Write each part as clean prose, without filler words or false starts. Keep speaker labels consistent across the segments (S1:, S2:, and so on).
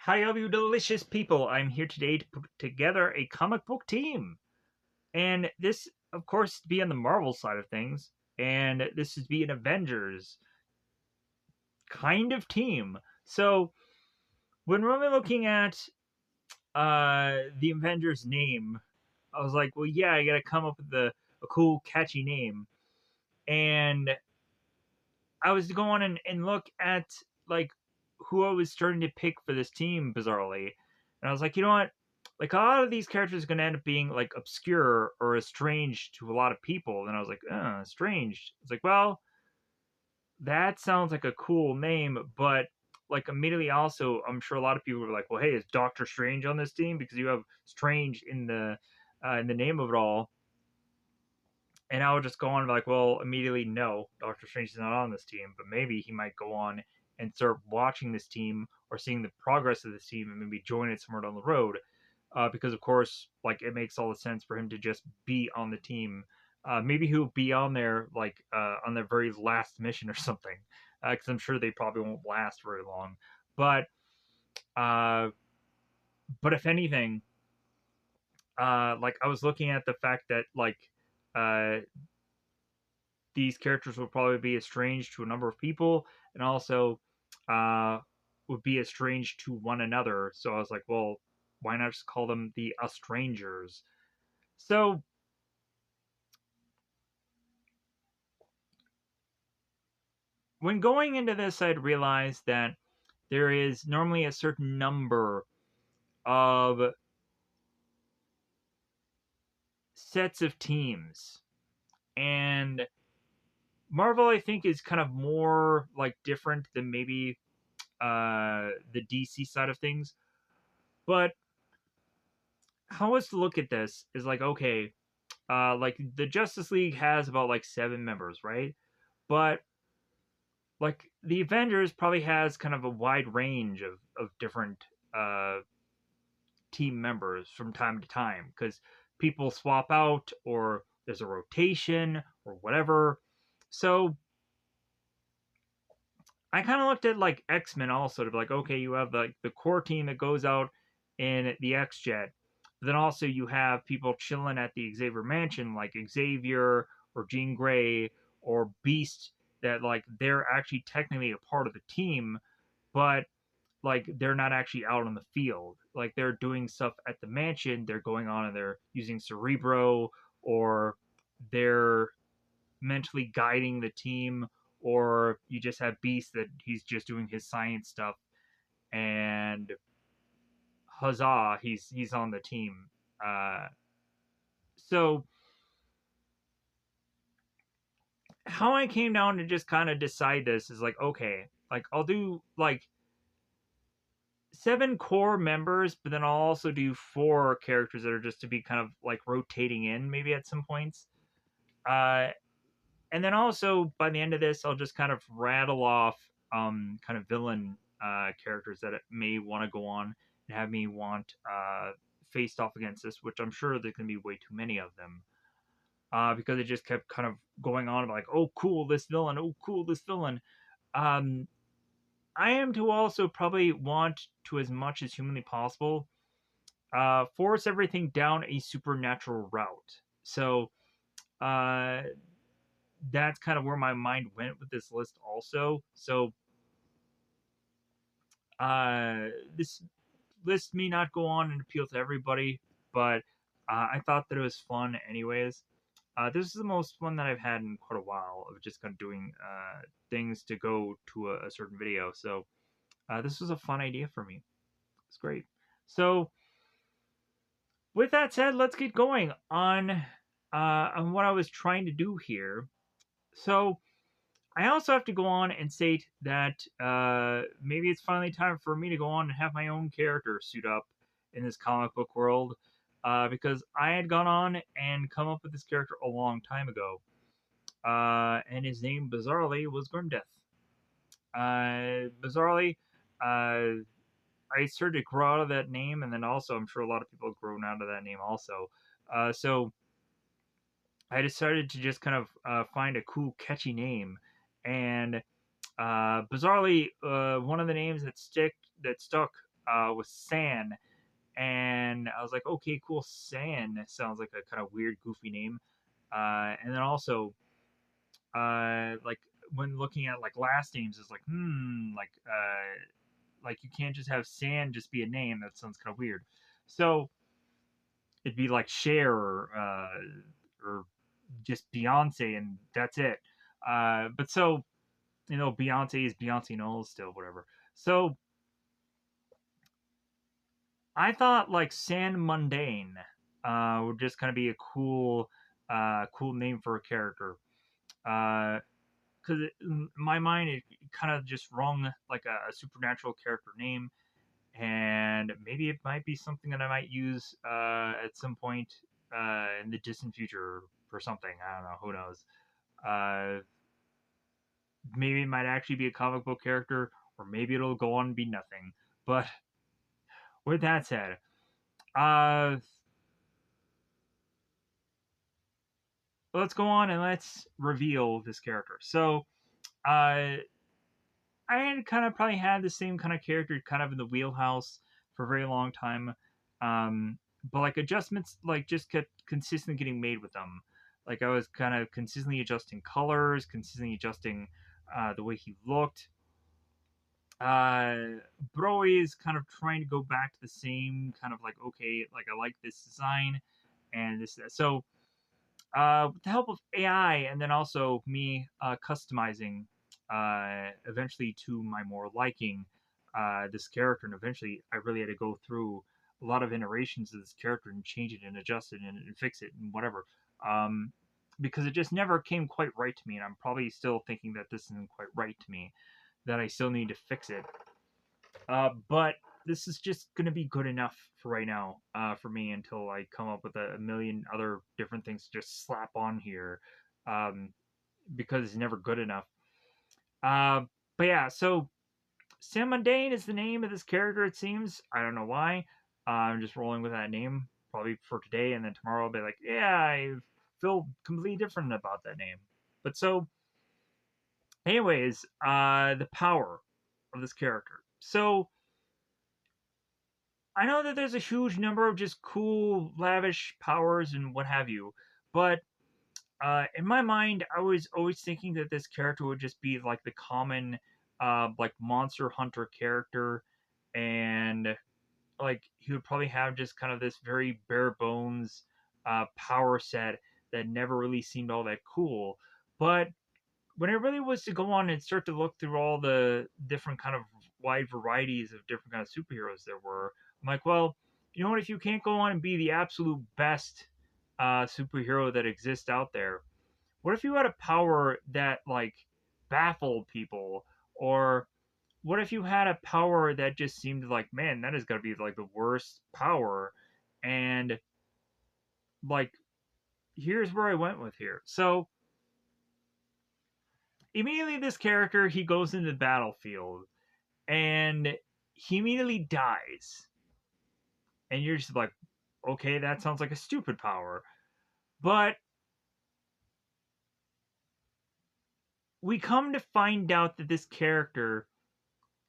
S1: Hi, all you delicious people. I'm here today to put together a comic book team. And this, of course, is be on the Marvel side of things. And this is be an Avengers kind of team. So when we're looking at the Avengers name, I was like, well, yeah, I got to come up with a cool, catchy name. And I was going and look at like who I was starting to pick for this team, bizarrely. And I was like, you know what? Like a lot of these characters are gonna end up being like obscure or estranged to a lot of people. And I was like, estranged. It's like, well, that sounds like a cool name, but like immediately also I'm sure a lot of people were like, well, hey, is Doctor Strange on this team? Because you have Strange in the name of it all. And I would just go on and be like, well, immediately, no, Doctor Strange is not on this team, but maybe he might go on and start watching this team or seeing the progress of this team and maybe join it somewhere down the road. Because, of course, like it makes all the sense for him to just be on the team. Maybe he'll be on there, like on their very last mission or something, because I'm sure they probably won't last very long. But, uh, but if anything, like I was looking at the fact that like uh, these characters will probably be estranged to a number of people and also uh, would be estranged to one another. So I was like, well, why not just call them the Estrangers? So when going into this, I'd realized that there is normally a certain number of sets of teams. And Marvel, I think, is kind of more like different than maybe the DC side of things. But how I was to look at this is like, okay, like the Justice League has about like 7 members, right? But like the Avengers probably has kind of a wide range of different uh, team members from time to time because people swap out or there's a rotation or whatever. So I kind of looked at like X-Men also to be like, okay, you have like the core team that goes out in the X-Jet. But then also you have people chilling at the Xavier Mansion like Xavier or Jean Grey or Beast that like they're actually technically a part of the team, but like they're not actually out on the field. Like they're doing stuff at the mansion, they're going on and they're using Cerebro or they're mentally guiding the team, or you just have Beast that he's just doing his science stuff, and huzzah, he's on the team. Uh, so how I came down to just kind of decide this is like, okay, like I'll do like 7 core members, but then I'll also do 4 characters that are just to be kind of like rotating in maybe at some points. Uh, and then also by the end of this, I'll just kind of rattle off kind of villain characters that may want to go on and have me want faced off against this, which I'm sure there can be way too many of them. Because it just kept kind of going on like, oh cool, this villain, oh cool, this villain. Um, I am to also probably want to as much as humanly possible force everything down a supernatural route. So uh, that's kind of where my mind went with this list also. So uh, this list may not go on and appeal to everybody, but I thought that it was fun anyways. This is the most fun that I've had in quite a while of just kind of doing things to go to a certain video. So this was a fun idea for me. It's great. So with that said, let's get going on what I was trying to do here. So I also have to go on and state that maybe it's finally time for me to go on and have my own character suit up in this comic book world, because I had gone on and come up with this character a long time ago, and his name bizarrely was Grimdeath. Bizarrely, uh, I started to grow out of that name, and then also I'm sure a lot of people have grown out of that name also. So I decided to just kind of find a cool, catchy name, and bizarrely, one of the names that stuck was San, and I was like, okay, cool, San sounds like a kind of weird, goofy name. And then also, like when looking at like last names, it's like, like you can't just have San just be a name. That sounds kind of weird. So it'd be like Cher or just Beyonce, and that's it. But so Beyonce is Beyonce Knowles still, whatever. So I thought like San Mundane would just kind of be a cool name for a character. Because in my mind, it kind of just rung like a supernatural character name, and maybe it might be something that I might use at some point in the distant future for something. I don't know. Who knows? Uh, Maybe it might actually be a comic book character, or maybe it'll go on and be nothing. But with that said, uh, let's go on and let's reveal this character. So, uh, I had kind of probably had the same kind of character kind of in the wheelhouse for a very long time. But like adjustments like just kept consistently getting made with them. Like I was kind of consistently adjusting colors, consistently adjusting the way he looked. But always kind of trying to go back to the same kind of like, okay, like I like this design and this. So with the help of AI and then also me customizing eventually to my more liking this character. And eventually I really had to go through a lot of iterations of this character and change it and adjust it and fix it and whatever. Um, because it just never came quite right to me. And I'm probably still thinking that this isn't quite right to me, that I still need to fix it. But this is just going to be good enough for right now for me until I come up with a million other different things to just slap on here um, because it's never good enough. Uh, but yeah, so Sam Mundane is the name of this character, it seems. I don't know why. I'm just rolling with that name probably for today, and then tomorrow I'll be like, yeah, I feel completely different about that name. But so, anyways, the power of this character. So, I know that there's a huge number of just cool, lavish powers and what have you, but in my mind, I was always thinking that this character would just be like the common, like monster hunter character, and like he would probably have just kind of this very bare bones power set that never really seemed all that cool. But when it really was to go on and start to look through all the different kind of wide varieties of different kind of superheroes there were, I'm like, well, you know what? If you can't go on and be the absolute best superhero that exists out there, what if you had a power that like baffled people, or what if you had a power that just seemed like, man, that is got to be like the worst power, and like here's where I went with here. So immediately this character he goes into the battlefield and he immediately dies. And you're just like, okay, that sounds like a stupid power. But we come to find out that this character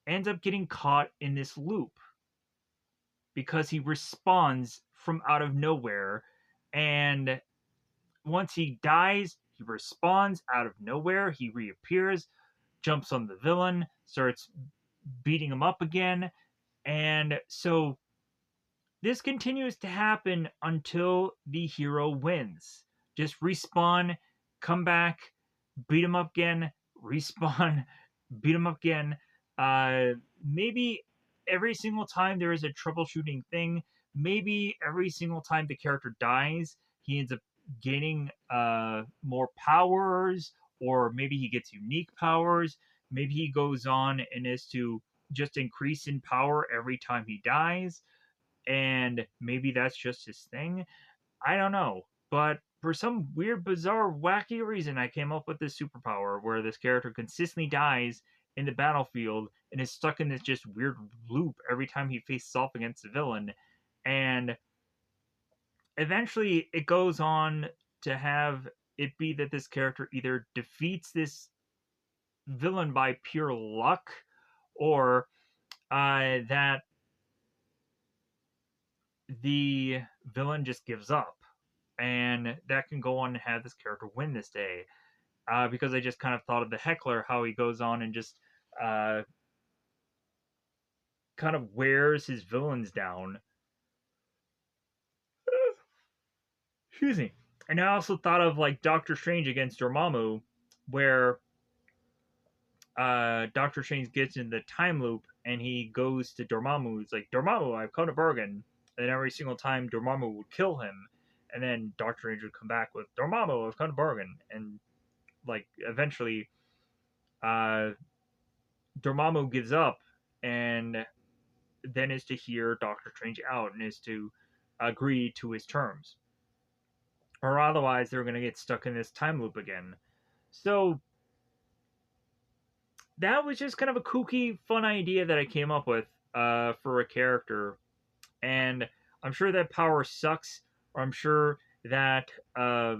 S1: ends up getting caught in this loop because he respawns from out of nowhere. And once he dies, he respawns out of nowhere. He reappears, jumps on the villain, starts beating him up again. And so this continues to happen until the hero wins. Just respawn, come back, beat him up again, respawn, beat him up again. Maybe every single time there is a troubleshooting thing, maybe every single time the character dies, he ends up gaining more powers, or maybe he gets unique powers. Maybe he goes on and is to just increase in power every time he dies, and maybe that's just his thing. I don't know. But for some weird, bizarre, wacky reason, I came up with this superpower where this character consistently dies in the battlefield and is stuck in this just weird loop every time he faces off against a villain. And eventually it goes on to have it be that this character either defeats this villain by pure luck, or that the villain just gives up, and that can go on and have this character win this day. Because I just kind of thought of the heckler, how he goes on and just uh, kind of wears his villains down. Excuse me. And I also thought of like Doctor Strange against Dormammu, where Doctor Strange gets in the time loop and he goes to Dormammu. He's like, Dormammu, I've come to bargain. And every single time Dormammu would kill him, and then Doctor Strange would come back with Dormammu, I've come to bargain. And like eventually, uh, Dormammu gives up, and then is to hear Doctor Strange out and is to agree to his terms, or otherwise they're going to get stuck in this time loop again. So that was just kind of a kooky, fun idea that I came up with for a character, and I'm sure that power sucks, or I'm sure that a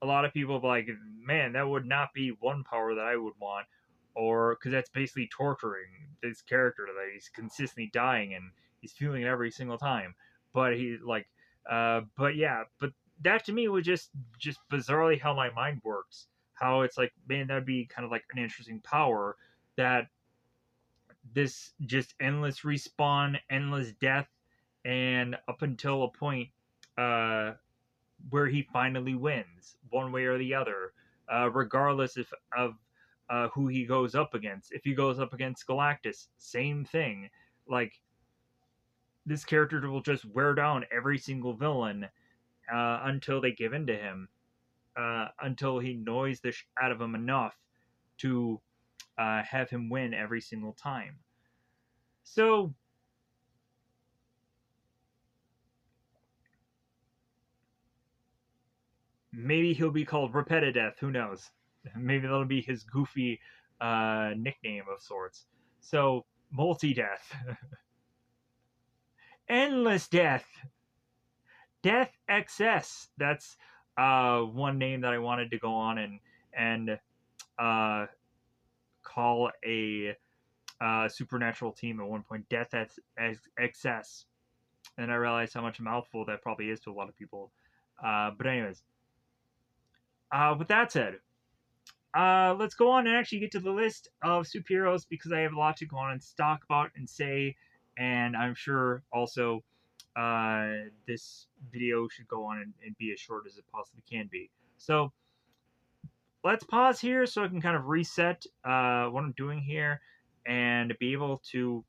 S1: lot of people be like, man, that would not be one power that I would want, or because that's basically torturing this character that he's consistently dying and he's feeling it every single time. But he like, but yeah, but that to me was just bizarrely how my mind works. How it's like, man, that'd be kind of like an interesting power that this just endless respawn, endless death, and up until a point, uh, where he finally wins, one way or the other, regardless of who he goes up against. If he goes up against Galactus, same thing. Like this character will just wear down every single villain until they give in to him, until he annoys the out of him enough to have him win every single time. So maybe he'll be called Repetideath. Who knows? Maybe that'll be his goofy nickname of sorts. So multi death, endless death, death excess. That's one name that I wanted to go on and uh, call a supernatural team at one point. Death excess, and I realized how much a mouthful that probably is to a lot of people. But anyways, with that said, let's go on and actually get to the list of superheroes because I have a lot to go on and talk about and say, and I'm sure also this video should go on and be as short as it possibly can be. So let's pause here so I can kind of reset what I'm doing here and be able to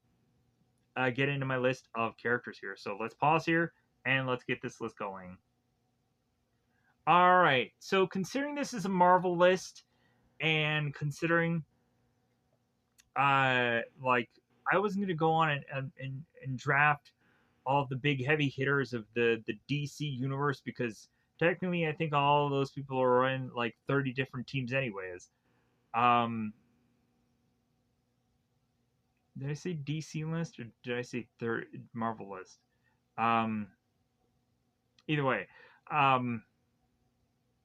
S1: get into my list of characters here. So let's pause here and let's get this list going. All right. So considering this is a Marvel list and considering like I was going to go on and draft all of the big heavy hitters of the DC universe because technically I think all of those people are in like 30 different teams anyways. Um did I say DC list or did I say third Marvel list? Um Either way, um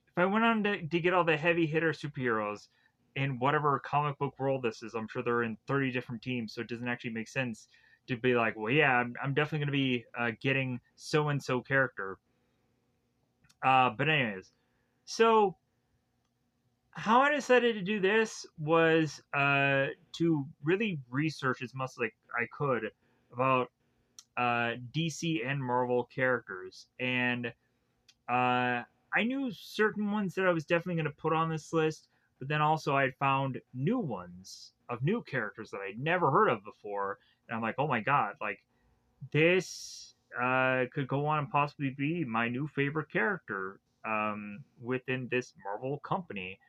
S1: if I went on to get all the heavy hitter superheroes in whatever comic book world this is, I'm sure they're in 30 different teams, so it doesn't actually make sense to be like, well, yeah, I'm definitely going to be getting so and so character. But anyways, so how I decided to do this was to really research as much as I could about DC and Marvel characters, and I knew certain ones that I was definitely going to put on this list, but then also I had found new ones of new characters that I'd never heard of before, and I'm like, oh my god, like this could go on and possibly be my new favorite character within this Marvel company,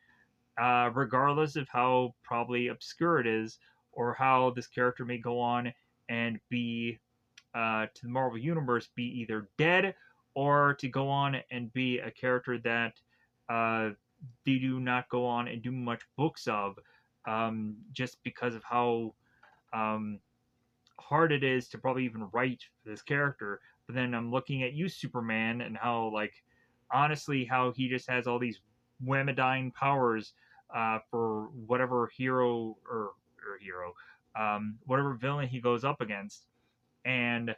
S1: regardless of how probably obscure it is or how this character may go on and be to the Marvel Universe be either dead or to go on and be a character that uh, they do not go on and do much books of, just because of how um, hard it is to probably even write for this character. But then I'm looking at you, Superman, and how like honestly how he just has all these whammadine powers for whatever hero or hero, whatever villain he goes up against, and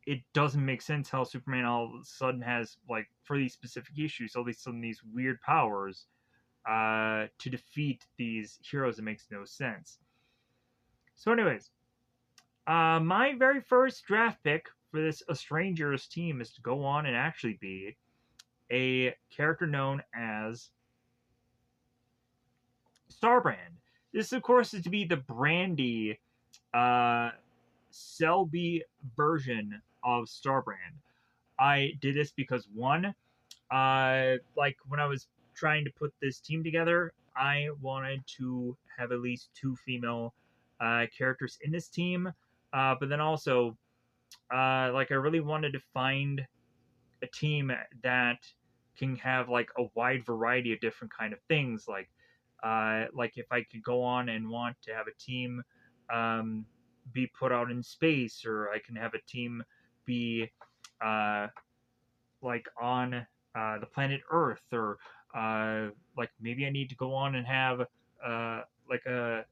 S1: it doesn't make sense how Superman all of a sudden has, like, for these specific issues, all these weird powers to defeat these heroes. It makes no sense. So, anyways, my very first draft pick for this A Strangers team is to go on and actually be a character known as Starbrand. This, of course, is to be the Brandy uh, Selby version of Starbrand. I did this because one, like when I was trying to put this team together, I wanted to have at least two female characters in this team. But then also, like I really wanted to find a team that can have like a wide variety of different kind of things. Like if I could go on and want to have a team um, be put out in space, or I can have a team be uh, like on the planet Earth, or like maybe I need to go on and have like a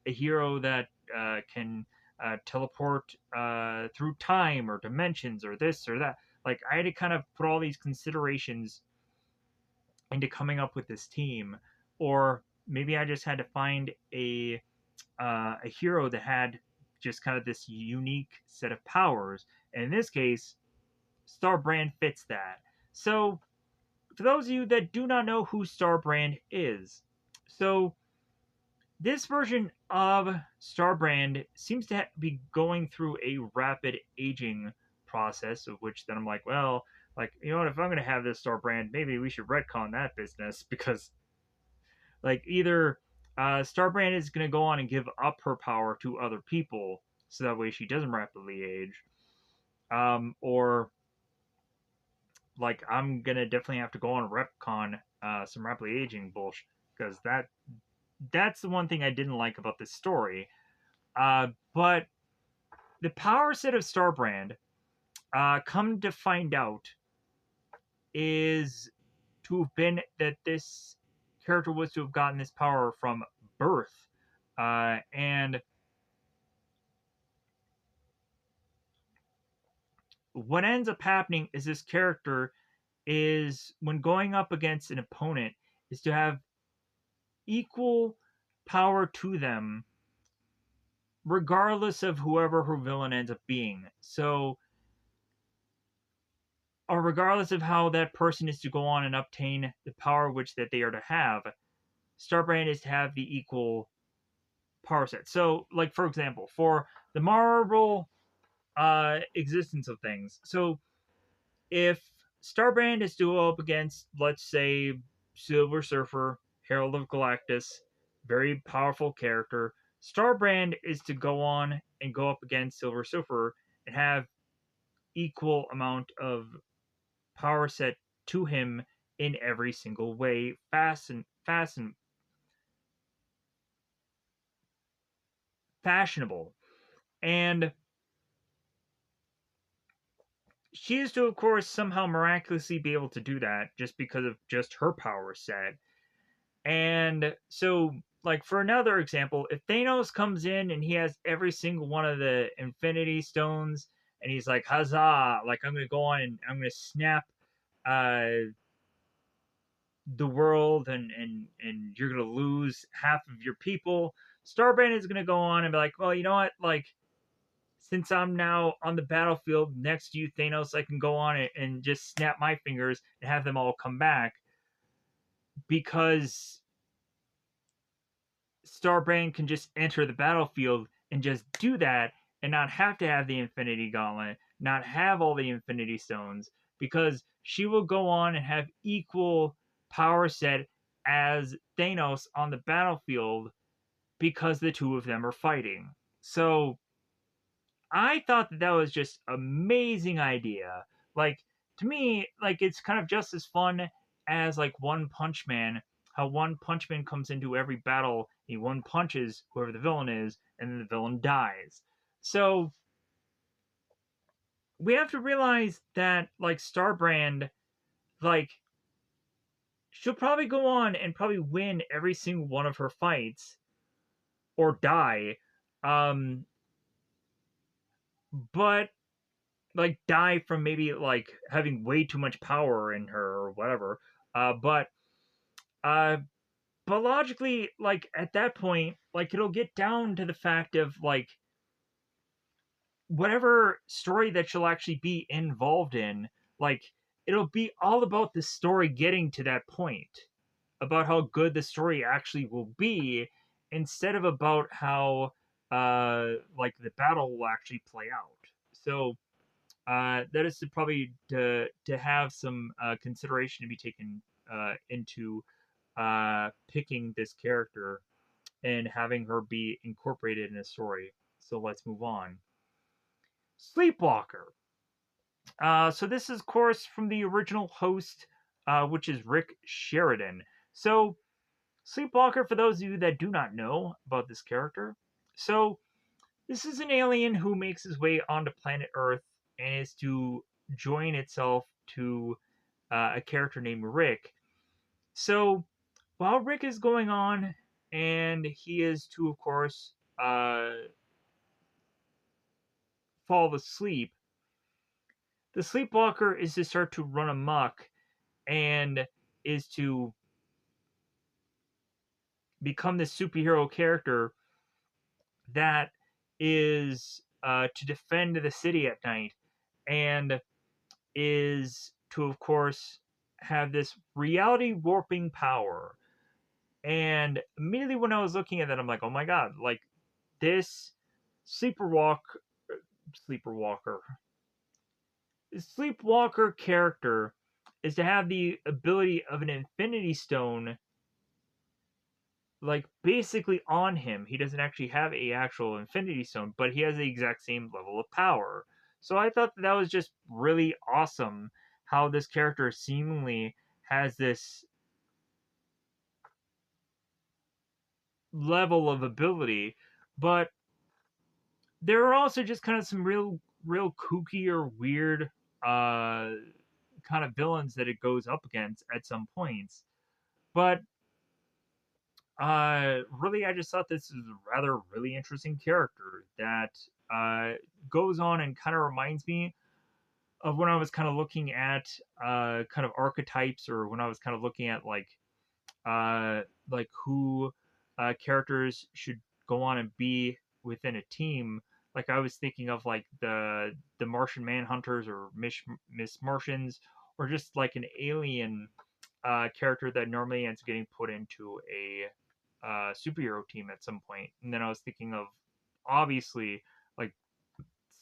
S1: hero that can teleport through time or dimensions or this or that. Like I had to kind of put all these considerations into coming up with this team, or maybe I just had to find a hero that had just kind of this unique set of powers. And in this case, Starbrand fits that. So, for those of you that do not know who Starbrand is, so this version of Starbrand seems to be going through a rapid aging process, of which then I'm like, well, like, you know what, if I'm going to have this Starbrand, maybe we should retcon that business because, like, either Starbrand is going to go on and give up her power to other people so that way she doesn't rapidly age, or like I'm gonna definitely have to go on retcon some rapidly aging bullshit because that's the one thing I didn't like about this story. But the power set of Starbrand, come to find out, is to have been that this character was to have gotten this power from birth, and what ends up happening is this character is when going up against an opponent is to have equal power to them regardless of whoever her villain ends up being. So, or regardless of how that person is to go on and obtain the power which that they are to have, Starbrand is to have the equal power set. So, like for example, for the Marvel existence of things, so if Starbrand is to go up against, let's say, Silver Surfer, Herald of Galactus, very powerful character, Starbrand is to go on and go up against Silver Surfer and have equal amount of power set to him in every single way, fashionable. And she is to, of course, somehow miraculously be able to do that just because of just her power set. And so, like for another example, if Thanos comes in and he has every single one of the Infinity Stones, and he's like, "Huzzah! Like I'm gonna go on and I'm gonna snap uh, the world, and you're gonna lose half of your people." Starbrand is gonna go on and be like, "Well, you know what? Like since I'm now on the battlefield next to you, Thanos, I can go on and just snap my fingers and have them all come back because Starbrand can just enter the battlefield and just do that and not have to have the Infinity Gauntlet, not have all the Infinity Stones, because she will go on and have equal power set as Thanos on the battlefield because the two of them are fighting. So I thought that was just amazing idea. Like to me, like it's kind of just as fun as like One Punch Man. How One Punch Man comes into every battle, he one punches whoever the villain is, and then the villain dies. So we have to realize that like Starbrand, like she'll probably go on and probably win every single one of her fights or die. Um, but like die from maybe like having way too much power in her or whatever. But uh, but logically, like at that point, like it'll get down to the fact of like whatever story that she'll actually be involved in, like it'll be all about the story getting to that point, about how good the story actually will be, instead of about how like the battle will actually play out. So that is probably to have some consideration to be taken into picking this character and having her be incorporated in a story. So let's move on. Sleepwalker. So this is, of course, from the original host, which is Rick Sheridan. So Sleepwalker, for those of you that do not know about this character, so this is an alien who makes his way onto planet Earth and is to join itself to a character named Rick. So while Rick is going on, and he is to, of course, fall asleep, the Sleepwalker is to start to run amok and is to become this superhero character that is to defend the city at night and is to, of course, have this reality warping power. And immediately when I was looking at that, I'm like, oh my god, like this sleepwalk, sleepwalker, sleepwalker character is to have the ability of an infinity stone like basically on him. He doesn't actually have a actual infinity stone, but he has the exact same level of power. So I thought that was just really awesome how this character seemingly has this level of ability, but there are also just kind of some real kooky or weird uh kind of villains that it goes up against at some points. But really, I just thought this is a rather really interesting character that uh, goes on and kind of reminds me of when I was kind of looking at kind of archetypes, or when I was kind of looking at uh, like who characters should go on and be within a team. Like I was thinking of like the Martian Manhunters or Miss Martians, or just like an alien character that normally ends up getting put into a superhero team at some point. And then I was thinking of obviously like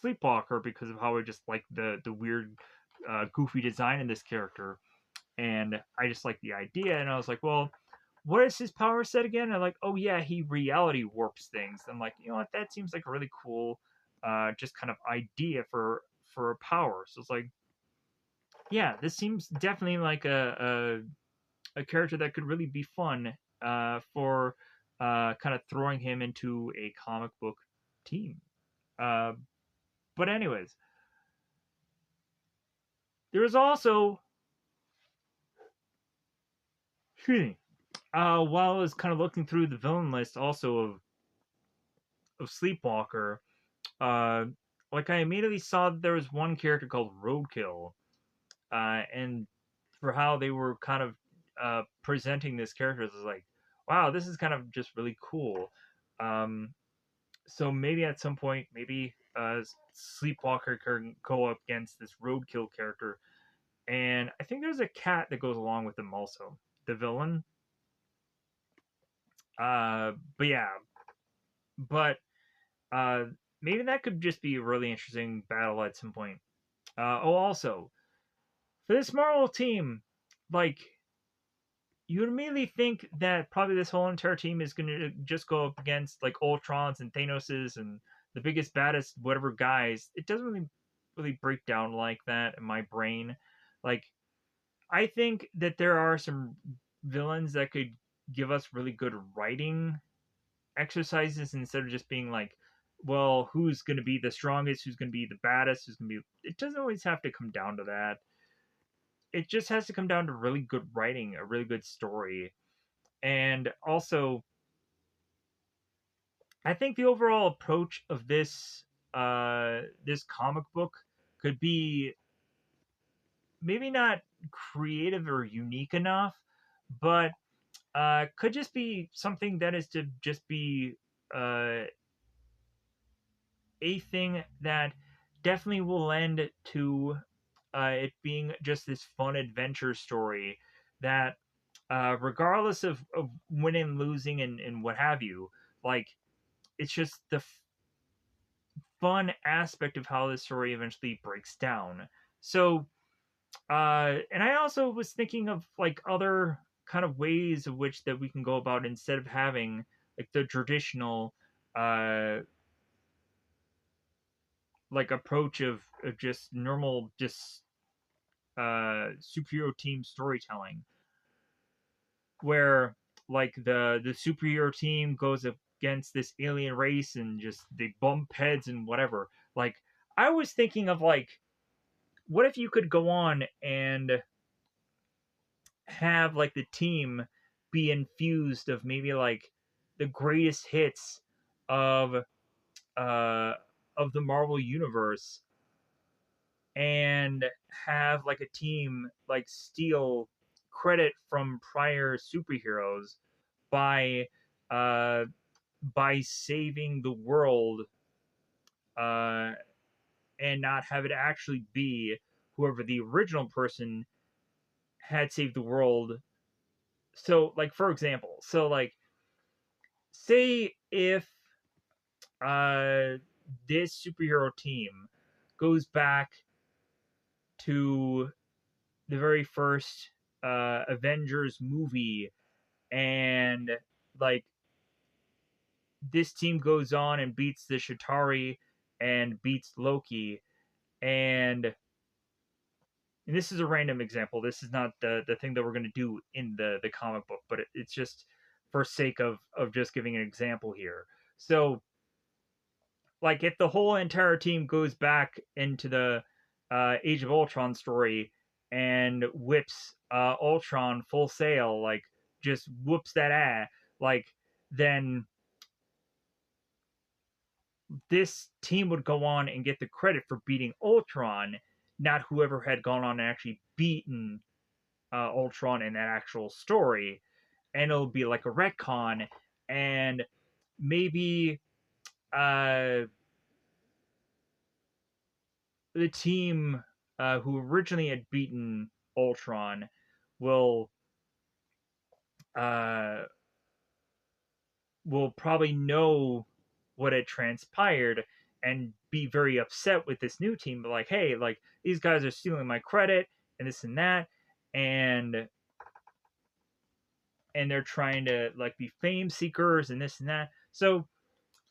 S1: Sleepwalker because of how I just like the weird goofy design in this character, and I just like the idea. And I was like, well, what is his power set again? And I'm like, oh yeah, he reality warps things. I'm like, you know what, that seems like a really cool just kind of idea for a power. So it's like, yeah, this seems definitely like a character that could really be fun for kind of throwing him into a comic book team. Uh, but anyways, there is also, excuse me, while I was kind of looking through the villain list also of Sleepwalker, uh, like I immediately saw that there was one character called Roadkill, and for how they were kind of presenting this character, it's like, wow, this is kind of just really cool. Um, so maybe at some point, maybe Sleepwalker can go up against this Roadkill character, and I think there's a cat that goes along with them also, the villain. But yeah, but uh, maybe that could just be a really interesting battle at some point. Oh, also for this Marvel team, like you would immediately think that probably this whole entire team is going to just go up against like Ultrons and Thanoses and the biggest, baddest, whatever guys. It doesn't really break down like that in my brain. Like, I think that there are some villains that could give us really good writing exercises instead of just being like, well, who's going to be the strongest, who's going to be the baddest, who's going to be. It doesn't always have to come down to that. It just has to come down to really good writing, a really good story, and also I think the overall approach of this this comic book could be maybe not creative or unique enough, but could just be something that is to just be uh, a thing that definitely will lend to it being just this fun adventure story that, regardless of winning and losing and what have you, like it's just the fun aspect of how this story eventually breaks down. So, and I also was thinking of like other kind of ways of which that we can go about instead of having like the traditional uh like approach of just normal just superhero team storytelling where like the superhero team goes against this alien race and just they bump heads and whatever. Like I was thinking of like what if you could go on and have like the team be infused of maybe like the greatest hits of uh of the Marvel universe and have like a team like steal credit from prior superheroes by uh by saving the world uh and not have it actually be whoever the original person had saved the world. So like for example, so like say if uh this superhero team goes back to the very first Avengers movie and like this team goes on and beats the Shatari and beats Loki and this is a random example. This is not the thing that we're going to do in the comic book, but it's just for sake of just giving an example here. So like if the whole entire team goes back into the Age of Ultron story and whips Ultron full sail, like just whoops that ass, like then this team would go on and get the credit for beating Ultron, not whoever had gone on and actually beaten Ultron in that actual story. And it'll be like a retcon, and maybe uh, the team who originally had beaten Ultron will uh, will probably know what had transpired and be very upset with this new team. But like, hey, like these guys are stealing my credit and this and that, and they're trying to like be fame seekers and this and that. So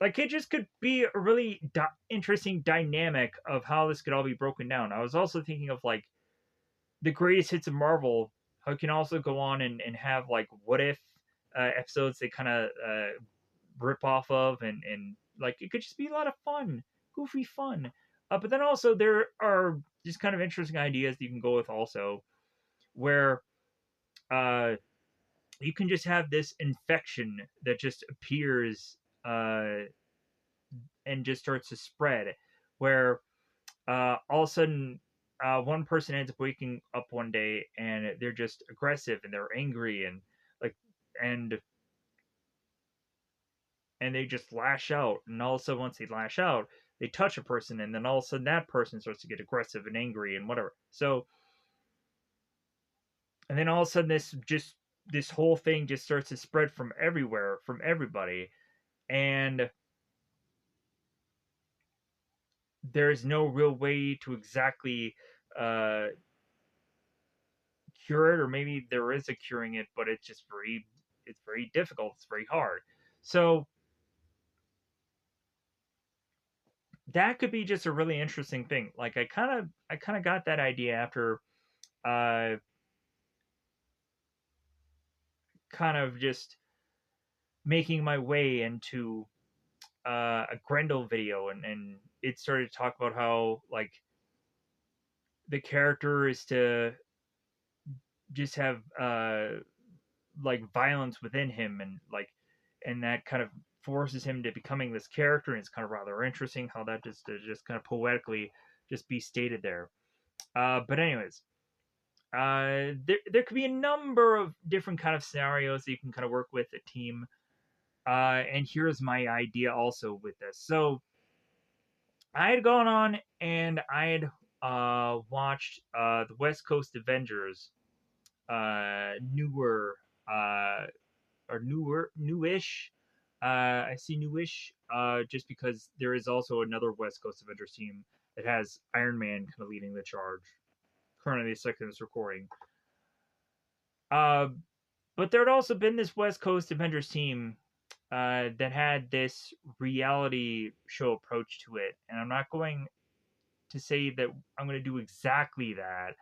S1: like it just could be a really interesting dynamic of how this could all be broken down. I was also thinking of like the greatest hits of Marvel, how you can also go on and have like what if episodes they kind of rip off of, and like it could just be a lot of fun, goofy fun. But then also there are just kind of interesting ideas that you can go with also, where uh, you can just have this infection that just appears and just starts to spread, where all of a sudden one person ends up waking up one day and they're just aggressive and they're angry and like and they just lash out, and all of a sudden once they lash out they touch a person, and then all of a sudden that person starts to get aggressive and angry and whatever. So and then all of a sudden this whole thing just starts to spread from everywhere, from everybody, and there's no real way to exactly uh, cure it, or maybe there is a curing it, but it's very difficult, it's very hard. So that could be just a really interesting thing. Like I kind of got that idea after uh kind of just making my way into a Grendel video, and it started to talk about how like the character is to just have like violence within him, and that kind of forces him to becoming this character, and it's kind of rather interesting how that just kind of poetically just be stated there. But anyways, there could be a number of different kind of scenarios that you can kind of work with a team. And here's my idea also with this. So I had gone on and I had watched the West Coast Avengers, newer or newish. I see newish just because there is also another West Coast Avengers team that has Iron Man kind of leading the charge. Currently, the second is recording. Uh, but there had also been this West Coast Avengers team that had this reality show approach to it, and I'm not going to say that I'm going to do exactly that,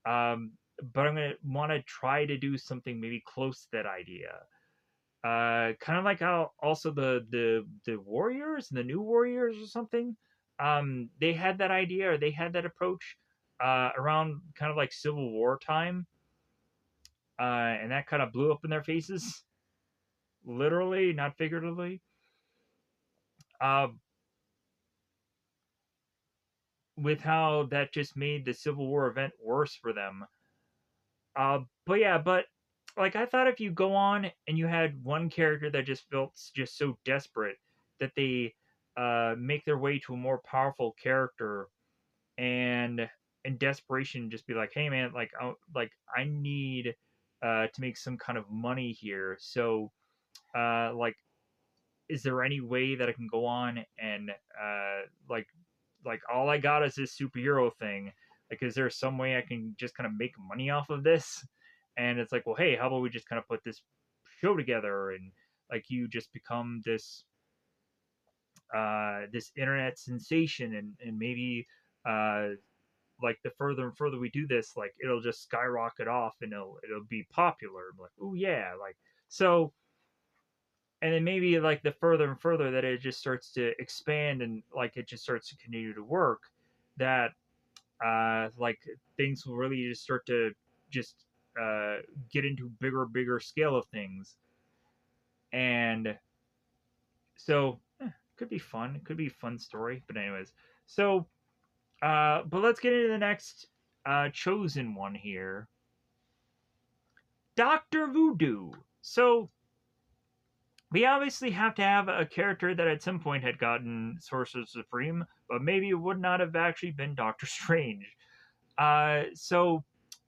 S1: but I'm going to want to try to do something maybe close to that idea. Kind of like how also the Warriors and the New Warriors or something, they had that idea or they had that approach around kind of like Civil War time, and that kind of blew up in their faces, literally, not figuratively. Uh, with how that just made the Civil War event worse for them. But yeah, but like I thought if you go on and you had one character that just felt just so desperate that they make their way to a more powerful character and in desperation just be like, hey man, like I need to make some kind of money here. So like is there any way that I can go on and like all I got is this superhero thing. Like, is there some way I can just kind of make money off of this? And it's like, well, hey, how about we just kind of put this show together and like you just become this internet sensation and maybe uh like the further and further we do this, like it'll just skyrocket off and it'll be popular. I'm like, oh yeah, like so and then maybe like the further and further that it just starts to expand and like it just starts to continue to work that like things will really just start to just uh, get into bigger scale of things, and so could be fun. It could be a fun story. But anyways, so but let's get into the next chosen one here, Doctor Voodoo. So we obviously have to have a character that at some point had gotten Sorcerer Supreme, but maybe it would not have actually been Doctor Strange. So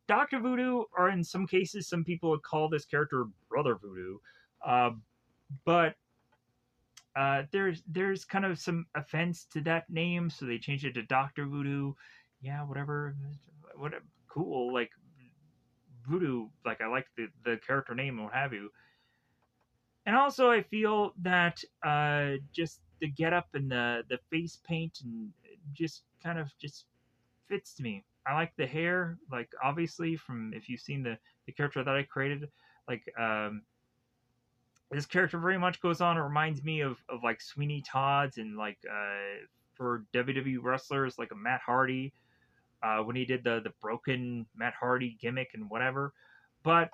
S1: Doctor Voodoo, or in some cases, some people would call this character Brother Voodoo, uh, but there's kind of some offense to that name, so they changed it to Doctor Voodoo. Yeah, whatever, what cool. Like Voodoo, like I like the character name and what have you. And also, I feel that just the getup and the face paint and just kind of just fits to me. I like the hair, like obviously from if you've seen the character that I created, like this character very much goes on. It reminds me of like Sweeney Todd's and like for WWE wrestlers like a Matt Hardy when he did the broken Matt Hardy gimmick and whatever. But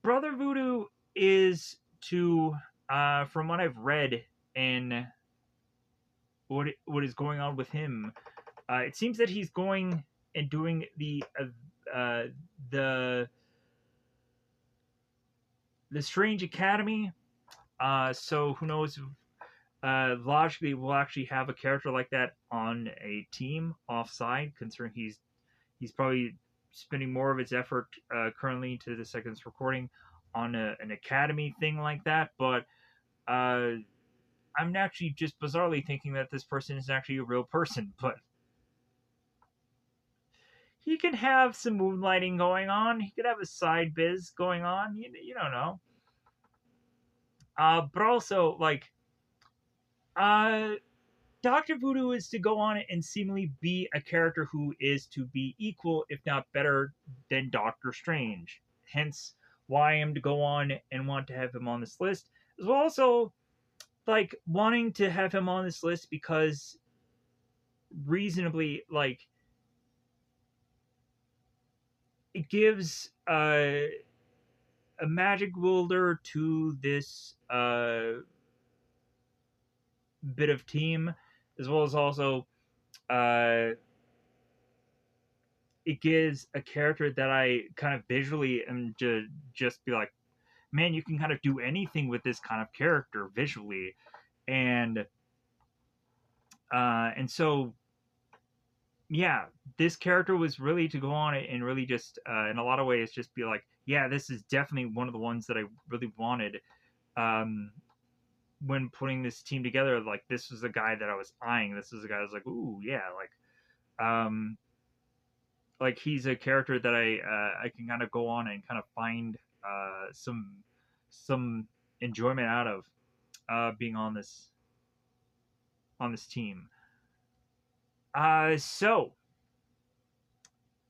S1: Brother Voodoo is to from what I've read and what is going on with him. It seems that he's going and doing uh, the the Strange Academy. So who knows? Logically, we'll actually have a character like that on a team offside, considering he's probably spending more of his effort currently to the second recording on an academy thing like that. But uh, I'm actually just bizarrely thinking that this person is actually a real person, but he can have some moonlighting going on. He could have a side biz going on. You don't know. But also like uh Doctor Voodoo is to go on and seemingly be a character who is to be equal, if not better, than Doctor Strange. Hence, why I am to go on and want to have him on this list. As well, also like wanting to have him on this list because reasonably, like it gives a magic wielder to bit of team, as well as also uh, it gives a character that I kind of visually am just be like, man, you can kind of do anything with this kind of character visually, and so yeah, this character was really to go on it and really just in a lot of ways just be like, yeah, this is definitely one of the ones that I really wanted um, when putting this team together. Like this was the guy that I was eyeing. This was the guy I was like, ooh, yeah, um, like he's a character that I can kind of go on and kind of find some enjoyment out of being on this team. So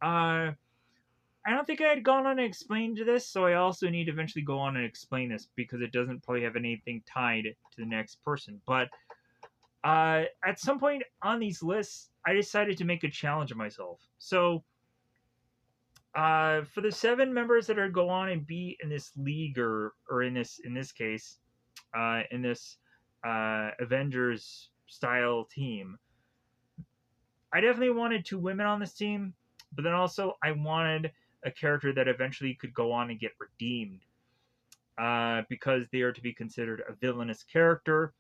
S1: uh, I don't think I had gone on and explained this, so I also need to eventually go on and explain this because it doesn't probably have anything tied to the next person. But at some point on these lists, I decided to make a challenge of myself. So for the 7 members that are go on and be in this league or in this case in this Avengers style team, I definitely wanted 2 women on this team, but then also I wanted a character that eventually could go on and get redeemed because they are to be considered a villainous character.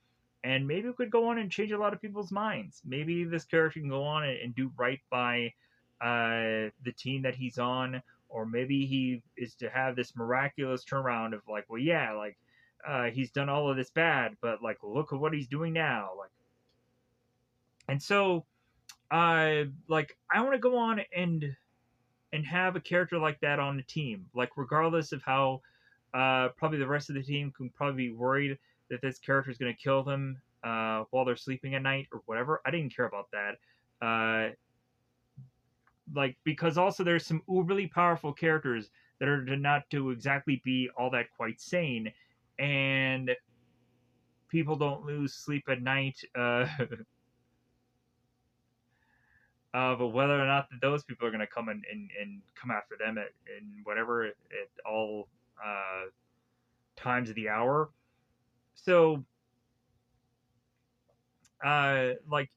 S1: And maybe it could go on and change a lot of people's minds. Maybe this character can go on and do right by the team that he's on, or maybe he is to have this miraculous turnaround of like, well, yeah, like he's done all of this bad, but like, look at what he's doing now. Like, and so, like, I want to go on and have a character like that on the team. Like, regardless of how probably the rest of the team can probably be worried that this character is going to kill them while they're sleeping at night or whatever. I didn't care about that. Like because also there's some really powerful characters that are to not to exactly be all that quite sane, and people don't lose sleep at night. But whether or not those people are going to come and come after them in whatever at all uh, times of the hour. So like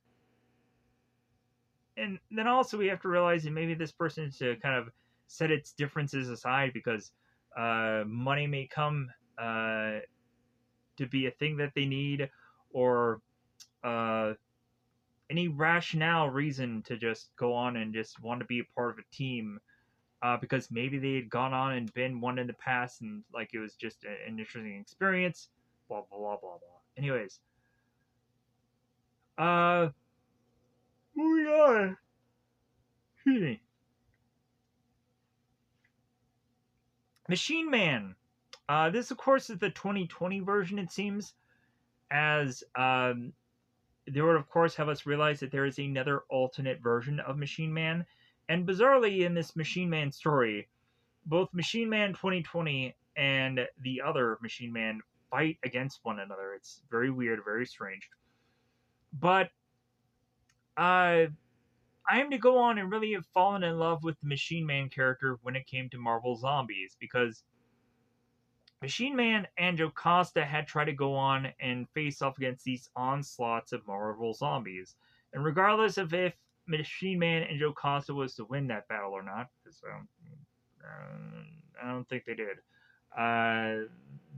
S1: and then also we have to realize that maybe this person is to kind of set its differences aside because money may come to be a thing that they need, or uh, any rationale reason to just go on and just want to be a part of a team because maybe they had gone on and been one in the past and like it was just an interesting experience. Blah blah blah blah blah. Anyways, uh, moving on. Excuse me. Machine Man. This, of course, is the 2020 version, it seems, as they would, of course, have us realize that there is another alternate version of Machine Man. And bizarrely, in this Machine Man story, both Machine Man 2020 and the other Machine Man fight against one another. It's very weird, very strange. But I am to go on and really have fallen in love with the Machine Man character when it came to Marvel Zombies because Machine Man and Jocasta had tried to go on and face off against these onslaughts of Marvel Zombies. And regardless of if Machine Man and Jocasta was to win that battle or not, because I don't think they did,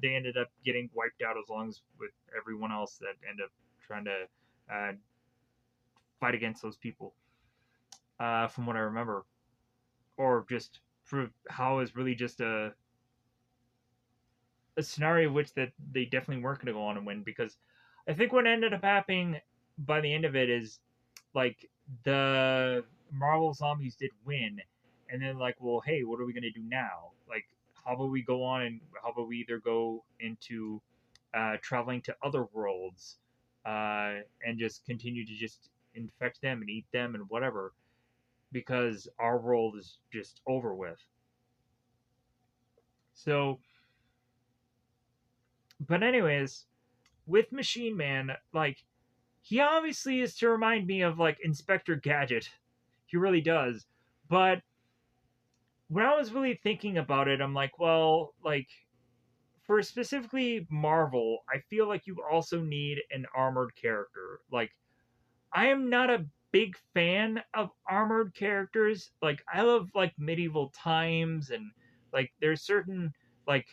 S1: they ended up getting wiped out as long as with everyone else that ended up trying to uh, fight against those people, from what I remember. Or just for how it was really just a scenario in which that they definitely weren't going to go on and win because I think what ended up happening by the end of it is like the Marvel Zombies did win, and then like, well, hey, what are we going to do now? Like, how about we go on and how about we either go into traveling to other worlds and just continue to just infect them and eat them and whatever because our world is just over with. So, but anyways, with Machine Man, like he obviously is to remind me of like Inspector Gadget. He really does. But when I was really thinking about it, I'm like, well, like for specifically Marvel, I feel like you also need an armored character. Like, I am not a big fan of armored characters. Like, I love like medieval times, and like there's certain like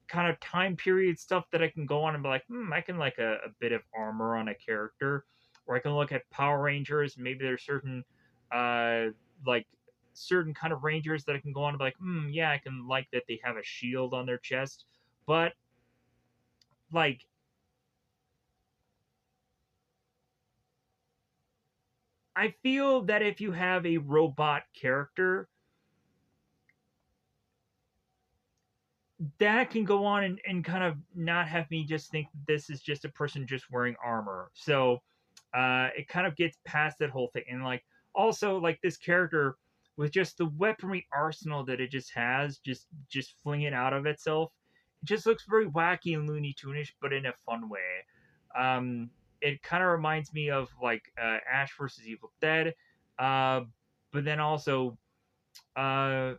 S1: kind of time period stuff that I can go on and be like, I can like a bit of armor on a character, or I can look at Power Rangers. Maybe there's certain uh like certain kind of Rangers that I can go on and be like, yeah, I can like that they have a shield on their chest. But like, I feel that if you have a robot character, that can go on and kind of not have me just think this is just a person just wearing armor. So it kind of gets past that whole thing. And like also like this character with just the weaponry arsenal that it just has, just fling it out of itself. It just looks very wacky and Looney Tunish, but in a fun way. It kind of reminds me of like Ash versus Evil Dead, uh, but then also uh,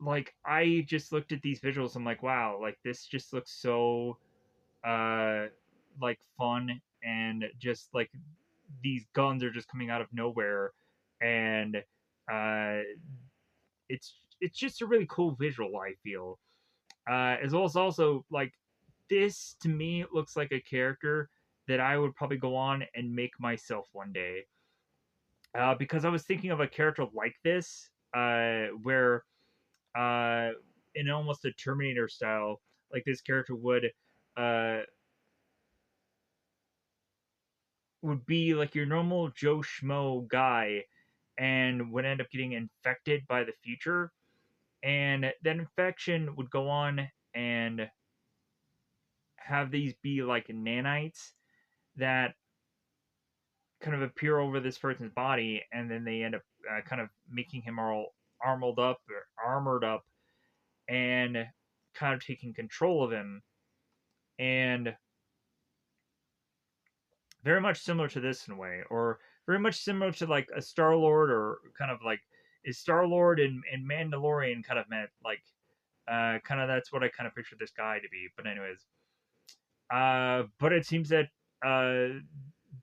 S1: like I just looked at these visuals. I'm like, wow, like this just looks so uh like fun, and just like these guns are just coming out of nowhere, and uh it's just a really cool visual, I feel. As well as also like this to me looks like a character that I would probably go on and make myself one day. Because I was thinking of a character like this, where uh, in almost a Terminator style, like this character uh, would be like your normal Joe Schmo guy, and would end up getting infected by the future, and that infection would go on and have these be like nanites that kind of appear over this person's body, and then they end up kind of making him all armored up or armored up, and kind of taking control of him. And very much similar to this in a way, or very much similar to like a Star Lord, or kind of like is Star Lord and Mandalorian kind of meant like kind of that's what I kind of picture this guy to be. But anyways, but it seems that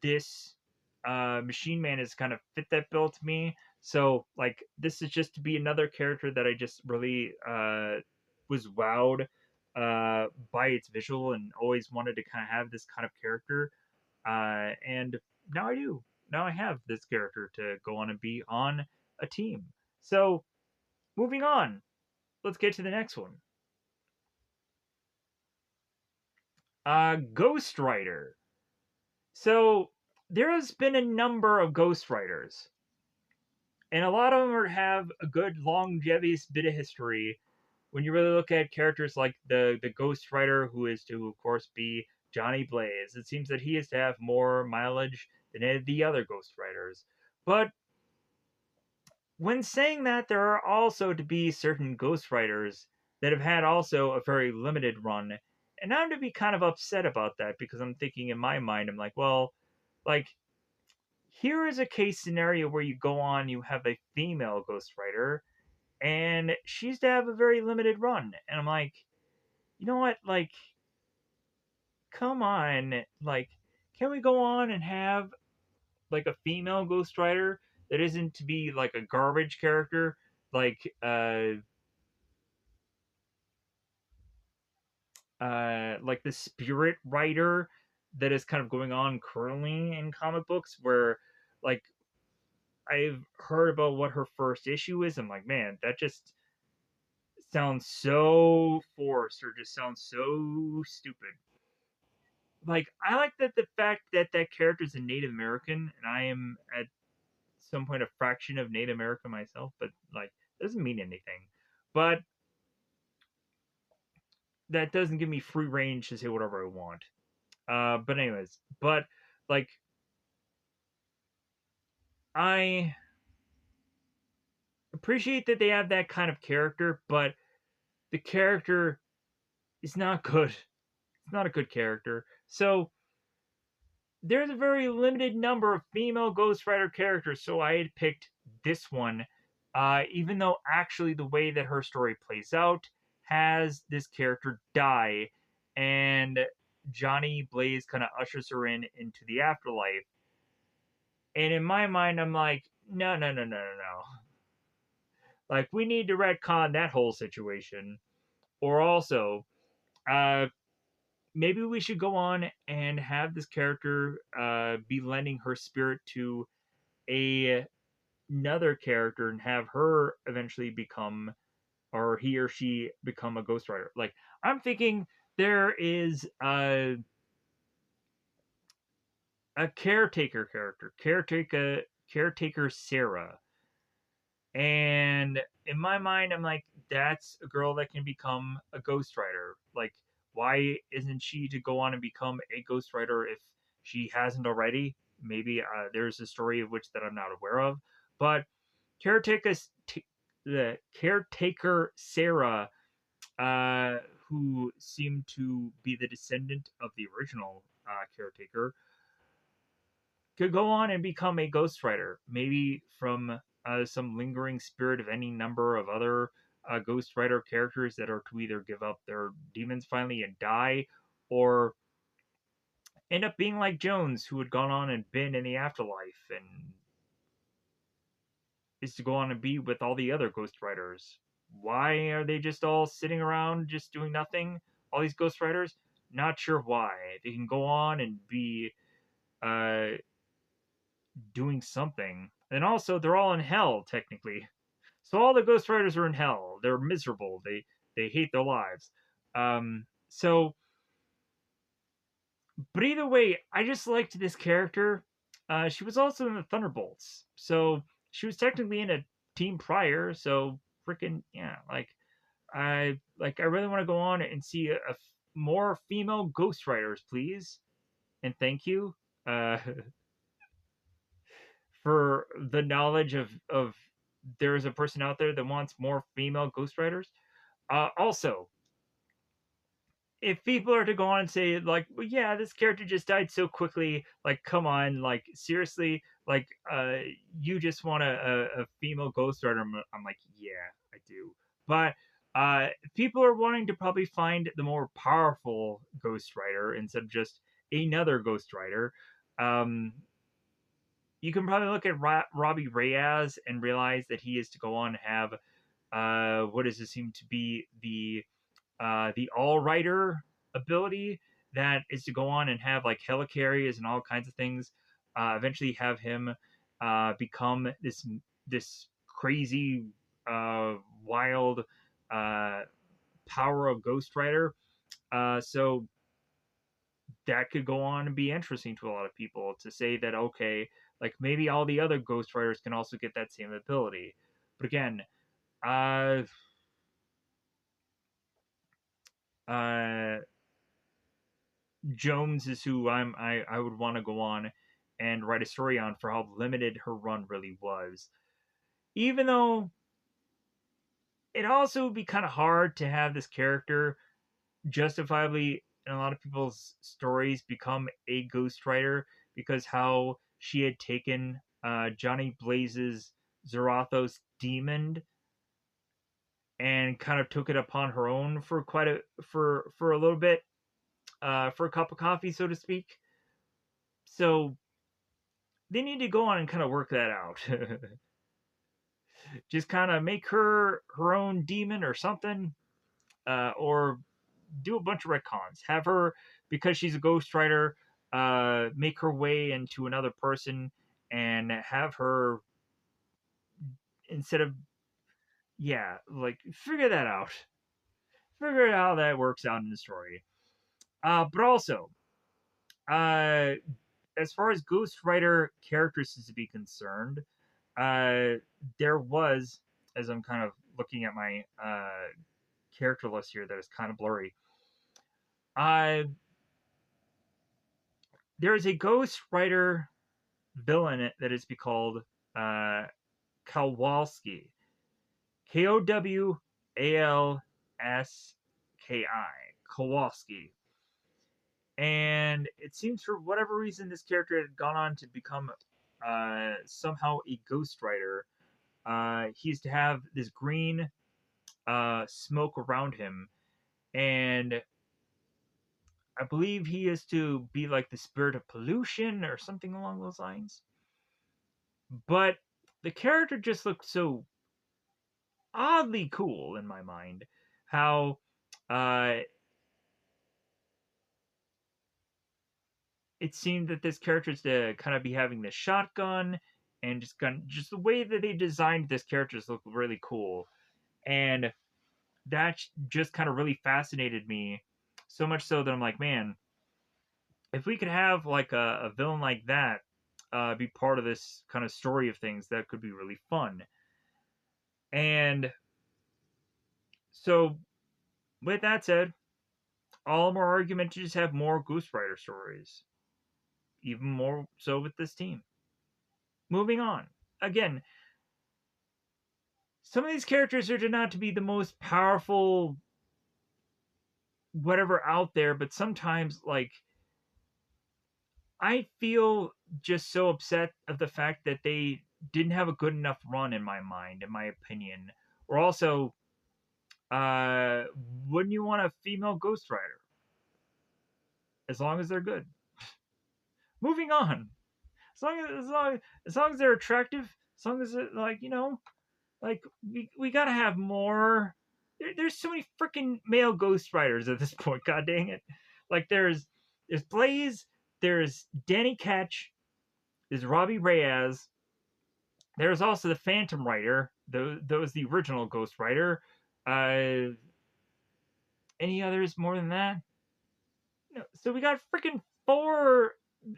S1: this Machine Man has kind of fit that bill to me. So like this is just to be another character that I just really was wowed by its visual, and always wanted to kind of have this kind of character. And now I do. Now I have this character to go on and be on a team. So moving on, let's get to the next one. Ghost Rider. So there has been a number of Ghost Riders, and a lot of them have a good longevous bit of history. When you really look at characters like the Ghost Rider, who is to of course be Johnny Blaze, it seems that he is to have more mileage than any of the other Ghost Riders. But when saying that, there are also to be certain Ghost Riders that have had also a very limited run. And I'm to be kind of upset about that, because I'm thinking in my mind, I'm like, well, like, here is a case scenario where you go on, you have a female Ghost Rider, and she's to have a very limited run. And I'm like, you know what? Like, come on. Like, can we go on and have like a female Ghost Rider that isn't to be like a garbage character? Like the Spirit Rider that is kind of going on currently in comic books, where like I've heard about what her first issue is. I'm like, man, that just sounds so forced, or just sounds so stupid. Like, I like that the fact that that character is a Native American, and I am at some point a fraction of Native American myself, but like, doesn't mean anything. But that doesn't give me free range to say whatever I want. But anyways, but like, I appreciate that they have that kind of character, but the character is not good. It's not a good character. So there's a very limited number of female Ghost Rider characters, so I had picked this one, even though actually the way that her story plays out has this character die, and Johnny Blaze kind of ushers her into the afterlife. And in my mind, I'm like, no, no, no, no, no, no. Like, we need to retcon that whole situation. Or also, uh, maybe we should go on and have this character be lending her spirit to another character and have her eventually become, or he or she become a ghostwriter. Like, I'm thinking there is a caretaker character, caretaker Sarah. And in my mind, I'm like, that's a girl that can become a ghostwriter. Like, why isn't she to go on and become a ghostwriter if she hasn't already? Maybe there's a story of which that I'm not aware of. But caretaker, the caretaker Sarah, uh, who seemed to be the descendant of the original caretaker, could go on and become a ghostwriter, maybe from some lingering spirit of any number of other ghostwriter characters that are to either give up their demons finally and die, or end up being like Jones, who had gone on and been in the afterlife and is to go on and be with all the other ghostwriters. Why are they just all sitting around just doing nothing? All these ghostwriters? Not sure why. They can go on and be uh, doing something. And also, they're all in hell, technically. So all the Ghost Riders are in hell. They're miserable. They hate their lives. So, but either way, I just liked this character. She was also in the Thunderbolts, so she was technically in a team prior. So freaking yeah, I really want to go on and see more female Ghost Riders, please, and thank you. Uh, for the knowledge of there is a person out there that wants more female Ghost Riders. Also, if people are to go on and say like, well, yeah, this character just died so quickly, like, come on, like, seriously, like, you just want a female Ghost Rider. I'm like, yeah, I do, but people are wanting to probably find the more powerful Ghost Rider instead of just another Ghost Rider. Um, you can probably look at Robbie Reyes and realize that he is to go on and have what does it seem to be the all rider ability that is to go on and have like helicarriers and all kinds of things. Eventually, have him become this crazy, wild uh, power of Ghost Rider. So that could go on and be interesting to a lot of people to say that okay, like maybe all the other Ghost Riders can also get that same ability. But again, uh, uh, Jones is who I would want to go on and write a story on for how limited her run really was. Even though it also would be kind of hard to have this character justifiably in a lot of people's stories become a ghostwriter because how she had taken Johnny Blaze's Zarathos demon and kind of took it upon her own for quite a for a little bit, for a cup of coffee, so to speak. So they need to go on and kind of work that out. Just kind of make her own demon or something, or do a bunch of retcons. Have her, because she's a ghostwriter, make her way into another person and have her, instead of, yeah, like figure that out. Figure out how that works out in the story. But also, uh, as far as ghostwriter characters is to be concerned, uh, there was, as I'm kind of looking at my character list here that is kind of blurry. Uh, there is a Ghost Rider villain that is to be called uh, Kowalski. Kowalski. Kowalski. And it seems for whatever reason this character had gone on to become somehow a Ghost Rider. He's to have this green smoke around him, and I believe he is to be like the spirit of pollution or something along those lines. But the character just looked so oddly cool in my mind. How uh, it seemed that this character is to kind of be having the shotgun, and just the way that they designed this character looked really cool, and that just kind of really fascinated me. So much so that I'm like, man, if we could have like a villain like that be part of this kind of story of things, that could be really fun. And so, with that said, all more argument to just have more Ghost Rider stories, even more so with this team. Moving on. Again, some of these characters are not to be the most powerful whatever out there, but sometimes like I feel just so upset of the fact that they didn't have a good enough run in my mind, in my opinion. Or also, uh, wouldn't you want a female Ghost Rider? As long as they're good. Moving on. As long as they're attractive, as long as like like we gotta have more. There's so many freaking male Ghost Riders at this point. God dang it! Like there's Blaze, there's Danny Ketch, there's Robbie Reyes. There's also the Phantom Rider. Those the original Ghost Rider. Uh, any others more than that? No. So we got freaking four,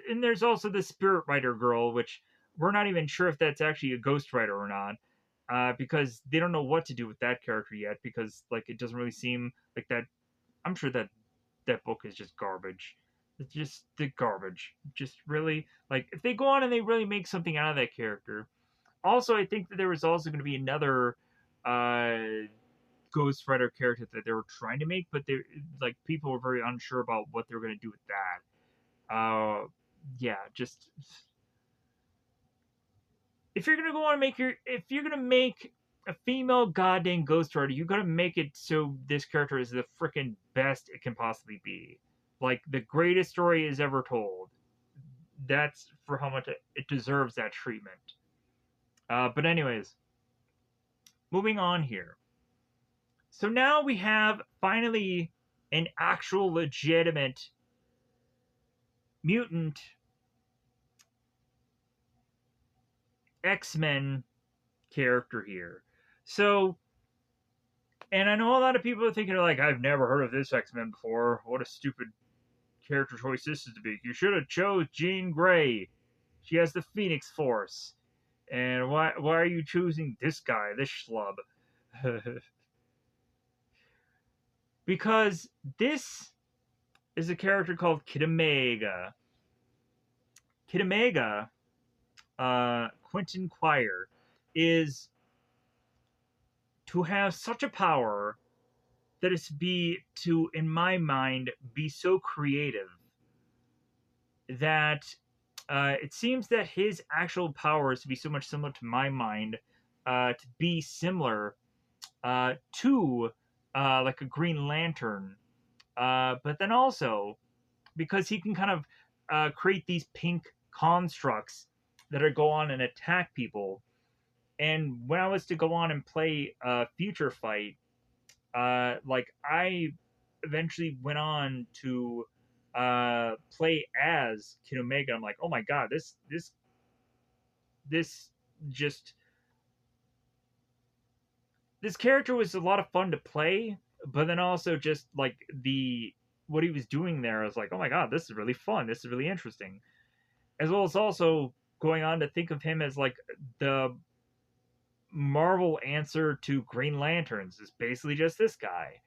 S1: and there's also the Spirit Rider girl, which we're not even sure if that's actually a Ghost Rider or not, because they don't know what to do with that character yet. Because like it doesn't really seem like that. I'm sure that that book is just garbage. It's just the garbage. Just really like if they go on and they really make something out of that character. Also, I think that there was also going to be another uh, Ghost Rider character that they were trying to make, but they like people were very unsure about what they were going to do with that. Yeah, just if you're gonna go on and if you're gonna make a female goddamn Ghost Rider, you gotta make it so this character is the freaking best it can possibly be, like the greatest story is ever told. That's for how much it deserves that treatment. But anyways, moving on here. So now we have finally an actual legitimate mutant X-Men character here. So, and I know a lot of people are thinking like, I've never heard of this X-Men before. What a stupid character choice this is to be. You should have chose Jean Grey. She has the Phoenix Force. And why are you choosing this guy, this schlub? Because this is a character called Kid Omega. Kid Omega, Quentin Quire, is to have such a power that is in my mind, be so creative that it seems that his actual powers to be so much similar to my mind, to be similar to like a Green Lantern, but then also because he can kind of create these pink constructs that are go on and attack people. And when I was to go on and play Future Fight, like I eventually went on to play as Kid Omega. I'm like, oh my god, this just this character was a lot of fun to play, but then also just like the what he was doing there, I was like, oh my god, this is really fun. This is really interesting. As well as also going on to think of him as like the Marvel answer to Green Lanterns is basically just this guy.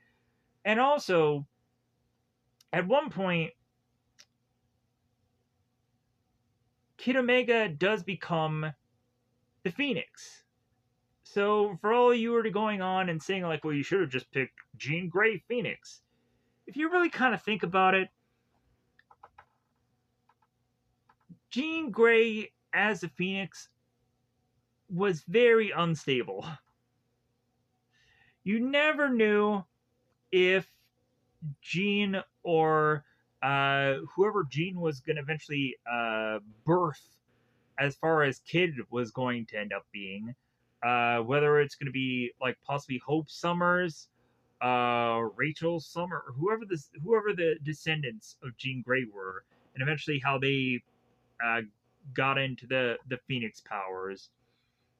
S1: And also, at one point, Kid Omega does become the Phoenix. So for all you were to going on and saying like, well, you should have just picked Jean Grey Phoenix. If you really kind of think about it, Jean Grey as a Phoenix was very unstable. you never knew if Jean or whoever Jean was going to eventually birth, as far as kid was going to end up being, whether it's going to be like possibly Hope Summers, Rachel Summer, or whoever the descendants of Jean Grey were, and eventually how they uh, got into the Phoenix powers,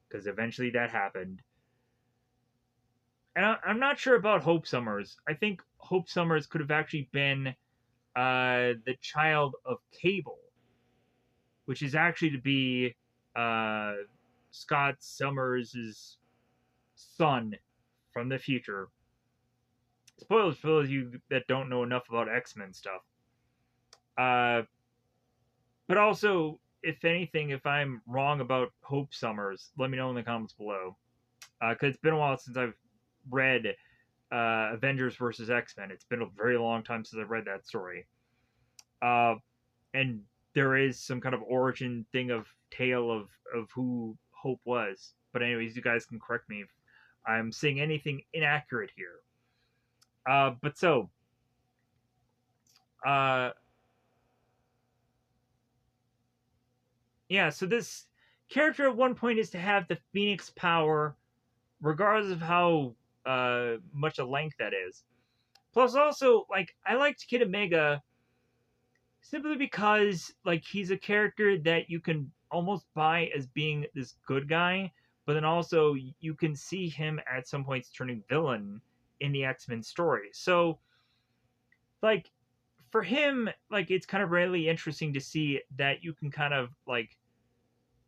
S1: because eventually that happened. And I'm not sure about Hope Summers. I think Hope Summers could have actually been the child of Cable, which is actually to be uh, Scott Summers' son from the future. Spoilers for those of you that don't know enough about X-Men stuff. Uh, but also, if anything, if I'm wrong about Hope Summers, let me know in the comments below. Because it's been a while since I've read Avengers versus X-Men. It's been a very long time since I've read that story. Uh, and there is some kind of origin thing of tale of who Hope was. But anyways, you guys can correct me if I'm saying anything inaccurate here. But so, uh, yeah. So this character at one point is to have the Phoenix power, regardless of how much a length that is. Plus, also, like I liked Kid Omega simply because like he's a character that you can almost buy as being this good guy, but then also you can see him at some points turning villain in the X-Men story. So like for him, like it's kind of really interesting to see that you can kind of like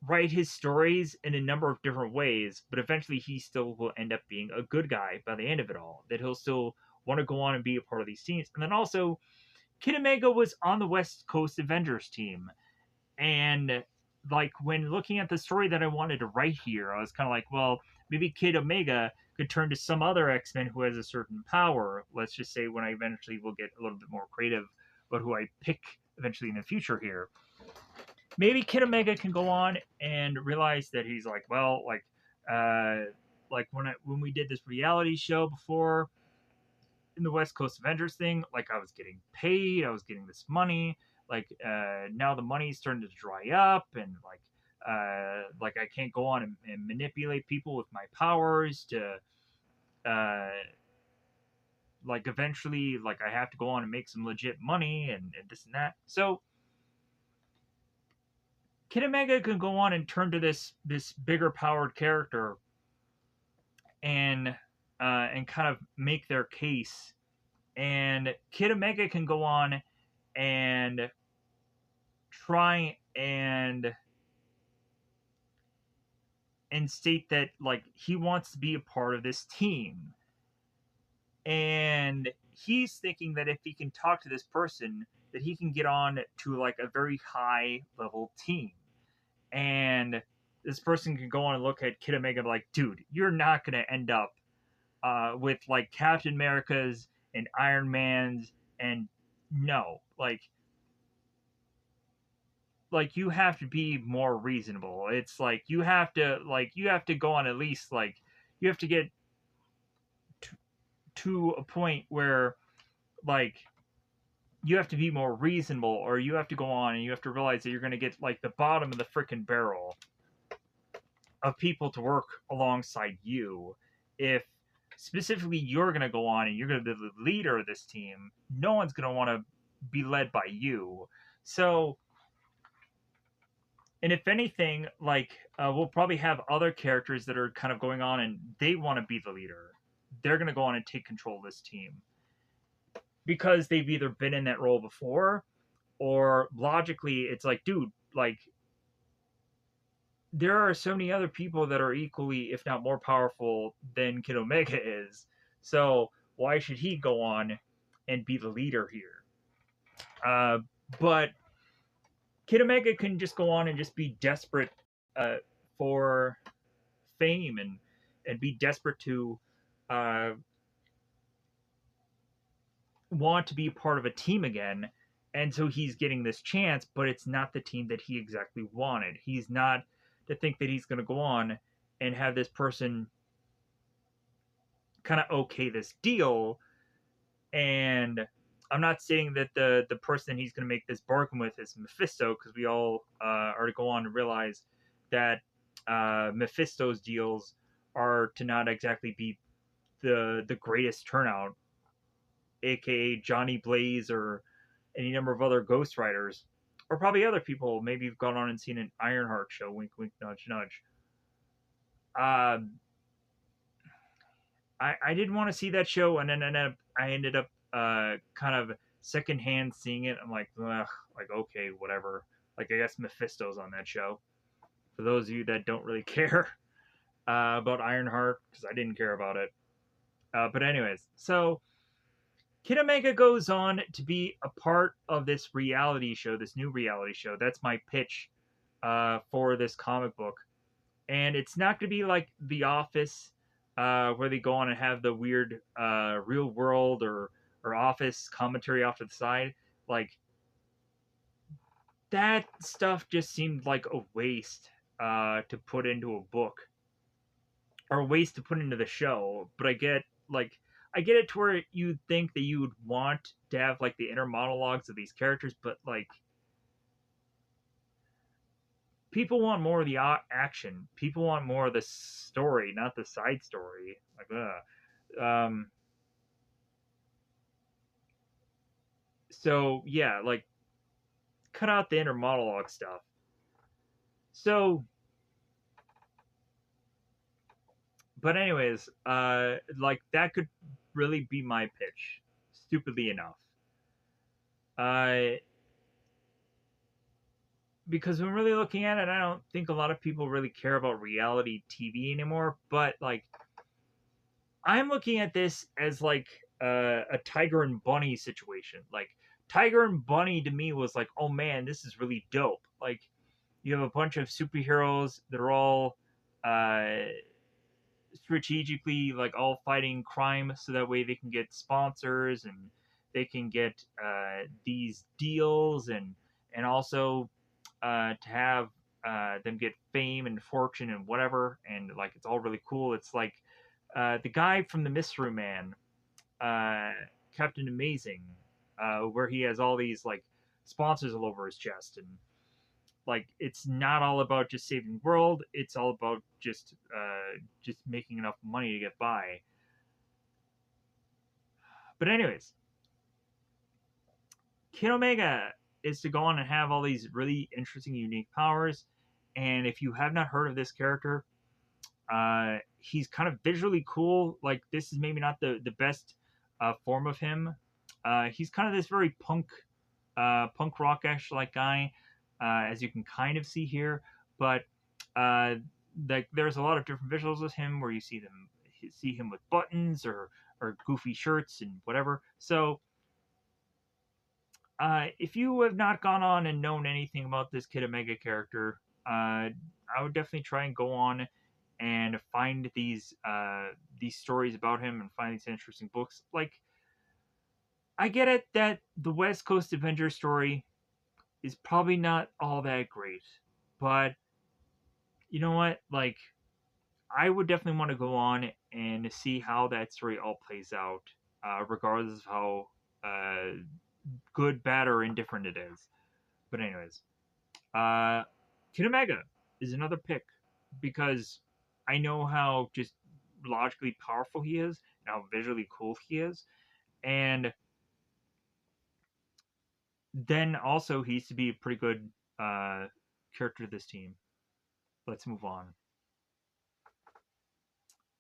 S1: write his stories in a number of different ways, but eventually he still will end up being a good guy by the end of it all. That he'll still want to go on and be a part of these teams. And then also Kid Omega was on the West Coast Avengers team. And like when looking at the story that I wanted to write here, I was kind of like, well, maybe Kid Omega could turn to some other X-Men who has a certain power. Let's just say when I eventually will get a little bit more creative about who I pick eventually in the future here. Maybe Kid Omega can go on and realize that he's like, well, like when we did this reality show before, in the West Coast Avengers thing, like I was getting paid, I was getting this money. Like now the money's starting to dry up, and like I can't go on and manipulate people with my powers to uh, like eventually like I have to go on and make some legit money and this and that. So Kid Omega can go on and turn to this bigger powered character and and kind of make their case. And Kid Omega can go on and try and state that like he wants to be a part of this team, and he's thinking that if he can talk to this person that he can get on to like a very high level team, and this person can go on and look at Kid Omega and be like, dude, you're not going to end up with like Captain America's and Iron Man's, and no, like you have to be more reasonable. It's like you have to go on at least like you have to get to, to a point where like you have to be more reasonable, or you have to go on and you have to realize that you're going to get like the bottom of the freaking barrel of people to work alongside you. If specifically you're going to go on and you're going to be the leader of this team, no one's going to want to be led by you. So and if anything, like we'll probably have other characters that are kind of going on and they want to be the leader. They're going to go on and take control of this team because they've either been in that role before, or logically, it's like, dude, like there are so many other people that are equally, if not more powerful than Kid Omega is. So why should he go on and be the leader here? But Kid Omega can just go on and just be desperate for fame and be desperate to uh, want to be part of a team again. And so he's getting this chance, but it's not the team that he exactly wanted. He's not to think that he's going to go on and have this person kind of okay this deal. And I'm not saying that the person he's going to make this bargain with is Mephisto, because we all are to go on to realize that Mephisto's deals are to not exactly be the greatest turnout, aka Johnny Blaze or any number of other Ghost Riders, or probably other people. Maybe you've gone on and seen an Ironheart show. Wink, wink, nudge, nudge. Um, I didn't want to see that show, and then I ended up kind of secondhand seeing it. I'm like, ugh, like okay, whatever. Like I guess Mephisto's on that show. For those of you that don't really care about Ironheart, because I didn't care about it. But anyways, so Kid Omega goes on to be a part of this reality show, this new reality show. That's my pitch for this comic book, and it's not going to be like The Office, where they go on and have the weird real world or Office commentary off to the side. Like that stuff just seemed like a waste to put into a book or a waste to put into the show. But I get it to where you think that you would want to have like the inner monologues of these characters, but like people want more of the action. People want more of the story, not the side story. Like, um, so yeah, like cut out the inner monologue stuff. So, but anyways, like that could really be my pitch. Stupidly enough, uh, because when really looking at it, I don't think a lot of people really care about reality TV anymore. But like I'm looking at this as like a Tiger and Bunny situation. Like Tiger and Bunny to me was like, oh man, this is really dope. Like you have a bunch of superheroes that are all uh, strategically like all fighting crime, so that way they can get sponsors and they can get these deals and also to have them get fame and fortune and whatever. And like it's all really cool. It's like the guy from the Mystery Man, uh, Captain Amazing, where he has all these like sponsors all over his chest, and like it's not all about just saving the world. It's all about just making enough money to get by. But anyways, Kid Omega is to go on and have all these really interesting, unique powers. And if you have not heard of this character, he's kind of visually cool. Like this is maybe not the best form of him. He's kind of this very punk rockish like guy, as you can kind of see here. But uh, like there's a lot of different visuals of him where you see him with buttons or goofy shirts and whatever. So if you have not gone on and known anything about this Kid Omega character, I would definitely try and go on and find these stories about him and find these interesting books. Like, I get it that the West Coast Avenger story is probably not all that great, but you know what? Like, I would definitely want to go on and see how that story all plays out, regardless of how good, bad, or indifferent it is. But anyways, Uh, Kid Omega is another pick because I know how just logically powerful he is and how visually cool he is. And then also he used to be a pretty good character of this team. Let's move on.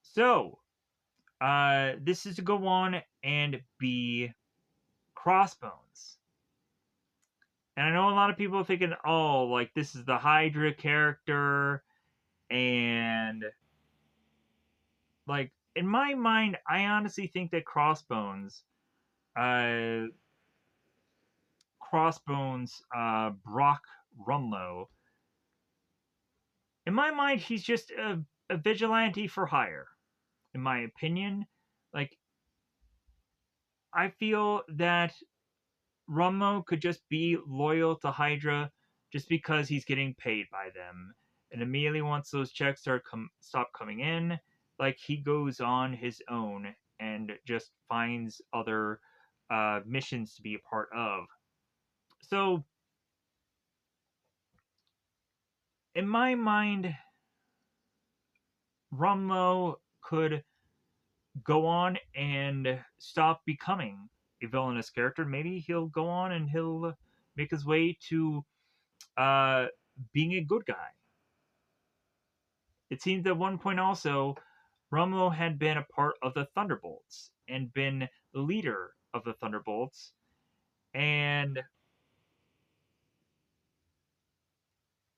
S1: So, this is to go on and be Crossbones. And I know a lot of people are thinking, oh, like this is the Hydra character, and like in my mind, I honestly think that uh, Brock Rumlow. In my mind, he's just a vigilante for hire. In my opinion, like I feel that Rumlow could just be loyal to Hydra just because he's getting paid by them, and immediately once those checks stop coming in, like he goes on his own and just finds other missions to be a part of. So, in my mind, Rumlow could go on and stop becoming a villainous character. Maybe he'll go on and he'll make his way to uh, being a good guy. It seems at one point also, Rumlow had been a part of the Thunderbolts and been the leader of the Thunderbolts. And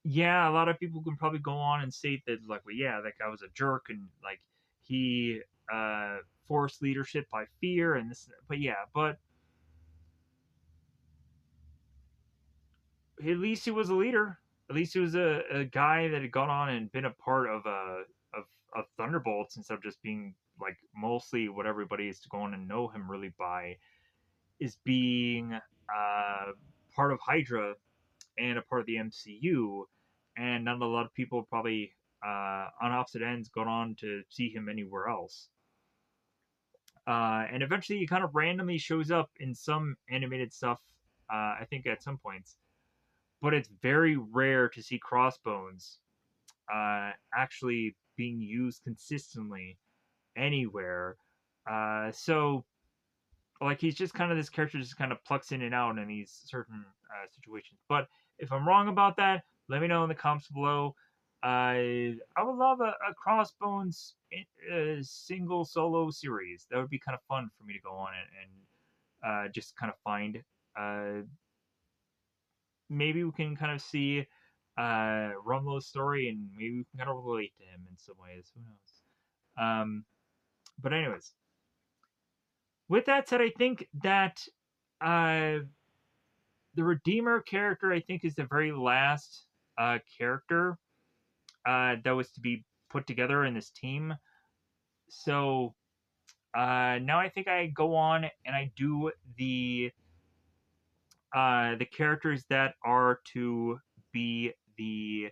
S1: yeah, a lot of people can probably go on and state that, like, well, yeah, that guy was a jerk and like he uh, forced leadership by fear and this. But yeah, but at least he was a leader. At least he was a guy that had gone on and been a part of of, of Thunderbolts instead of just being like mostly what everybody is to go on and know him really by is being part of Hydra and a part of the MCU, and not a lot of people probably on opposite ends got on to see him anywhere else. And eventually, he kind of randomly shows up in some animated stuff. I think at some points, but it's very rare to see Crossbones actually being used consistently anywhere. So like he's just kind of this character just kind of plucks in and out in these certain situations. But if I'm wrong about that, let me know in the comments below. I would love a Crossbones single solo series. That would be kind of fun for me to go on and just kind of find. Uh, Maybe we can kind of see Rumlow's story and maybe we can kind of relate to him in some ways. Who knows? But anyways, with that said, I think that uh, the Redeemer character, I think, is the very last character that was to be put together in this team. So now I think I go on and I do the characters that are to be the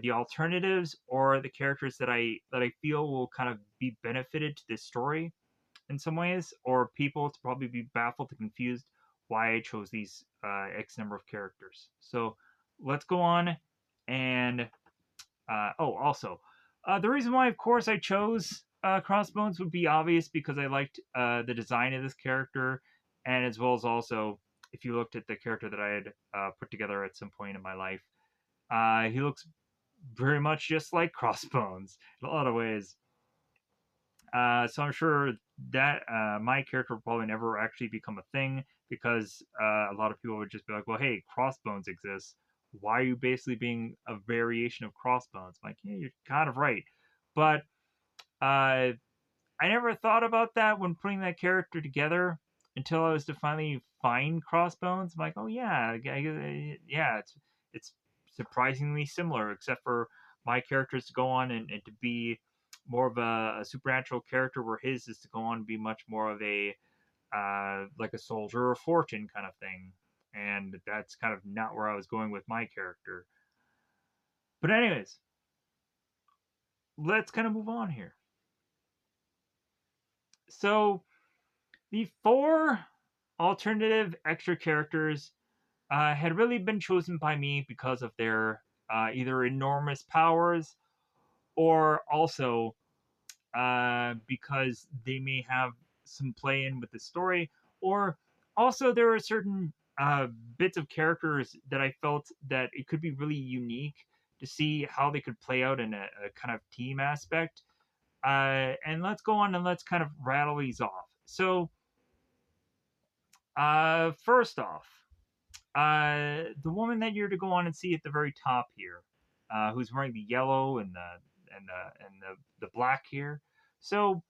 S1: alternatives or the characters that I feel will kind of be benefited to this story in some ways, or people to probably be baffled and confused why I chose these X number of characters. So let's go on and also the reason why, of course, I chose Crossbones would be obvious because I liked the design of this character, and as well as also if you looked at the character that I had put together at some point in my life, he looks very much just like Crossbones in a lot of ways. So I'm sure that my character will probably never actually become a thing because a lot of people would just be like, well, hey, Crossbones exists. Why are you basically being a variation of Crossbones? I'm like, yeah, you're kind of right. But I never thought about that when putting that character together until I was to finally find Crossbones. I'm like, oh yeah, yeah, it's surprisingly similar, except for my characters to go on and to be more of a supernatural character, where his is to go on and be much more of a like a soldier of fortune kind of thing. And that's kind of not where I was going with my character. But anyways, let's kind of move on here. So the four alternative extra characters had really been chosen by me because of their either enormous powers or also because they may have some play in with the story, or also there are certain uh, bits of characters that I felt that it could be really unique to see how they could play out in a kind of team aspect. And let's go on and let's kind of rattle these off. So, first off, the woman that you're to go on and see at the very top here, who's wearing the yellow and the black here. So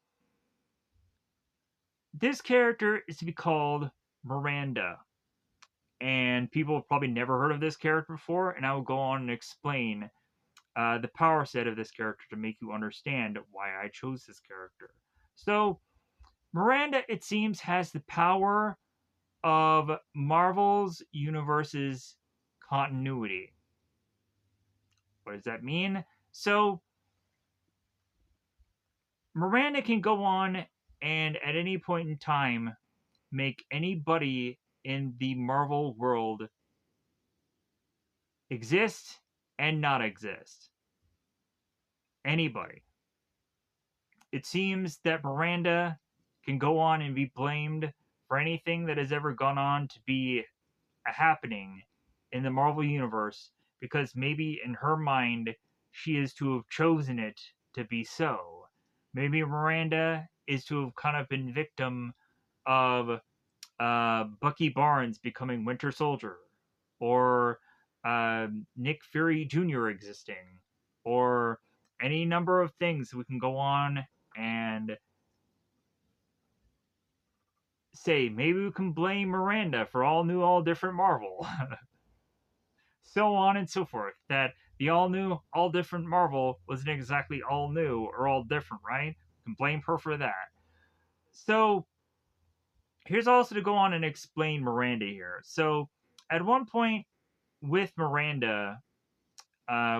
S1: this character is to be called Miranda, and people have probably never heard of this character before. And I will go on and explain the power set of this character to make you understand why I chose this character. So Miranda, it seems, has the power of Marvel's universe's continuity. What does that mean? So Miranda can go on and at any point in time make anybody in the Marvel world exist and not exist. Anybody. It seems that Miranda can go on and be blamed for anything that has ever gone on to be a happening in the Marvel Universe because maybe in her mind she is to have chosen it to be so. Maybe Miranda is to have kind of been victim of Bucky Barnes becoming Winter Soldier, or Nick Fury Jr. existing, or any number of things we can go on and say maybe we can blame Miranda for all new, all different Marvel. So on and so forth. That the all new, all different Marvel wasn't exactly all new or all different, right? We can blame her for that. So here's also to go on and explain Miranda here. So at one point with Miranda,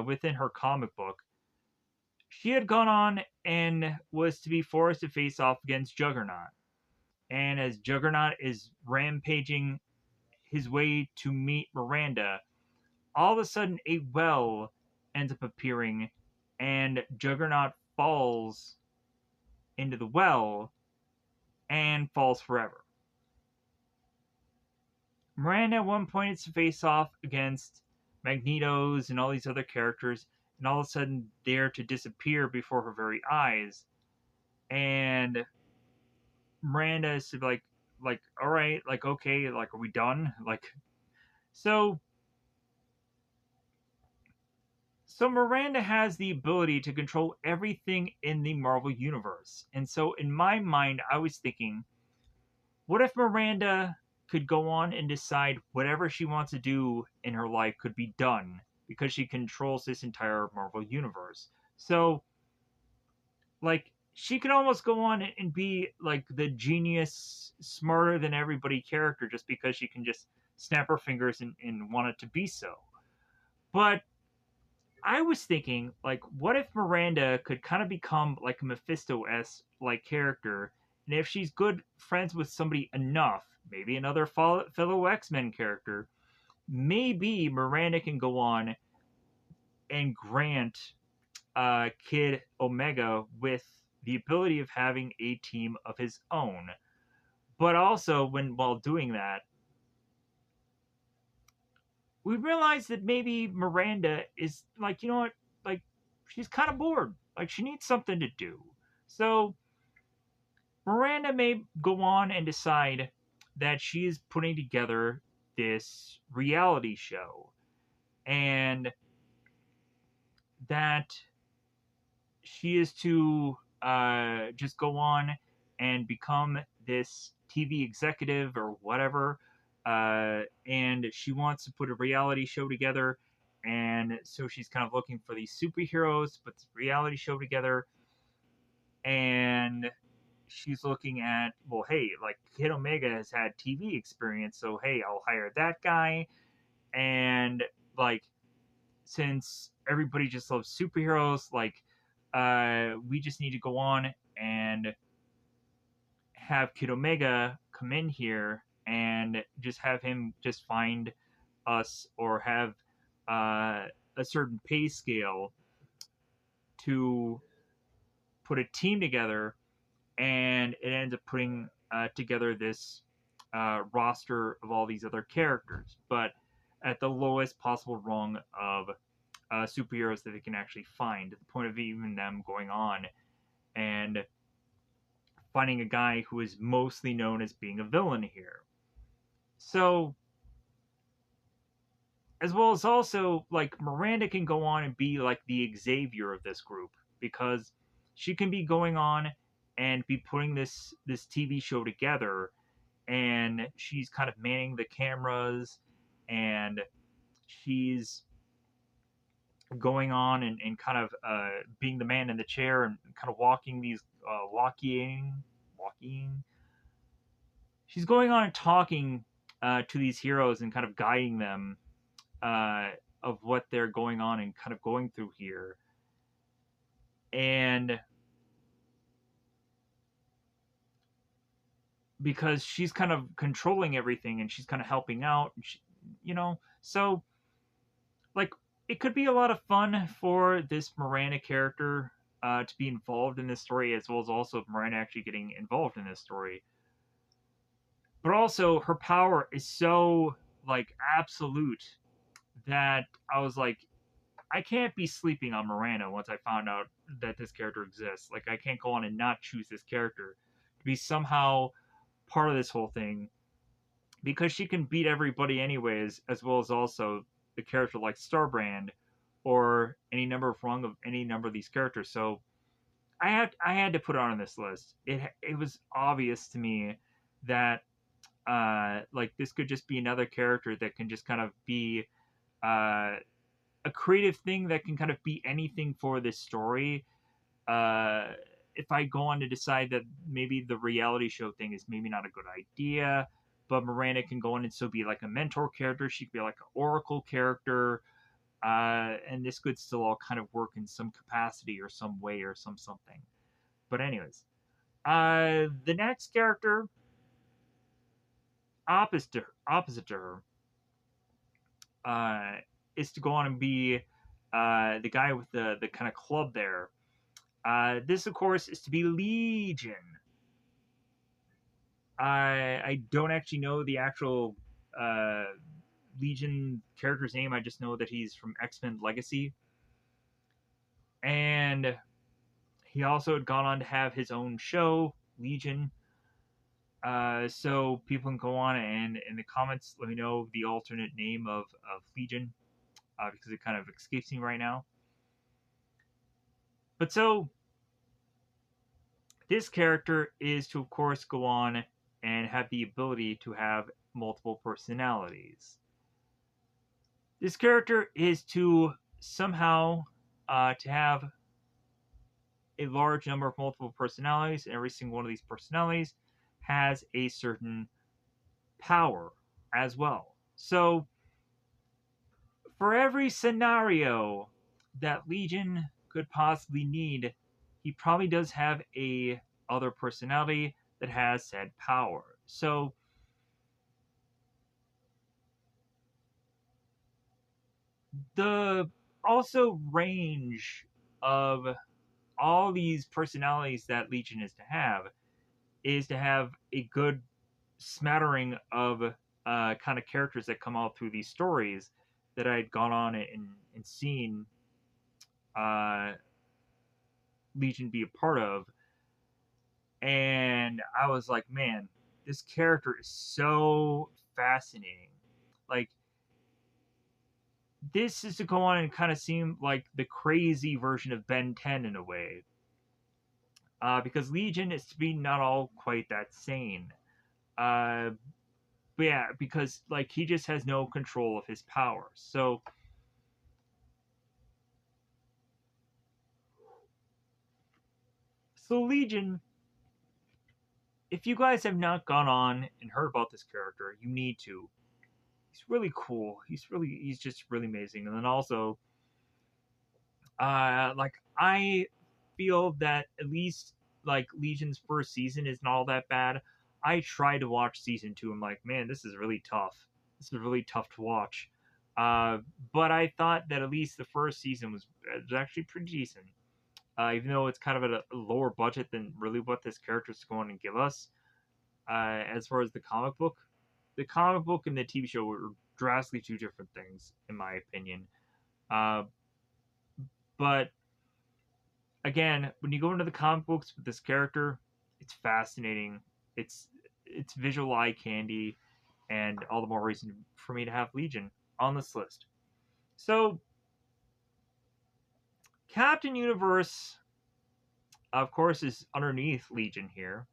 S1: within her comic book, she had gone on and was to be forced to face off against Juggernaut. And as Juggernaut is rampaging his way to meet Miranda, all of a sudden a well ends up appearing and Juggernaut falls into the well and falls forever. Miranda at one point is to face off against Magnetos and all these other characters, and all of a sudden they're to disappear before her very eyes. And Miranda is to be like, all right, like, okay, like, are we done? Like, so So Miranda has the ability to control everything in the Marvel universe. And so in my mind, I was thinking, what if Miranda could go on and decide whatever she wants to do in her life could be done because she controls this entire Marvel universe. So like she could almost go on and be like the genius, smarter than everybody character just because she can just snap her fingers and want it to be so. But I was thinking, like, what if Miranda could kind of become like a Mephisto-esque like character, and if she's good friends with somebody enough, maybe another fellow X-Men character, maybe Miranda can go on and grant Kid Omega with the ability of having a team of his own. But also, when while doing that, we realized that maybe Miranda is like, you know what, like she's kind of bored. Like she needs something to do. So Miranda may go on and decide that she is putting together this reality show and that she is to just go on and become this TV executive or whatever. And she wants to put a reality show together. And so she's kind of looking for these superheroes to put this reality show together. And she's looking at, well, hey, like Kid Omega has had TV experience. So, hey, I'll hire that guy. And like, since everybody just loves superheroes, like we just need to go on and have Kid Omega come in here and just have him just find us or have a certain pay scale to put a team together, and it ends up putting together this roster of all these other characters, but at the lowest possible rung of superheroes that they can actually find, to the point of even them going on and finding a guy who is mostly known as being a villain here. So, as well as also, like, Miranda can go on and be like the Xavier of this group because she can be going on and be putting this TV show together, and she's kind of manning the cameras, and she's going on and kind of being the man in the chair and kind of walking these walking. She's going on and talking to these heroes and kind of guiding them uh, of what they're going on and kind of going through here. And because she's kind of controlling everything and she's kind of helping out. So like it could be a lot of fun for this Miranda character to be involved in this story, as well as also Miranda actually getting involved in this story. But also, her power is so like absolute that I was like, I can't be sleeping on Miranda once I found out that this character exists. Like, I can't go on and not choose this character to be somehow part of this whole thing because she can beat everybody anyways, as well as also the character like Starbrand or any number of these characters. So I had to put it on this list. It was obvious to me that like this could just be another character that can just kind of be uh, a creative thing that can kind of be anything for this story. Uh, if I go on to decide that maybe the reality show thing is maybe not a good idea, but Miranda can go on and still be like a mentor character. She could be like an oracle character, and this could still all kind of work in some capacity or some way or something. But anyways, the next character opposite to her uh, is to go on and be the guy with the kind of club there. This, of course, is to be Legion. I don't actually know the actual uh, Legion character's name. I just know that he's from X-Men Legacy, and he also had gone on to have his own show, Legion. So people can go on and in the comments let me know the alternate name of Legion because it kind of escapes me right now. But so this character is to, of course, go on and have the ability to have multiple personalities. This character is to somehow to have a large number of multiple personalities, and every single one of these personalities has a certain power as well. So, for every scenario that Legion could possibly need, he probably does have a other personality that has said power. So, the also range of all these personalities that Legion is to have a good smattering of kind of characters that come out through these stories that I'd gone on and seen uh, Legion be a part of. And I was like, man, this character is so fascinating. Like, this is to go on and kind of seem like the crazy version of Ben 10 in a way. Because Legion is to be not all quite that sane. Uh, but yeah, because like he just has no control of his powers. So Legion, if you guys have not gone on and heard about this character, you need to. He's really cool. He's just really amazing. And then also, like I feel that at least like Legion's first season isn't all that bad. I tried to watch season two. I'm like, man, this is really tough. This is really tough to watch. Uh, but I thought that at least the first season was actually pretty decent. Even though it's kind of at a lower budget than really what this character is going to give us. As far as the comic book and the TV show were drastically two different things, in my opinion. Uh, but again, when you go into the comic books with this character, it's fascinating. It's it's visual eye candy, and all the more reason for me to have Legion on this list. So, Captain Universe, of course, is underneath Legion here.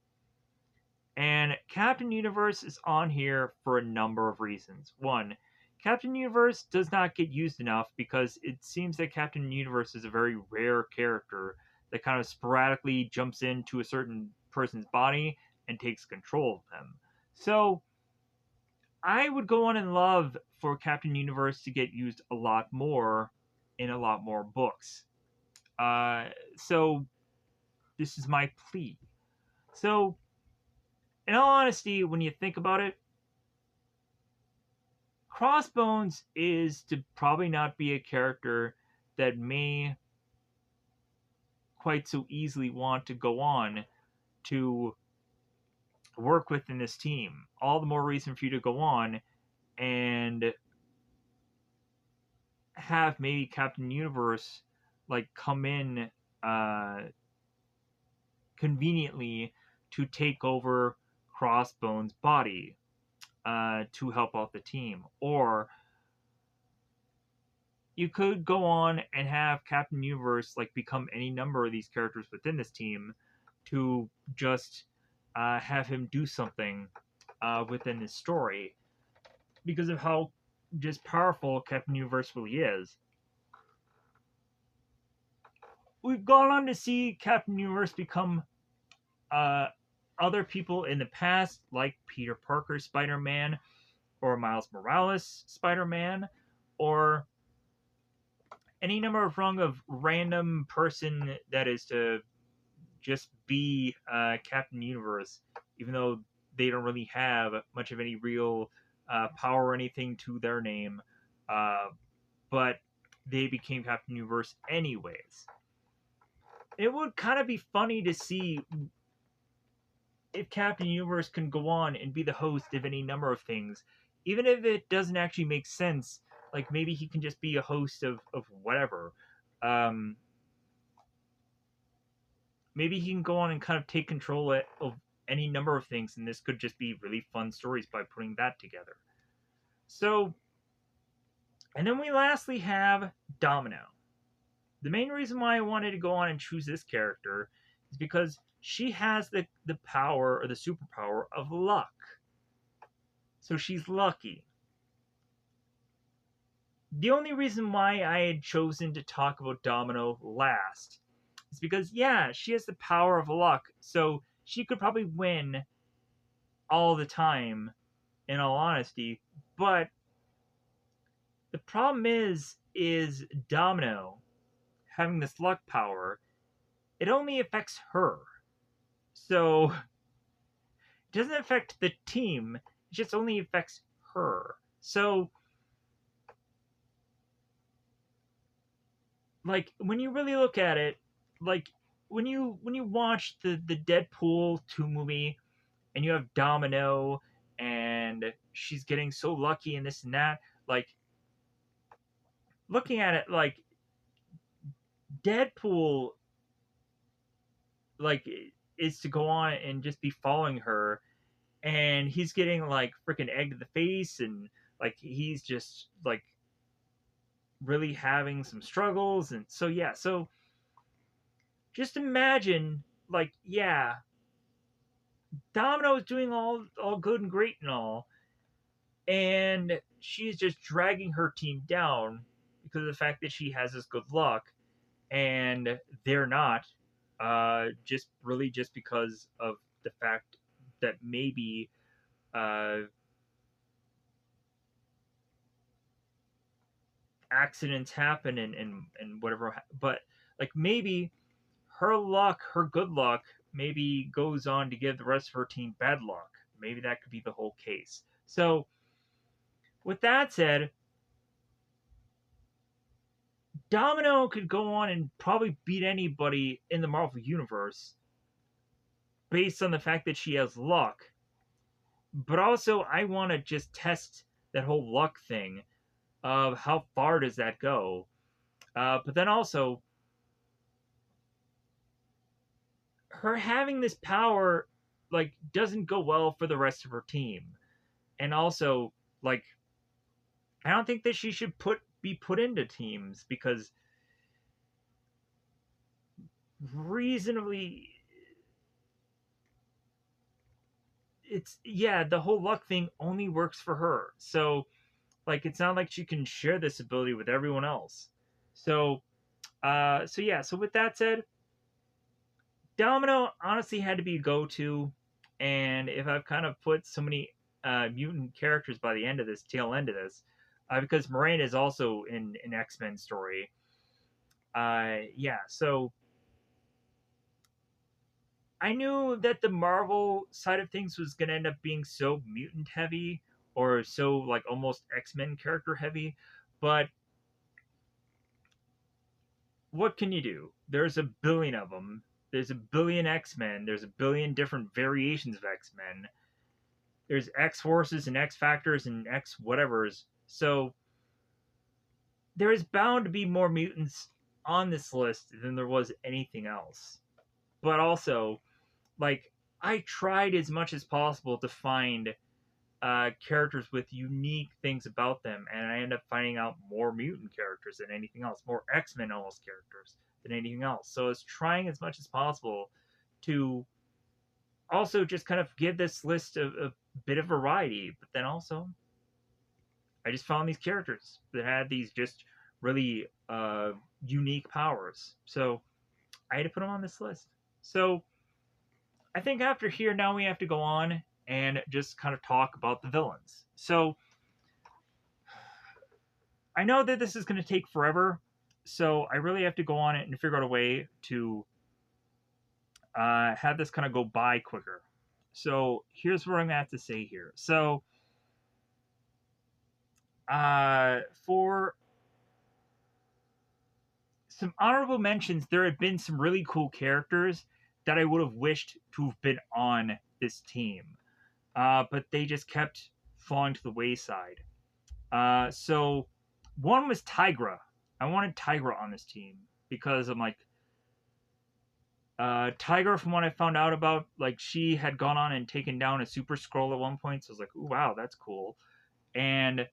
S1: And Captain Universe is on here for a number of reasons. One, Captain Universe does not get used enough because it seems that Captain Universe is a very rare character that kind of sporadically jumps into a certain person's body and takes control of them. So I would go on and love for Captain Universe to get used a lot more in a lot more books. So this is my plea. So in all honesty, when you think about it, Crossbones is to probably not be a character that may quite so easily want to go on to work within this team. All the more reason for you to go on and have maybe Captain Universe like come in uh, conveniently to take over Crossbones' body to help out the team, or you could go on and have Captain Universe like become any number of these characters within this team to just have him do something within this story because of how just powerful Captain Universe really is. We've gone on to see Captain Universe become uh, other people in the past, like Peter Parker Spider Man, or Miles Morales Spider Man, or any number of rung of random person that is to just be Captain Universe, even though they don't really have much of any real power or anything to their name. Uh, but they became Captain Universe anyways. It would kind of be funny to see if Captain Universe can go on and be the host of any number of things, even if it doesn't actually make sense. Like maybe he can just be a host of whatever. Um, Maybe he can go on and kind of take control of any number of things, and this could just be really fun stories by putting that together. So, and then we lastly have Domino. The main reason why I wanted to go on and choose this character is because she has the power or the superpower of luck. So she's lucky. The only reason why I had chosen to talk about Domino last is because, yeah, she has the power of luck. So she could probably win all the time, in all honesty. But the problem is Domino having this luck power, it only affects her. So it doesn't affect the team, it just only affects her. So like when you really look at it, like when you watch the Deadpool 2 movie and you have Domino and she's getting so lucky and this and that, like looking at it like Deadpool like is to go on and just be following her and he's getting like freaking egg to the face and like he's just like really having some struggles and so yeah so just imagine like yeah Domino's doing all good and great and all and she's just dragging her team down because of the fact that she has this good luck and they're not just really just because of the fact that maybe uh, accidents happen and whatever but like maybe her luck her good luck maybe goes on to give the rest of her team bad luck. Maybe that could be the whole case. So with that said, Domino could go on and probably beat anybody in the Marvel universe based on the fact that she has luck. But also I want to just test that whole luck thing of how far does that go. But then also her having this power like doesn't go well for the rest of her team. And also like I don't think that she should be put into teams because reasonably it's yeah, the whole luck thing only works for her. So like it's not like she can share this ability with everyone else. So so yeah, so with that said, Domino honestly had to be a go-to, and if I've kind of put so many mutant characters by the end of this, tail end of this, because Miranda is also in an X-Men story. Yeah, so I knew that the Marvel side of things was going to end up being so mutant heavy or so like almost X-Men character heavy, but what can you do? There's a billion of them. There's a billion X-Men. There's a billion different variations of X-Men. There's X Forces and X Factors and X whatevers. So there is bound to be more mutants on this list than there was anything else. But also, like, I tried as much as possible to find characters with unique things about them, and I end up finding out more mutant characters than anything else, more X Men almost characters than anything else. So I was trying as much as possible to also just kind of give this list a bit of variety, but then also I just found these characters that had these just really unique powers. So I had to put them on this list. So I think after here, now we have to go on and just kind of talk about the villains. So I know that this is going to take forever, so I really have to go on it and figure out a way to have this kind of go by quicker. So here's what I'm going to have to say here. So for some honorable mentions, there have been some really cool characters that I would have wished to have been on this team, but they just kept falling to the wayside. So one was Tigra. I wanted Tigra on this team because I'm like, Tigra, from what I found out about, like she had gone on and taken down a Super Scroll at one point. So I was like, ooh, wow, that's cool. And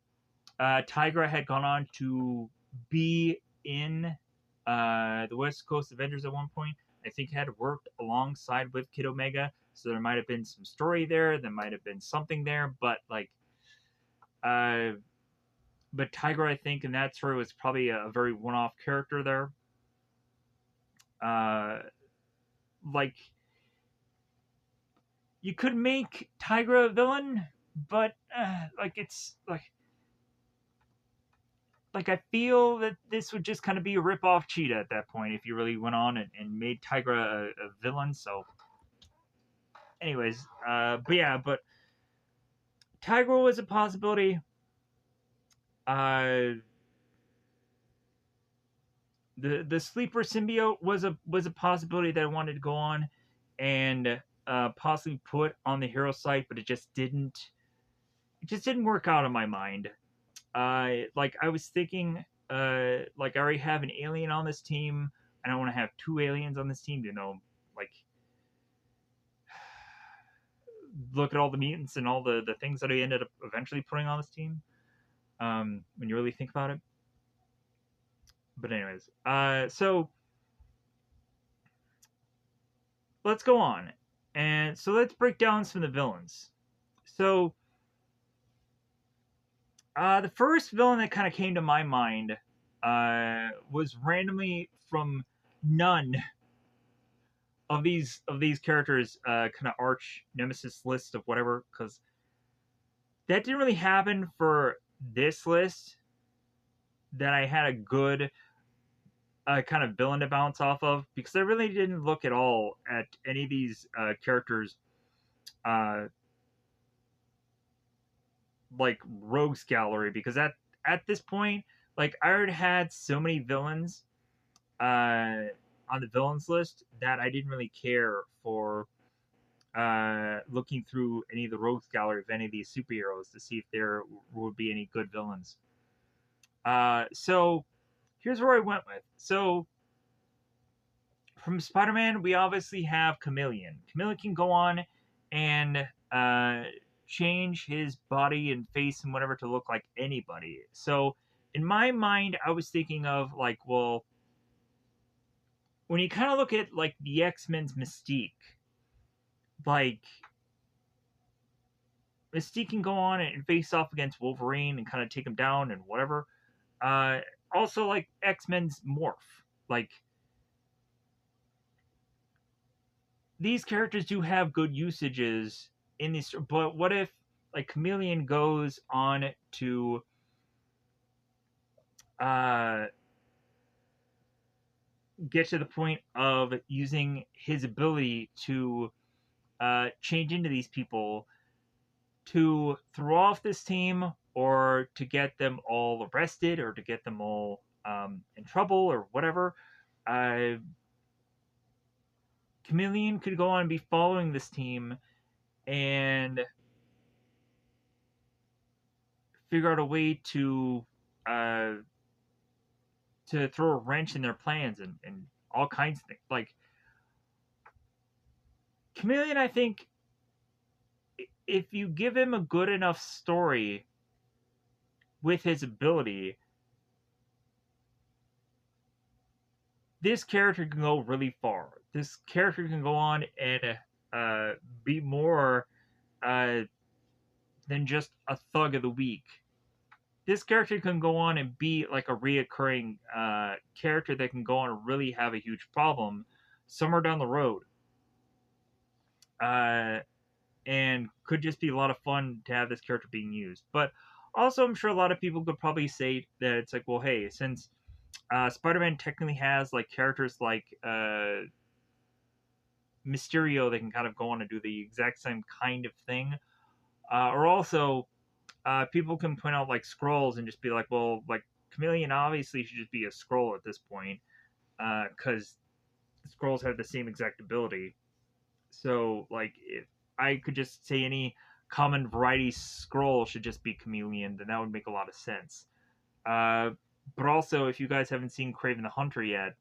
S1: Tigra had gone on to be in the West Coast Avengers at one point. I think had worked alongside with Kid Omega, so there might have been some story there. There might have been something there, but like, uh, but Tiger, I think, in that story was probably a very one-off character there. Uh, like you could make Tiger a villain, but like it's like I feel that this would just kind of be a rip-off Cheetah at that point if you really went on and made Tigra a villain. So, anyways, but yeah, but Tigra was a possibility. Uh, the sleeper symbiote was a possibility that I wanted to go on and possibly put on the hero site, but it just didn't work out in my mind. Like I was thinking, like I already have an alien on this team. I don't want to have two aliens on this team. You know, like look at all the mutants and all the things that I ended up eventually putting on this team. When you really think about it. But anyways, so let's go on, and so let's break down some of the villains. So the first villain that kind of came to my mind was randomly from none of these characters kind of arch nemesis list of whatever, because that didn't really happen for this list that I had a good kind of villain to bounce off of, because I really didn't look at all at any of these characters uh, like rogues gallery, because at this point, like I already had so many villains on the villains list that I didn't really care for looking through any of the rogues gallery of any of these superheroes to see if there would be any good villains. So here's where I went with. So from Spider-Man, we obviously have Chameleon. Chameleon can go on and change his body and face and whatever to look like anybody. So in my mind, I was thinking of like, well, when you kind of look at like the X-Men's Mystique, like Mystique can go on and face off against Wolverine and kind of take him down and whatever. Also, like X-Men's Morph, like these characters do have good usages in these, but what if like Chameleon goes on to uh get to the point of using his ability to change into these people to throw off this team or to get them all arrested or to get them all in trouble or whatever. Uh, Chameleon could go on and be following this team and figure out a way uh, to throw a wrench in their plans and all kinds of things. Like Chameleon, I think if you give him a good enough story with his ability, this character can go really far. This character can go on and uh, be more uh, than just a thug of the week. This character can go on and be like a reoccurring character that can go on and really have a huge problem somewhere down the road. Uh, and could just be a lot of fun to have this character being used. But also, I'm sure a lot of people could probably say that it's like, well, hey, since Spider-Man technically has like characters like Mysterio that can kind of go on and do the exact same kind of thing, or also people can point out like scrolls and just be like, well, like Chameleon obviously should just be a scroll at this point because scrolls have the same exact ability. So like if I could just say any common variety scroll should just be Chameleon, then that would make a lot of sense. Uh, but also, if you guys haven't seen Craven the Hunter yet,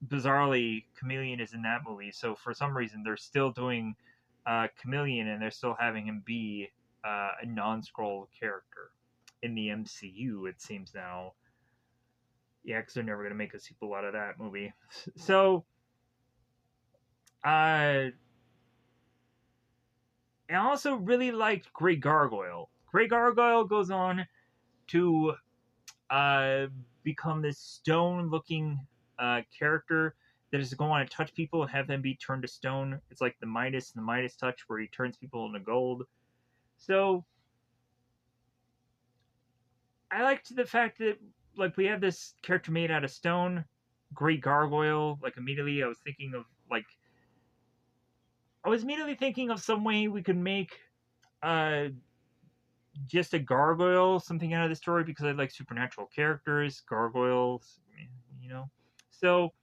S1: bizarrely, Chameleon is in that movie. So for some reason, they're still doing Chameleon, and they're still having him be a non-scroll character in the MCU. It seems now, yeah, because they're never going to make a sequel out of that movie. So, I also really liked Grey Gargoyle. Grey Gargoyle goes on to uh, become this stone-looking character that is going to touch people and have them be turned to stone. It's like the Midas touch, where he turns people into gold. So I liked the fact that like we have this character made out of stone, Great Gargoyle. Like immediately, I was immediately thinking of some way we could make uh just a gargoyle something out of the story because I like supernatural characters, gargoyles, you know. So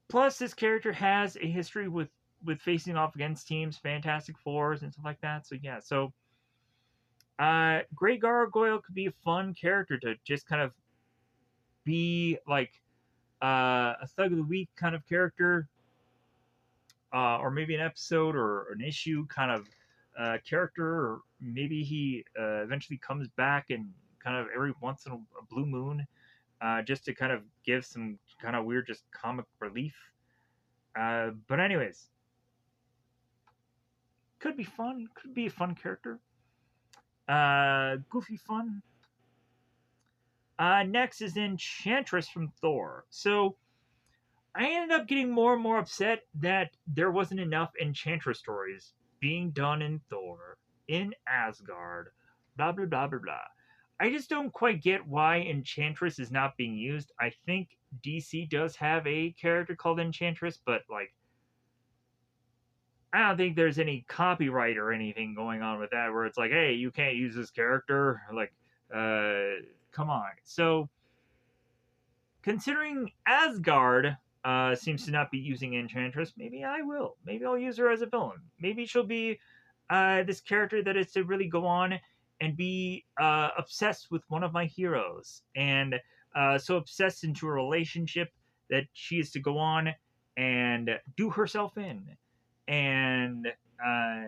S1: plus this character has a history with facing off against teams, Fantastic Fours and stuff like that. So yeah, so Great Gargoyle could be a fun character to just kind of be like a thug of the week kind of character, or maybe an episode or an issue kind of character, or maybe he eventually comes back and kind of every once in a blue moon, just to kind of give some kind of weird, just comic relief. But anyways, could be fun. Could be a fun character. Goofy fun. Next is Enchantress from Thor. So I ended up getting more and more upset that there wasn't enough Enchantress stories being done in Thor, in Asgard, blah blah blah blah blah. I just don't quite get why Enchantress is not being used. I think DC does have a character called Enchantress, but like I don't think there's any copyright or anything going on with that where it's like, hey, you can't use this character. Like, come on. So considering Asgard seems to not be using Enchantress, maybe I will. Maybe I'll use her as a villain. Maybe she'll be this character that is to really go on and be obsessed with one of my heroes, and so obsessed into a relationship that she is to go on and do herself in, and uh,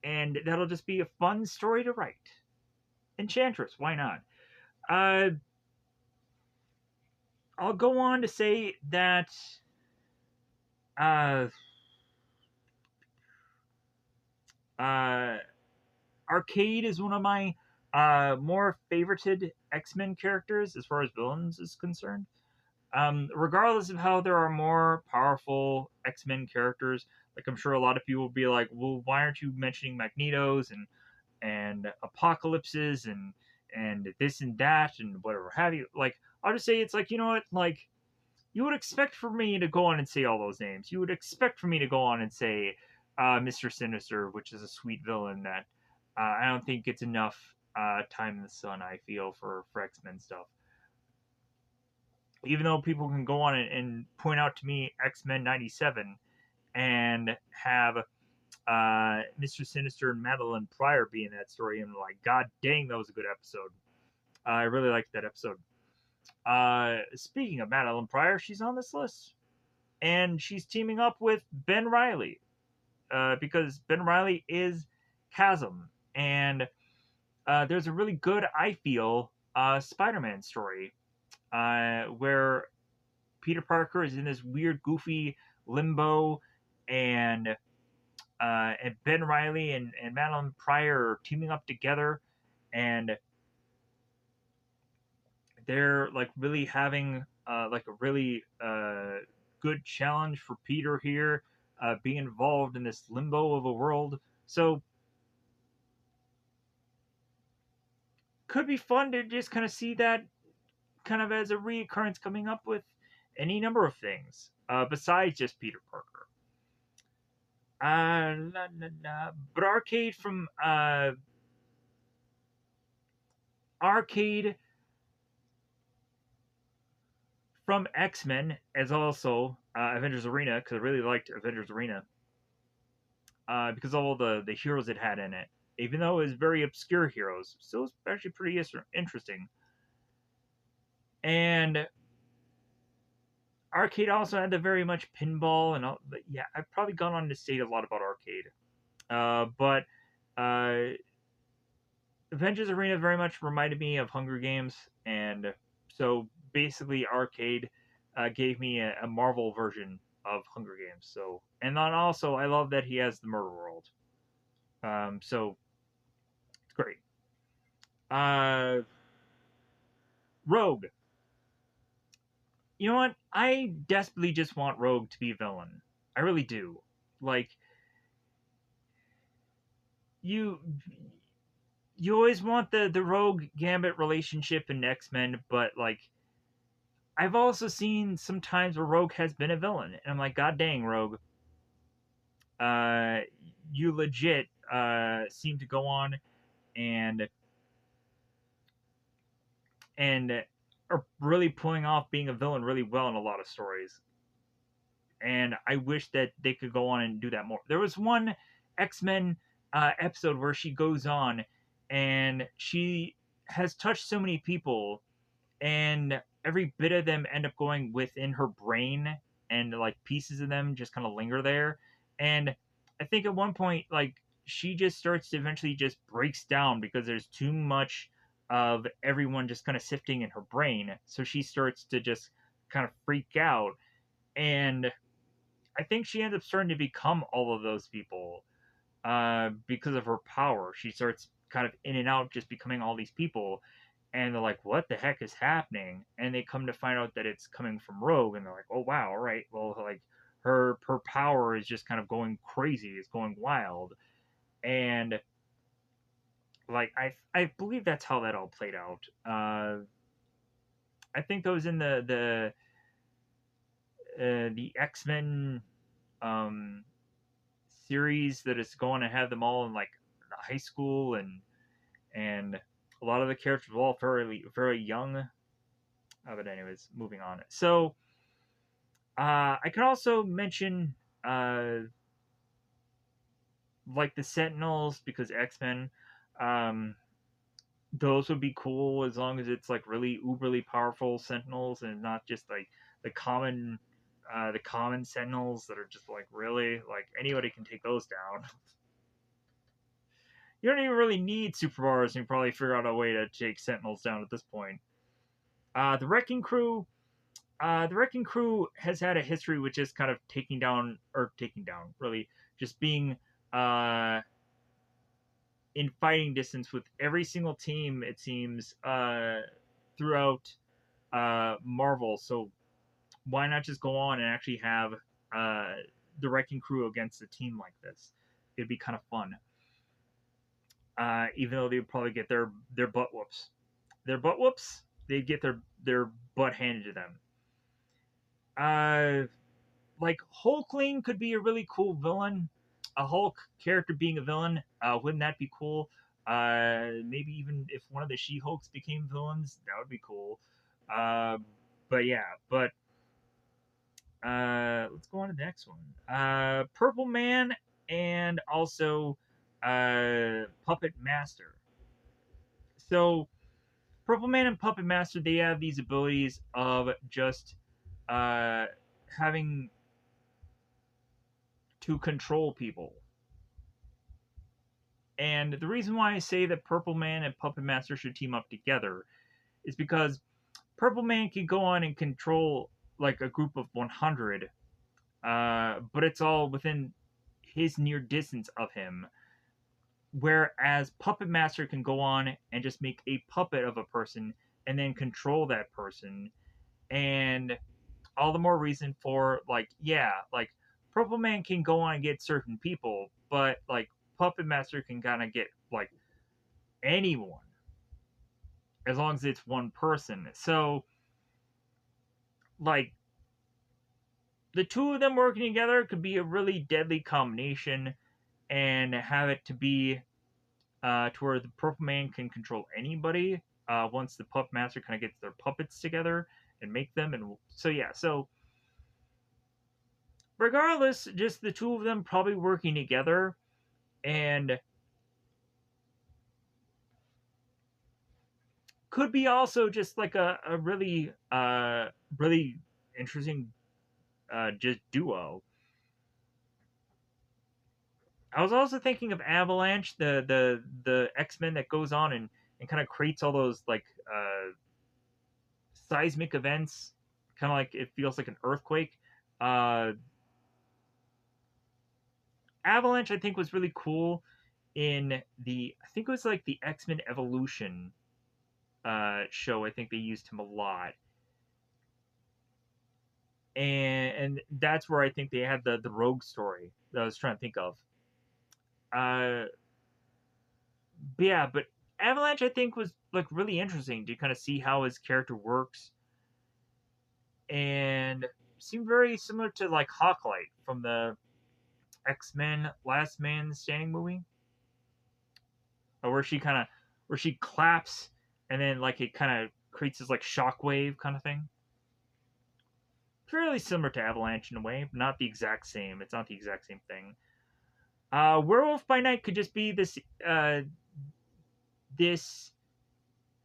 S1: and that'll just be a fun story to write. Enchantress, why not? Uh, I'll go on to say that uh, uh, Arcade is one of my more favorited X-Men characters as far as villains is concerned. Regardless of how there are more powerful X-Men characters, like I'm sure a lot of people will be like, well, why aren't you mentioning Magnetos and Apocalypses and this and that and whatever have you. Like, I'll just say it's like, you know what, like, you would expect for me to go on and say all those names. You would expect for me to go on and say Mr. Sinister, which is a sweet villain that I don't think gets enough time in the sun. I feel for X Men stuff. Even though people can go on and point out to me X Men '97 and have Mr. Sinister and Madeline Pryor be in that story, and like, god dang, that was a good episode. I really liked that episode. Speaking of Madeline Pryor, she's on this list, and she's teaming up with Ben Riley because Ben Riley is Chasm, and there's a really good, I feel, Spider-Man story where Peter Parker is in this weird, goofy limbo, and and Ben Riley and Madeline Pryor are teaming up together, and they're like really having like a really good challenge for Peter here, being involved in this limbo of a world. So could be fun to just kind of see that kind of as a reoccurrence coming up with any number of things besides just Peter Parker. But Arcade from X Men as also Avengers Arena, because I really liked Avengers Arena because of all the heroes it had in it. Even though it was very obscure heroes, still was actually pretty interesting. And Arcade also had the very much pinball and all. But yeah, I've probably gone on to state a lot about Arcade. But uh, Avengers Arena very much reminded me of Hunger Games, and so basically Arcade gave me a Marvel version of Hunger Games. So, and then also I love that he has the Murder World. So it's great. Uh, Rogue. You know what? I desperately just want Rogue to be a villain. I really do. Like, you you always want the Rogue Gambit relationship in X-Men, but like, I've also seen some times where Rogue has been a villain, and I'm like, god dang, Rogue. Uh you legit seem to go on and and are really pulling off being a villain really well in a lot of stories. And I wish that they could go on and do that more. There was one X-Men episode where she goes on and she has touched so many people, and every bit of them end up going within her brain, and like pieces of them just kind of linger there. And I think at one point, like, she just starts to eventually just breaks down because there's too much of everyone just kind of sifting in her brain, so she starts to just kind of freak out. And I think she ends up starting to become all of those people because of her power. She starts kind of in and out, just becoming all these people, and they're like, "What the heck is happening?" And they come to find out that it's coming from Rogue, and they're like, "Oh wow, all right, well, like her power is just kind of going crazy, it's going wild," and like I believe that's how that all played out. I think that was in the X Men um, series that is going to have them all in like high school, and a lot of the characters were all very young. But anyways, moving on. So I can also mention like the Sentinels, because X Men. Um, those would be cool as long as it's like really uberly powerful Sentinels and not just like the common Sentinels that are just like, really, like, anybody can take those down. You don't even really need superpowers, and you probably figure out a way to take Sentinels down at this point. The Wrecking Crew. The Wrecking Crew has had a history with just kind of taking down, really, just being uh, in fighting distance with every single team, it seems, throughout Marvel. So why not just go on and actually have uh, the Wrecking Crew against a team like this? It'd be kind of fun. Even though they would probably get their butt whoops. their butt whoops. They get their butt handed to them. Uh, like Hulkling could be a really cool villain. A Hulk character being a villain, wouldn't that be cool? Maybe even if one of the She Hulks became villains, that would be cool. Uh, but yeah, but let's go on to the next one. Purple Man and also Puppet Master. So Purple Man and Puppet Master, they have these abilities of just uh, having to control people. And the reason why I say that Purple Man and Puppet Master should team up together is because Purple Man can go on and control like a group of 100, but it's all within his near distance of him. Whereas Puppet Master can go on and just make a puppet of a person and then control that person. And all the more reason for, like, yeah, like Purple Man can go on and get certain people, but like Puppet Master can kind of get like anyone as long as it's one person. So, like, the two of them working together could be a really deadly combination and have it to be to where the Purple Man can control anybody once the Puppet Master kind of gets their puppets together and make them. And so, yeah, so regardless, just the two of them probably working together and could be also just like a really, really interesting just duo. I was also thinking of Avalanche, the X Men that goes on and kind of creates all those like seismic events, kind of like it feels like an earthquake. Uh, Avalanche, I think, was really cool in I think it was like the X Men Evolution show. I think they used him a lot, and that's where I think they had the rogue story that I was trying to think of. Uh, but yeah, but Avalanche, I think, was like really interesting to kind of see how his character works and seemed very similar to like Hawklight from the X Men Last Man Standing movie, where she kind of where she claps and then like it kind of creates this like shockwave kind of thing. Fairly similar to Avalanche in a way, but not the exact same. It's not the exact same thing. Werewolf by Night could just be this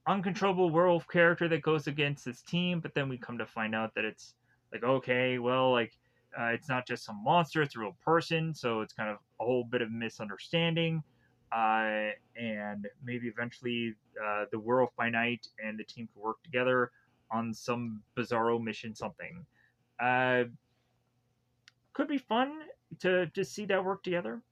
S1: uncontrollable werewolf character that goes against this team, but then we come to find out that it's like, okay, well, like it's not just some monster; it's a real person. So it's kind of a whole bit of misunderstanding, and maybe eventually the werewolf by night and the team can work together on some bizarro mission, something. Uh, could be fun to just see that work together.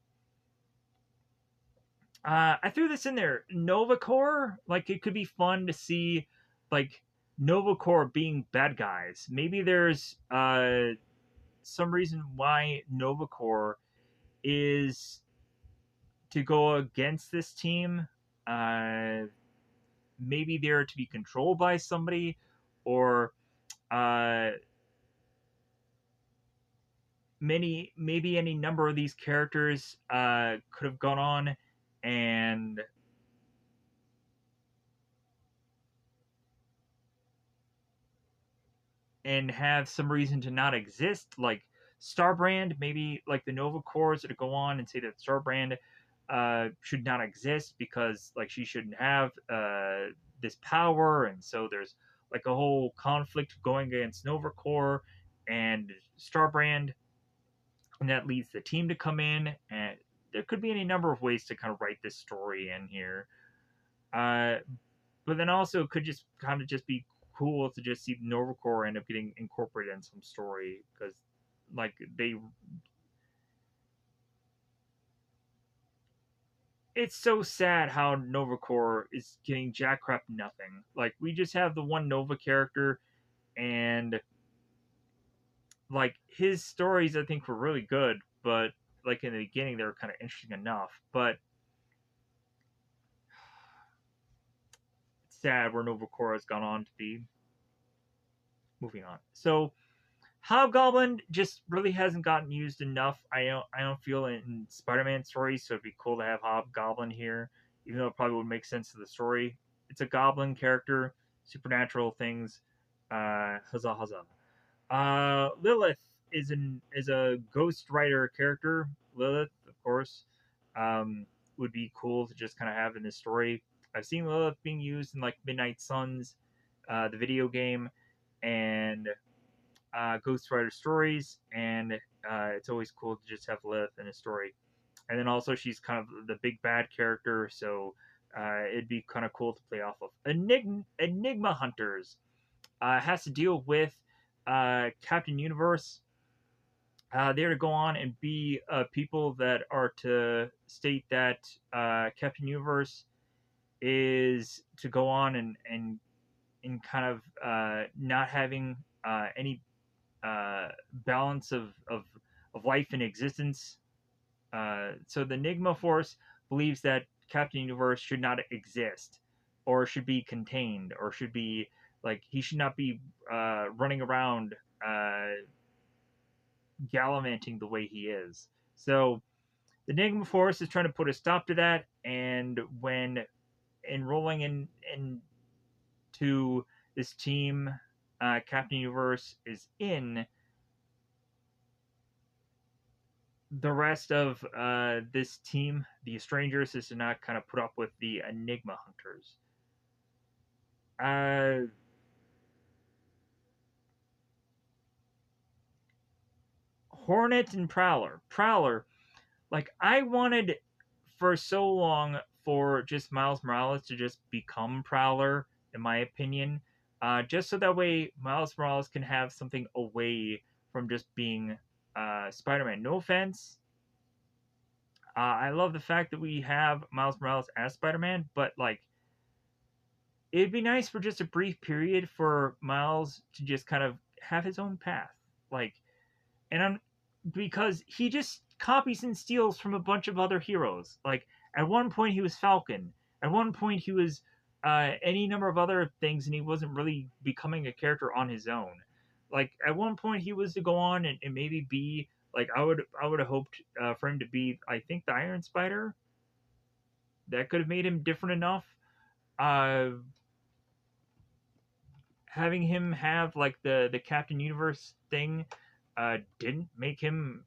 S1: I threw this in there. Nova Corps, like it could be fun to see, like Nova Corps being bad guys. Maybe there's some reason why Nova Corps is to go against this team. Uh, Maybe they're to be controlled by somebody, or uh, maybe any number of these characters could have gone on and have some reason to not exist, like Starbrand, maybe like the Nova Corps to go on and say that Starbrand should not exist because like she shouldn't have this power, and so there's like a whole conflict going against Nova Corps and Starbrand, and that leads the team to come in, and there could be any number of ways to kind of write this story in here. Uh, but then also it could just kind of just be cool to just see Nova Corps end up getting incorporated in some story because like they it's so sad how Nova Corps is getting jack crap nothing. Like we just have the one Nova character and like his stories I think were really good, but like in the beginning they were kind of interesting enough. But sad where Novacora's gone on to be. Moving on. So Hobgoblin just really hasn't gotten used enough. I don't feel in Spider-Man stories, so it'd be cool to have Hobgoblin here, even though it probably would make sense to the story. It's a goblin character, supernatural things. Huzzah huzzah. Lilith is a Ghost Rider character. Lilith, of course, um, would be cool to just kind of have in this story. I've seen Lilith being used in like Midnight Suns, the video game, and Ghost Rider stories, and it's always cool to just have Lilith in a story. And then also she's kind of the big bad character, so it'd be kind of cool to play off of. Enigma Hunters has to deal with Captain Universe. They're to go on and be people that are to state that Captain Universe is to go on and kind of not having any balance of life and existence. So the Enigma Force believes that Captain Universe should not exist, or should be contained, or should be like he should not be running around gallivanting the way he is. So the Enigma Force is trying to put a stop to that, and when enrolling in to this team, Captain Universe is in. The rest of this team, the Strangers, is to not kind of put up with the Enigma Hunters. Uh, Hornet and Prowler. Prowler, like I wanted for so long for just Miles Morales to just become Prowler, in my opinion, just so that way Miles Morales can have something away from just being Spider-Man. No offense. I love the fact that we have Miles Morales as Spider-Man, but like it'd be nice for just a brief period for Miles to just kind of have his own path. Like, and I'm because he just copies and steals from a bunch of other heroes. Like, at one point he was Falcon. At one point he was any number of other things, and he wasn't really becoming a character on his own. Like, at one point he was to go on and maybe be like I would have hoped for him to be, I think, the Iron Spider. That could have made him different enough. Uh, Having him have like the Captain Universe thing didn't make him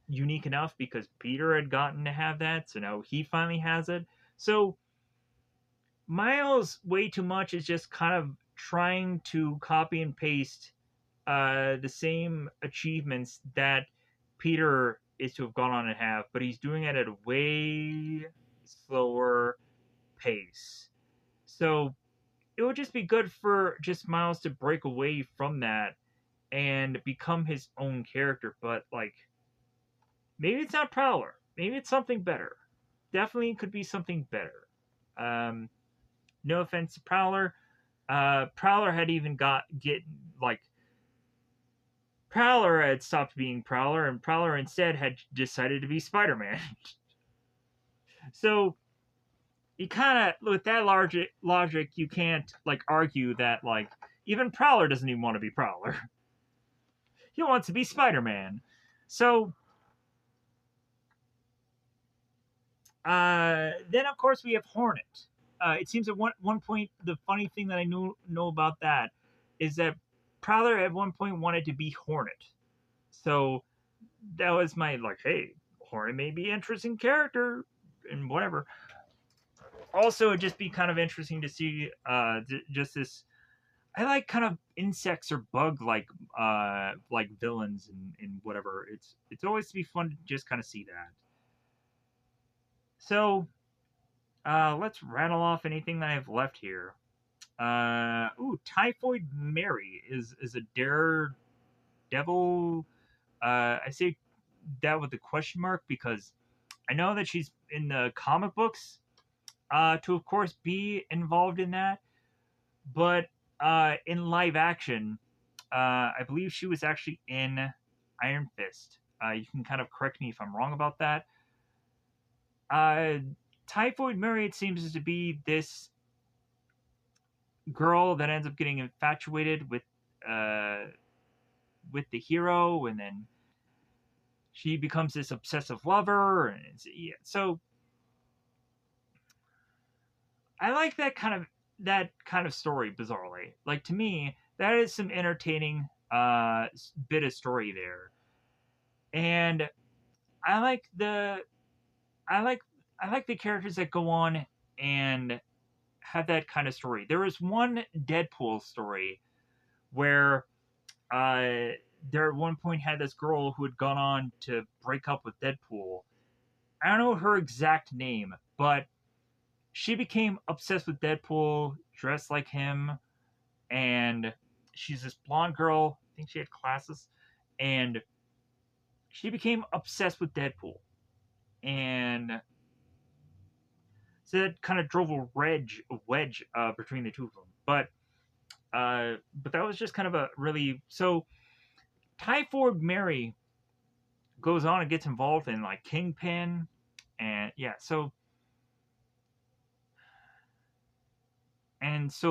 S1: unique enough because Peter had gotten to have that, so now he finally has it. So Miles way too much is just kind of trying to copy and paste the same achievements that Peter is to have gone on and have, but he's doing it at a way slower pace. So it would just be good for just Miles to break away from that and become his own character. But like, maybe it's not Prowler. Maybe it's something better. Definitely could be something better. Um, no offense to Prowler. Prowler had even get like Prowler had stopped being Prowler, and Prowler instead had decided to be Spider-Man. So you kind of with that logic, you can't like argue that like even Prowler doesn't even want to be Prowler. He wants to be Spider-Man. So then, of course, we have Hornet. It seems at one point, the funny thing that I know about that is that Prowler at one point wanted to be Hornet. So that was my like, hey, Hornet may be an interesting character and whatever. Also, it'd just be kind of interesting to see just this. I like kind of insects or bug like villains and whatever. It's always to be fun to just kind of see that. So let's rattle off anything that I have left here. Typhoid Mary is a daredevil. I say that with a question mark because I know that she's in the comic books. To of course be involved in that, but in live action, I believe she was actually in Iron Fist. You can kind of correct me if I'm wrong about that. Uh, Typhoid Mary, it seems to be this girl that ends up getting infatuated uh, with the hero, and then she becomes this obsessive lover. And yeah, so I like that kind of story. Bizarrely, like to me, that is some entertaining bit of story there, and I like the I like I like the characters that go on and have that kind of story. There was one Deadpool story where uh, there at one point had this girl who had gone on to break up with Deadpool. I don't know her exact name, but she became obsessed with Deadpool, dressed like him, and she's this blonde girl. I think she had glasses, and she became obsessed with Deadpool, and so that kind of drove a wedge between the two of them. But that was just kind of a really so Typhoid Mary goes on and gets involved in like Kingpin, and yeah, so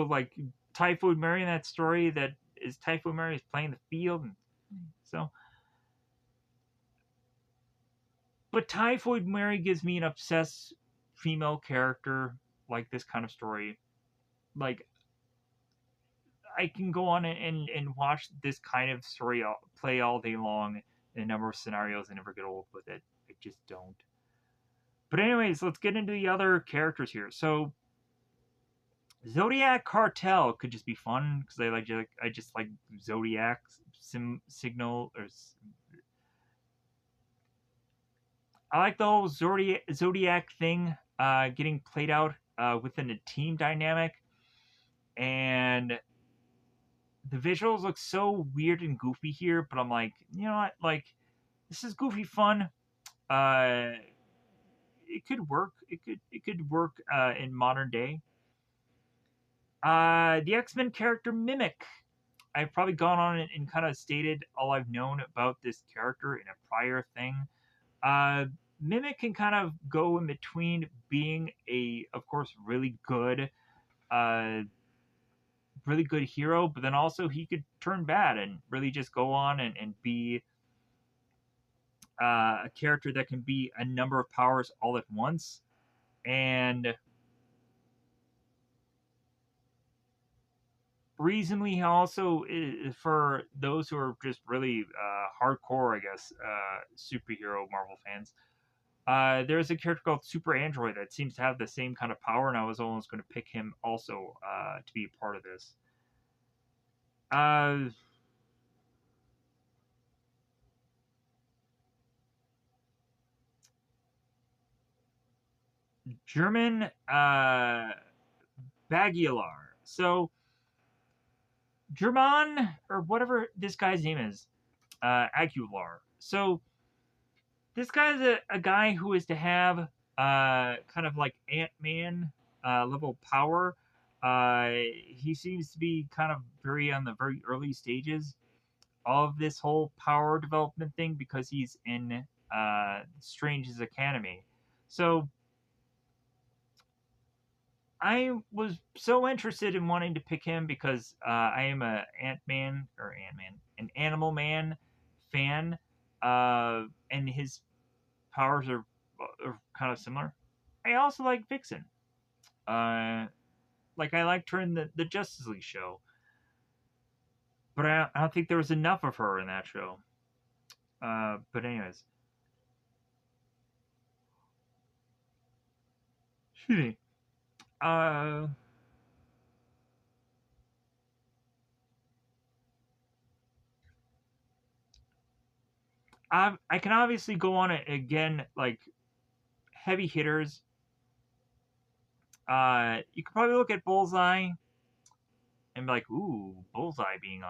S1: like Typhoid Mary in that story that is Typhoid Mary is playing the field, and so but Typhoid Mary gives me an obsessed female character like this kind of story. Like I can go on and watch this kind of story play all day long in a number of scenarios and never get old with it. I just don't. But anyways, let's get into the other characters here. So Zodiac Cartel could just be fun because I just like Zodiac signal or I like the whole Zodiac thing getting played out within a team dynamic, and the visuals look so weird and goofy here. But I'm like, you know what? Like this is goofy fun. Uh, it could work. It could work in modern day. The X Men character Mimic. I've probably gone on and kind of stated all I've known about this character in a prior thing. Uh, Mimic can kind of go in between being of course, uh, really good hero, but then also he could turn bad and really just go on and be a character that can be a number of powers all at once. And reasonably, also for those who are just really hardcore, I guess, superhero Marvel fans. There's a character called Super Android that seems to have the same kind of power, and I was almost going to pick him also to be a part of this. Uh, German Bagular. So German or whatever this guy's name is, Aguilar. So this guy's a guy who is to have kind of like Ant Man level power. He seems to be kind of on the very early stages of this whole power development thing because he's in Strange's Academy. So I was so interested in wanting to pick him because I am a an Animal Man fan, and his powers are kind of similar. I also like Vixen. Uh, like I liked her in the Justice League show, but I don't think there was enough of her in that show. But anyways, excuse me. Uh, I can obviously go on it again, like heavy hitters. You could probably look at Bullseye and be like, "Ooh, Bullseye being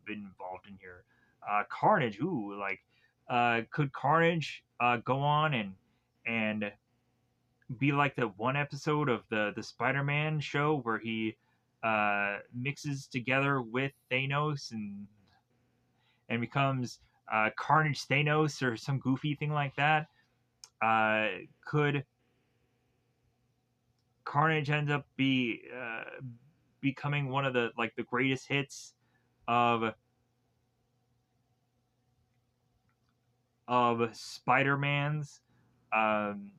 S1: been involved in here." Carnage, ooh, like, could Carnage go on and be like the one episode of the Spider-Man show where he mixes together with Thanos and becomes Carnage Thanos or some goofy thing like that? Could Carnage end up be becoming one of the greatest hits of Spider-Man's um,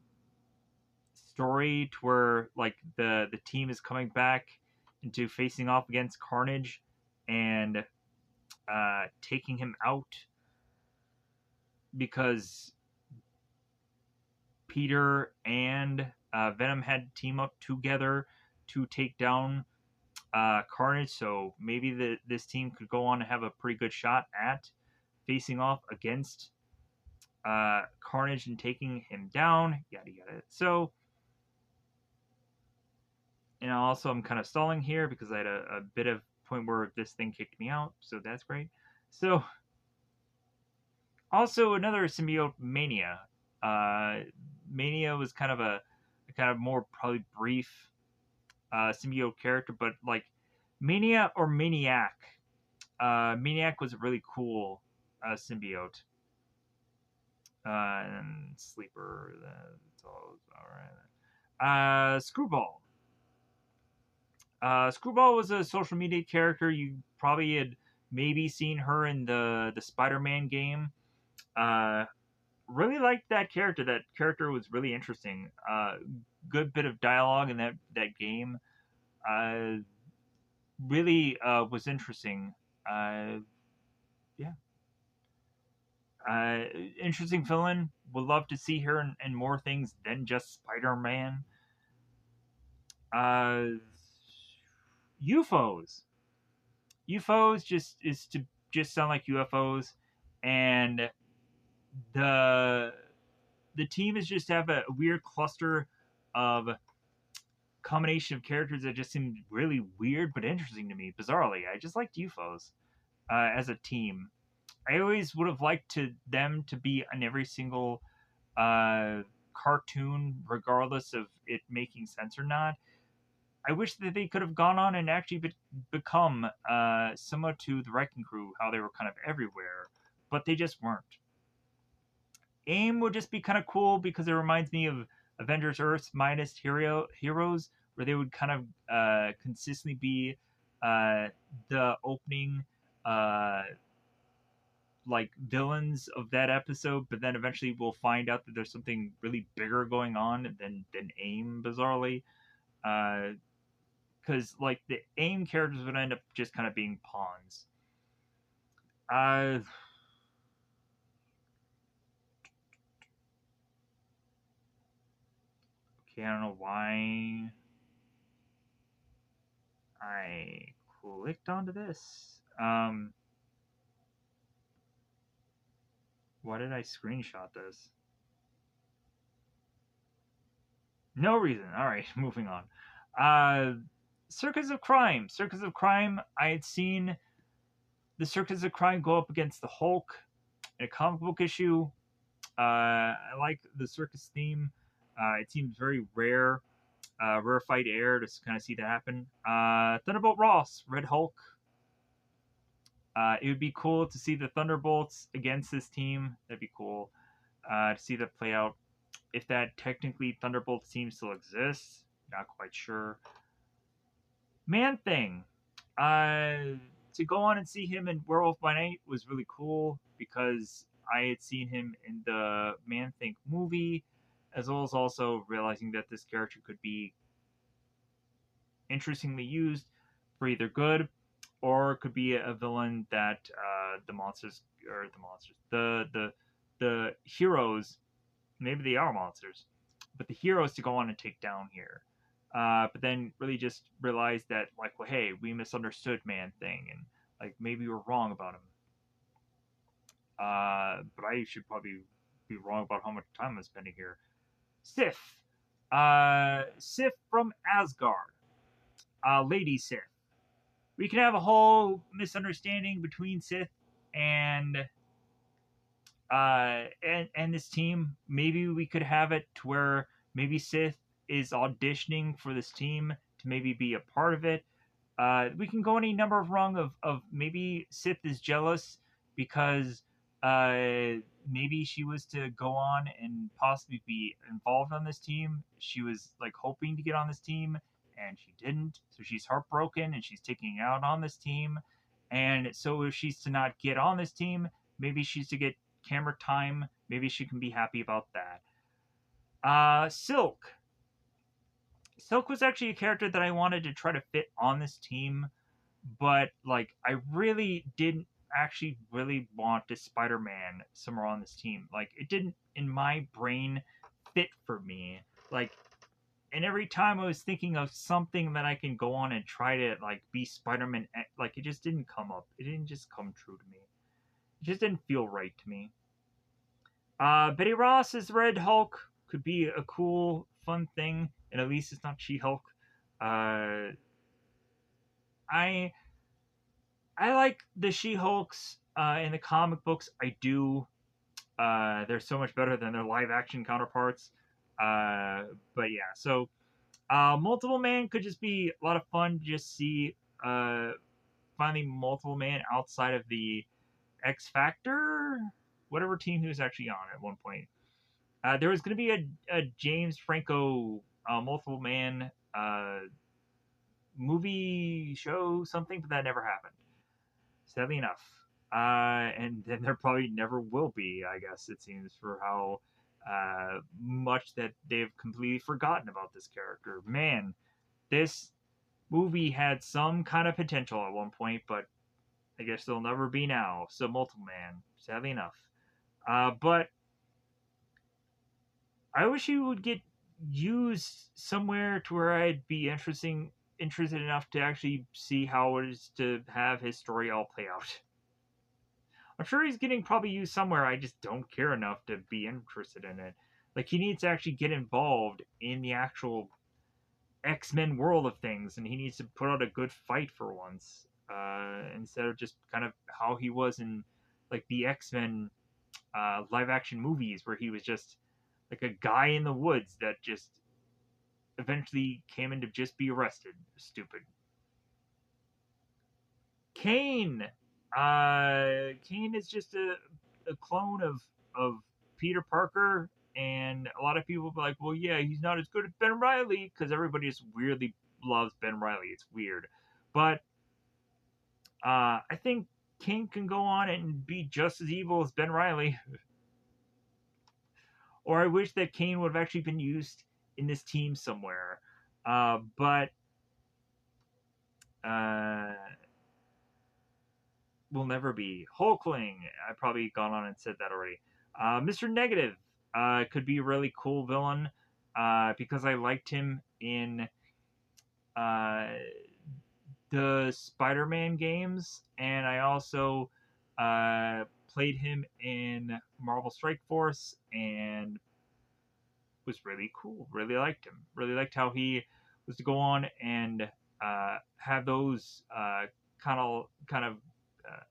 S1: story, to where like the team is coming back into facing off against Carnage and taking him out because Peter and Venom had to team up together to take down Carnage. So maybe this team could go on to have a pretty good shot at facing off against Carnage and taking him down. Yada yada. So, also I'm kind of stalling here because I had a bit of point where this thing kicked me out. So that's great. So also another symbiote, Mania. Uh, Mania was kind of a kind of more probably brief symbiote character, but like Mania or Maniac. Maniac was a really cool symbiote. And Sleeper, that's all right. Screwball. Screwball was a social media character. You probably had maybe seen her in the Spider-Man game. Uh, really liked that character. That character was really interesting. Good bit of dialogue in that game. Uh, really was interesting. Uh, yeah. Interesting villain. Would love to see her in more things than just Spider-Man. Uh, UFOs. UFOs just is to just sound like UFOs, and the the team is just have a weird cluster of combination of characters that just seemed really weird but interesting to me. Bizarrely, I just liked UFOs as a team. I always would have liked them to be in every single cartoon, regardless of it making sense or not. I wish that they could have gone on and actually become similar to the Wrecking Crew, how they were kind of everywhere, but they just weren't. AIM would just be kind of cool because it reminds me of Avengers Earth's minus heroes, where they would kind of consistently be the opening like villains of that episode, but then eventually we'll find out that there's something really bigger going on than AIM, bizarrely. Because like the AIM characters would end up just kind of being pawns. Uh, okay, I don't know why I clicked onto this. Why did I screenshot this? No reason. All right, moving on. Uh, Circus of Crime. Circus of Crime. I had seen the Circus of Crime go up against the Hulk in a comic book issue. I like the circus theme. It seems very rare, rarefied air to kind of see that happen. Thunderbolt Ross, Red Hulk. It would be cool to see the Thunderbolts against this team. That'd be cool to see that play out. If that technically Thunderbolts team still exists, not quite sure. Man Thing. Uh, to go on and see him in Werewolf by Night was really cool because I had seen him in the Man Thing movie, as well as also realizing that this character could be interestingly used for either good or could be a villain that the heroes, maybe they are monsters, but the heroes to go on and take down here. But then really just realize that like, well, hey, we misunderstood Man Thing, and like maybe we're wrong about him. But I should probably be wrong about how much time I'm spending here. Sif, Sif from Asgard, Lady Sif. We can have a whole misunderstanding between Sith and and this team. Maybe we could have it to where maybe Sith is auditioning for this team to maybe be a part of it. We can go any number of wrong of maybe Sith is jealous because maybe she was to go on and possibly be involved on this team. She was like hoping to get on this team. and she didn't. So she's heartbroken and she's taking it out on this team. And so if she's to not get on this team, maybe she's to get camera time. Maybe she can be happy about that. Silk. Silk was actually a character that I wanted to try to fit on this team, but like I really didn't actually really want a Spider-Man somewhere on this team. Like it didn't in my brain fit for me. Like and every time I was thinking of something that I can go on and try to like be Spider-Man, like it just didn't come up. It didn't just come true to me. It just didn't feel right to me. Betty Ross as Red Hulk could be a cool, fun thing, and at least it's not She-Hulk. Uh, I I like the She-Hulks in the comic books. I do. They're so much better than their live action counterparts. Uh, but yeah, so Multiple Man could just be a lot of fun to just see finally Multiple Man outside of the X Factor, whatever team he was actually on at one point. There was going to be a James Franco Multiple Man movie show something, but that never happened. Sadly enough. And then there probably never will be, I guess, it seems, for how much that they've completely forgotten about this character. Man, this movie had some kind of potential at one point, but I guess there'll never be now. So, Multiple Man, sadly enough. But I wish he would get used somewhere to where I'd be interested enough to actually see how it is to have his story all play out. I'm sure he's getting probably used somewhere. I just don't care enough to be interested in it. Like he needs to actually get involved in the actual X-Men world of things, and he needs to put out a good fight for once, instead of just kind of how he was in like the X-Men live action movies, where he was just like a guy in the woods that just eventually came in to just be arrested. Stupid. Kane. Kane is just a clone of Peter Parker, and a lot of people be like, "Well, yeah, he's not as good as Ben Riley," because everybody just weirdly loves Ben Riley. It's weird, but I think Kane can go on and be just as evil as Ben Riley. Or I wish that Kane would have actually been used in this team somewhere, but uh, will never be. Hulkling, I've probably gone on and said that already. Mr. Negative could be a really cool villain because I liked him in uh, the Spider Man games, and I also played him in Marvel Strike Force and was really cool. Really liked him. Really liked how he was to go on and have those kind of uh,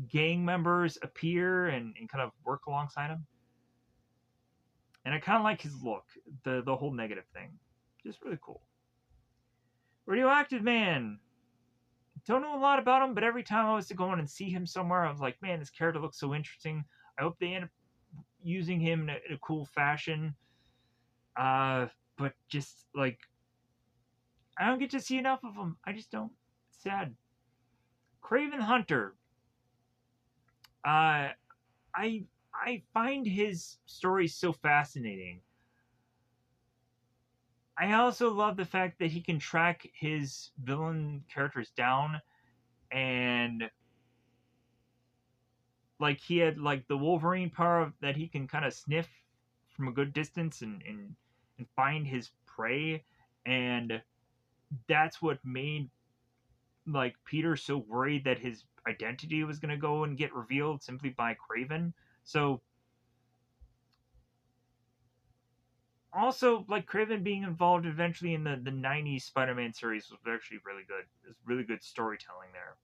S1: gang members appear and kind of work alongside him. And I kind of like his look, the whole negative thing, just really cool. Radioactive Man. Don't know a lot about him, but every time I was to go on and see him somewhere, I was like, man, this character looks so interesting. I hope they end up using him in a cool fashion. But just like I don't get to see enough of him. I just don't. It's sad. Craven Hunter. Uh, I I find his stories so fascinating. I also love the fact that he can track his villain characters down, and like he had like the Wolverine power that he can kind of sniff from a good distance and find his prey, and that's what made like Peter so worried that his identity was going to go and get revealed simply by Craven. So also like Craven being involved eventually in the 90s Spider-Man series was actually really good. There's really good storytelling there.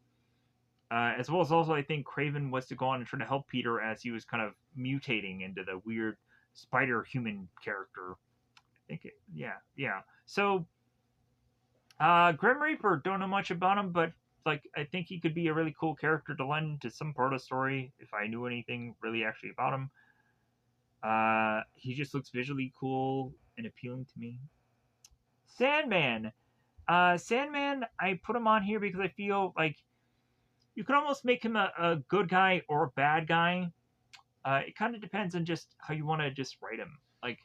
S1: As well as also I think Craven was to go on and try to help Peter as he was kind of mutating into the weird spider human character. Yeah. So Grim Reaper, don't know much about him, but like I think he could be a really cool character to lend to some part of the story if I knew anything really actually about him. He just looks visually cool and appealing to me. Sandman. Sandman, I put him on here because I feel like you can almost make him a good guy or a bad guy. It kind of depends on just how you want to just write him. Like,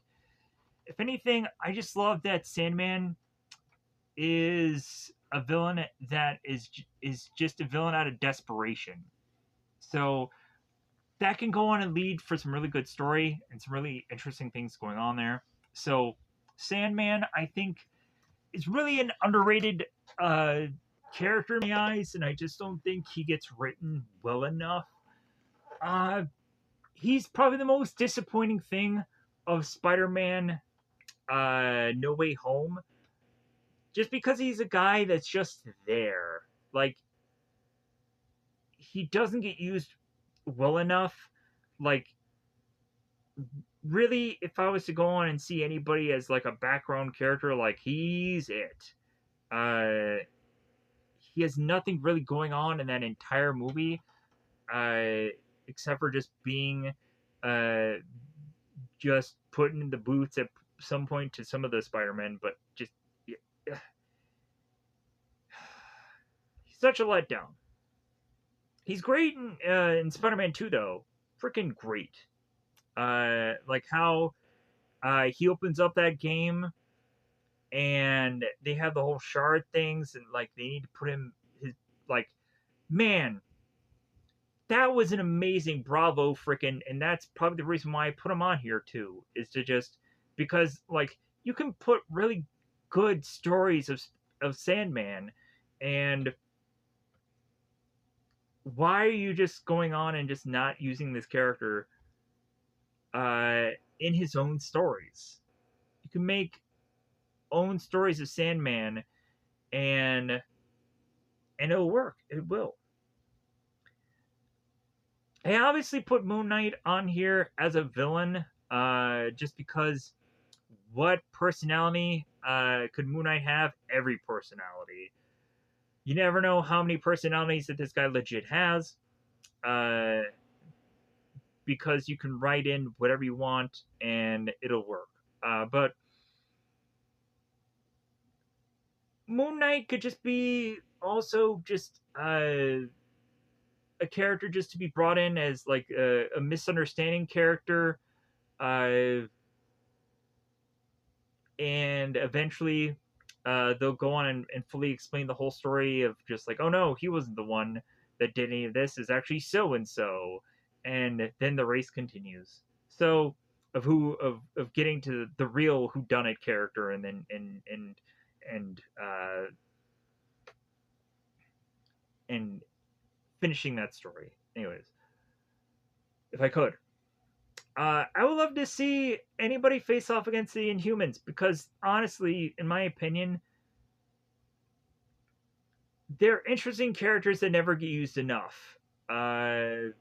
S1: if anything, I just love that Sandman is a villain that is just a villain out of desperation. So that can go on and lead for some really good story and some really interesting things going on there. So Sandman, I think, is really an underrated uh, character in my eyes, and I just don't think he gets written well enough. Uh, he's probably the most disappointing thing of Spider-Man No Way Home, just because he's a guy that's just there. Like, he doesn't get used well enough. Like, really, if I was to go on and see anybody as like a background character, like, he's it. Uh, he has nothing really going on in that entire movie, uh, except for just being uh, just put in the boots at some point to some of the Spider-Men, but just yeah, he's such a letdown. He's great in Spider-Man 2, though. Freaking great. Like how he opens up that game and they have the whole shard things and like they need to put him his like man, that was an amazing bravo freaking, and that's probably the reason why I put him on here too, is to just because like you can put really good stories of Sandman, and why are you just going on and just not using this character uh in his own stories? You can make own stories of Sandman, and it'll work. It will. I obviously put Moon Knight on here as a villain, just because what personality could Moon Knight have? Every personality. You never know how many personalities that this guy legit has, uh, because you can write in whatever you want and it'll work. But Moon Knight could just be also just a character just to be brought in as like a misunderstanding character, uh, and eventually they'll go on and fully explain the whole story of just like, oh no, he wasn't the one that did any of this. Is actually so and so, and then the race continues. So of getting to the real who done it character, and then and and finishing that story. Anyways, if I could. I would love to see anybody face off against the Inhumans because, honestly, in my opinion, they're interesting characters that never get used enough. Uh,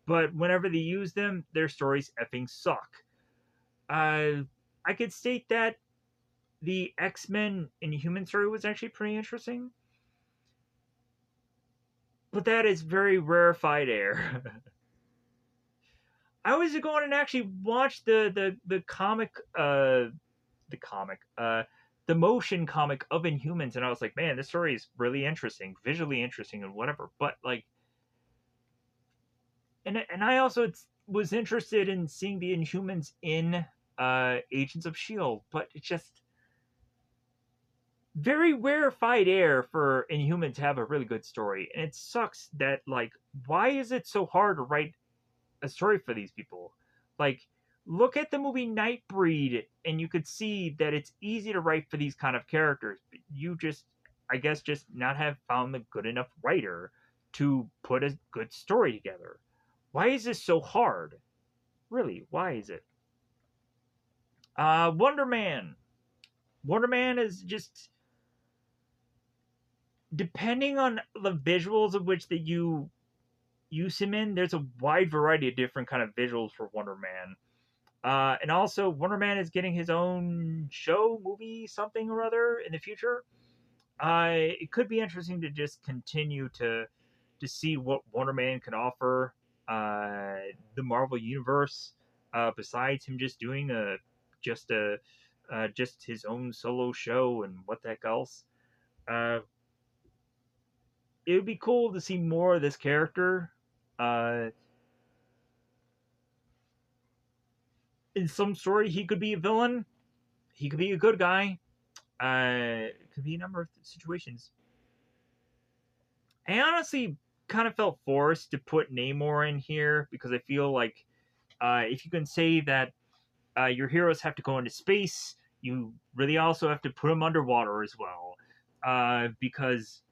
S1: but whenever they use them, their stories effing suck. Uh, I could state that the X-Men Inhuman story was actually pretty interesting, but that is very rarefied air. I was going and actually watch the comic, the comic, the motion comic of Inhumans, and I was like, man, this story is really interesting, visually interesting, and whatever. But like, and I also was interested in seeing the Inhumans in Agents of Shield, but it's just very rarefied air for Inhumans to have a really good story, and it sucks that like, why is it so hard to write a story for these people? Like, look at the movie Nightbreed, and you could see that it's easy to write for these kind of characters. But you just, I guess, just not have found the good enough writer to put a good story together. Why is this so hard? Really, why is it? Wonder Man. Wonder Man is just depending on the visuals of which that you use him in. There's a wide variety of different kind of visuals for Wonder Man. And also, Wonder Man is getting his own show, movie, something or other in the future. It could be interesting to just continue to see what Wonder Man can offer the Marvel universe, besides him just doing just just his own solo show and what the heck else. Uh, it would be cool to see more of this character. Uh, in some story, he could be a villain. He could be a good guy. It could be a number of situations. I honestly kind of felt forced to put Namor in here because I feel like if you can say that your heroes have to go into space, you really also have to put them underwater as well, because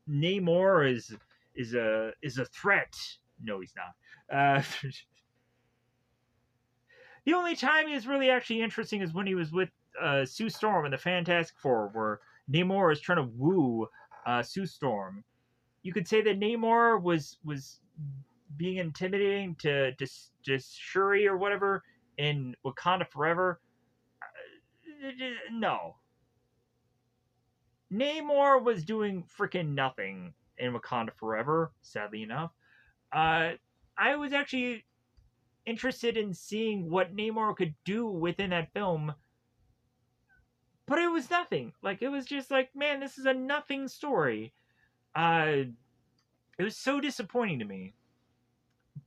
S1: Namor is a threat. No, he's not. The only time he was really actually interesting is when he was with Sue Storm in the Fantastic Four, where Namor is trying to woo Sue Storm. You could say that Namor was being intimidating to Shuri or whatever in Wakanda Forever. No, Namor was doing freaking nothing in Wakanda Forever. Sadly enough, uh, I was actually interested in seeing what Namor could do within that film, but it was nothing. Like it was just like, man, this is a nothing story. Uh, it was so disappointing to me.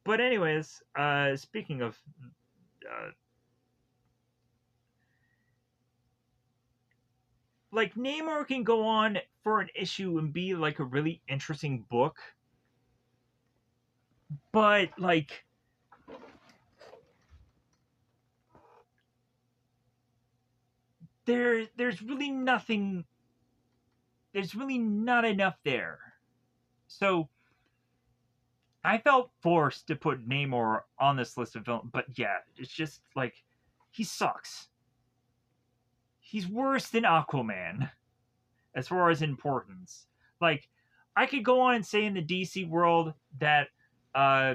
S1: But anyways, speaking of uh, like Namor can go on for an issue and be like a really interesting book, but like there's really nothing. There's really not enough there. So I felt forced to put Namor on this list of villains, but yeah, it's just like he sucks. He's worse than Aquaman as far as importance. Like I could go on and say in the DC world that uh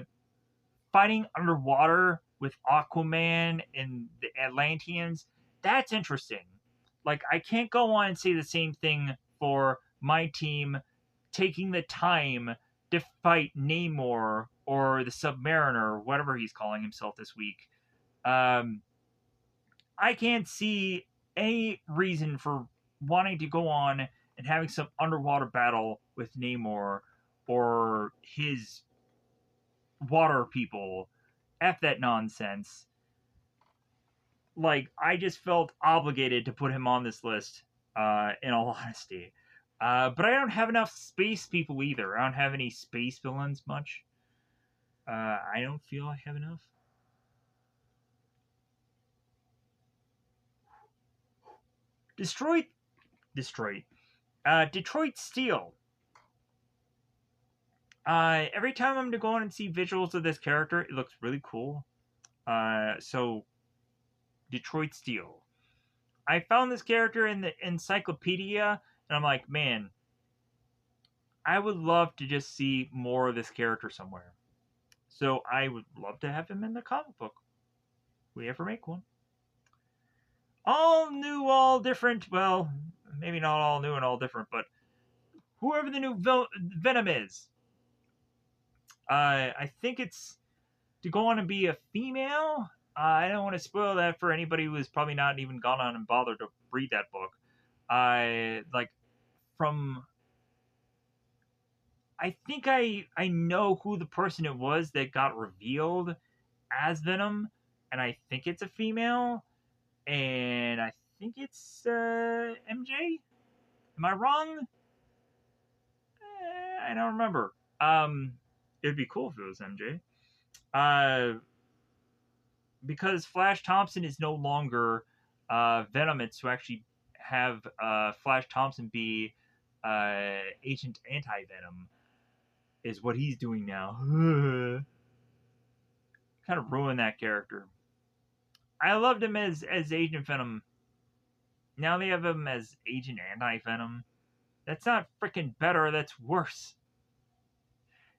S1: fighting underwater with Aquaman and the Atlanteans, that's interesting. Like I can't go on and say the same thing for my team taking the time to fight Namor or the Submariner, whatever he's calling himself this week. Um, I can't see any reason for wanting to go on and having some underwater battle with Namor or his water people. F that nonsense. Like, I just felt obligated to put him on this list, in all honesty. But I don't have enough space people either. I don't have any space villains much. I don't feel I have enough. Destroyed. Destroyed. Detroit Steel. Every time I'm to go on and see visuals of this character, it looks really cool. So Detroit Steel. I found this character in the encyclopedia, and I'm like, man, I would love to just see more of this character somewhere. So I would love to have him in the comic book. If we ever make one. All new, all different. Well, maybe not all new and all different, but whoever the new Venom is, I think it's to go on and be a female. I don't want to spoil that for anybody who has probably not even gone on and bothered to read that book. I like from. I think I know who the person it was that got revealed as Venom, and I think it's a female, and I think it's MJ. Am I wrong? I don't remember. It'd be cool if it was MJ. Uh, because Flash Thompson is no longer Venom. It's to actually have Flash Thompson be Agent Anti Venom is what he's doing now. Kind of ruined that character. I loved him as Agent Venom. Now they have him as Agent Anti Venom. That's not freaking better. That's worse.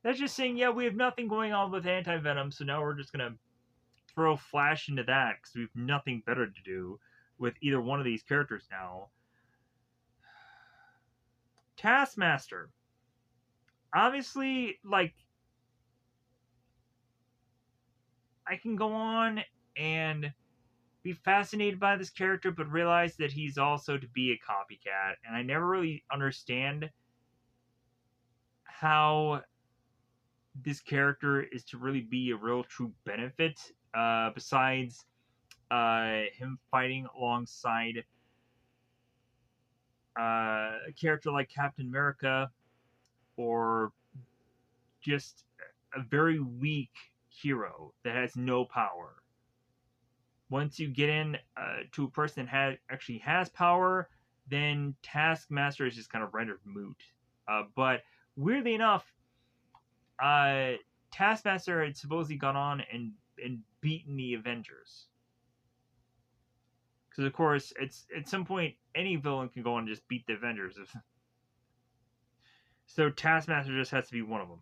S1: That's just saying, yeah, we have nothing going on with Anti Venom, so now we're just gonna throw Flash into that because we have nothing better to do with either one of these characters now. Taskmaster. Obviously, like, I can go on and be fascinated by this character, but realize that he's also to be a copycat, and I never really understand how this character is to really be a real true benefit. Besides him fighting alongside a character like Captain America, or just a very weak hero that has no power. Once you get in to a person that actually has power, then Taskmaster is just kind of rendered moot. But weirdly enough, uh, Taskmaster had supposedly gone on and beaten the Avengers. Because of course, it's at some point any villain can go on and just beat the Avengers. So Taskmaster just has to be one of them.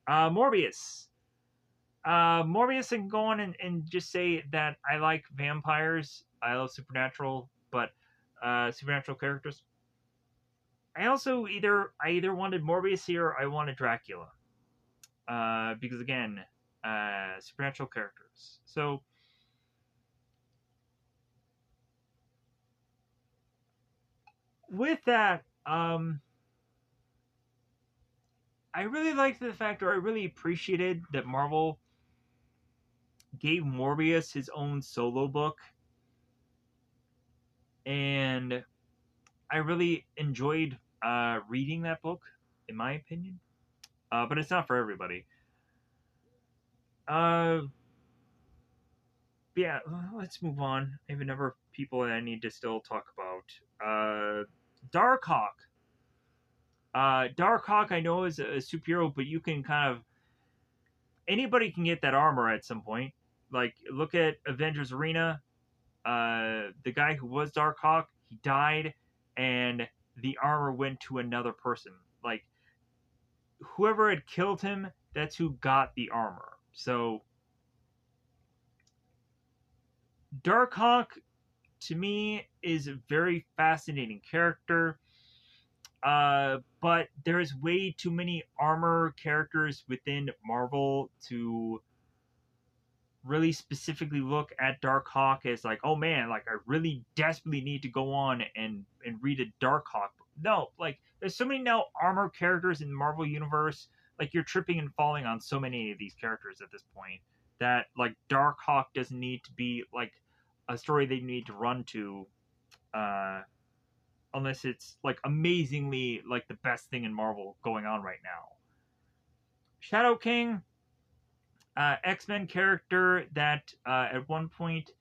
S1: Morbius. Morbius can go on and just say that I like vampires. I love supernatural, but supernatural characters. I either wanted Morbius here or I wanted Dracula. Because again, supernatural characters. So with that, I really liked the fact, or I really appreciated that Marvel gave Morbius his own solo book, and I really enjoyed reading that book, in my opinion. But it's not for everybody. Uh, yeah, let's move on. I have a number of people that I need to still talk about. Darkhawk. Darkhawk, I know, is a superhero, but you can kind of anybody can get that armor at some point. Like, look at Avengers Arena. The guy who was Darkhawk, he died, and the armor went to another person. Like, whoever had killed him, that's who got the armor. So, Darkhawk to me is a very fascinating character. But there's way too many armor characters within Marvel to really specifically look at Darkhawk as like, oh man, like I really desperately need to go on and read a Darkhawk. No, like there's so many now armor characters in the Marvel universe. Like you're tripping and falling on so many of these characters at this point that like Darkhawk doesn't need to be like a story they need to run to, uh, unless it's like amazingly like the best thing in Marvel going on right now. Shadow King, X-Men character that at one point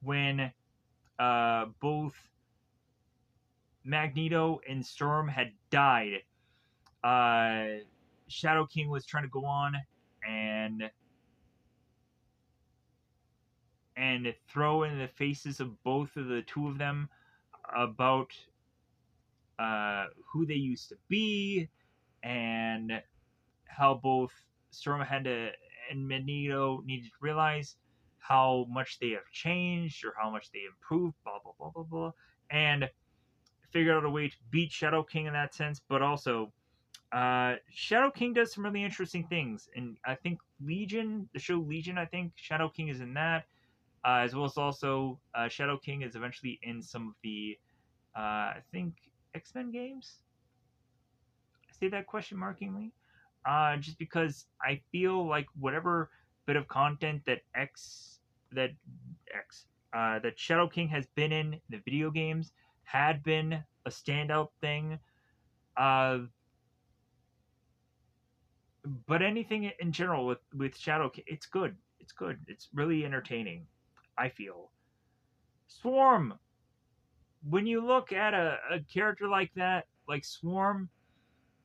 S1: when both Magneto and Storm had died, uh, Shadow King was trying to go on and throw in the faces of both of the two of them about who they used to be, and how both Storm had to and Magneto needed to realize how much they have changed or how much they improved, blah blah blah blah blah, and figure out a way to beat Shadow King in that sense. But also, Shadow King does some really interesting things, and I think Legion, the show Legion, I think Shadow King is in that, as well as also Shadow King is eventually in some of the I think X-Men games. I say that question markingly, just because I feel like whatever bit of content that X that Shadow King has been in the video games had been a standout thing. Uh, but anything in general with Shadow King, it's good. It's good. It's really entertaining. I feel Swarm. When you look at a character like that, like Swarm,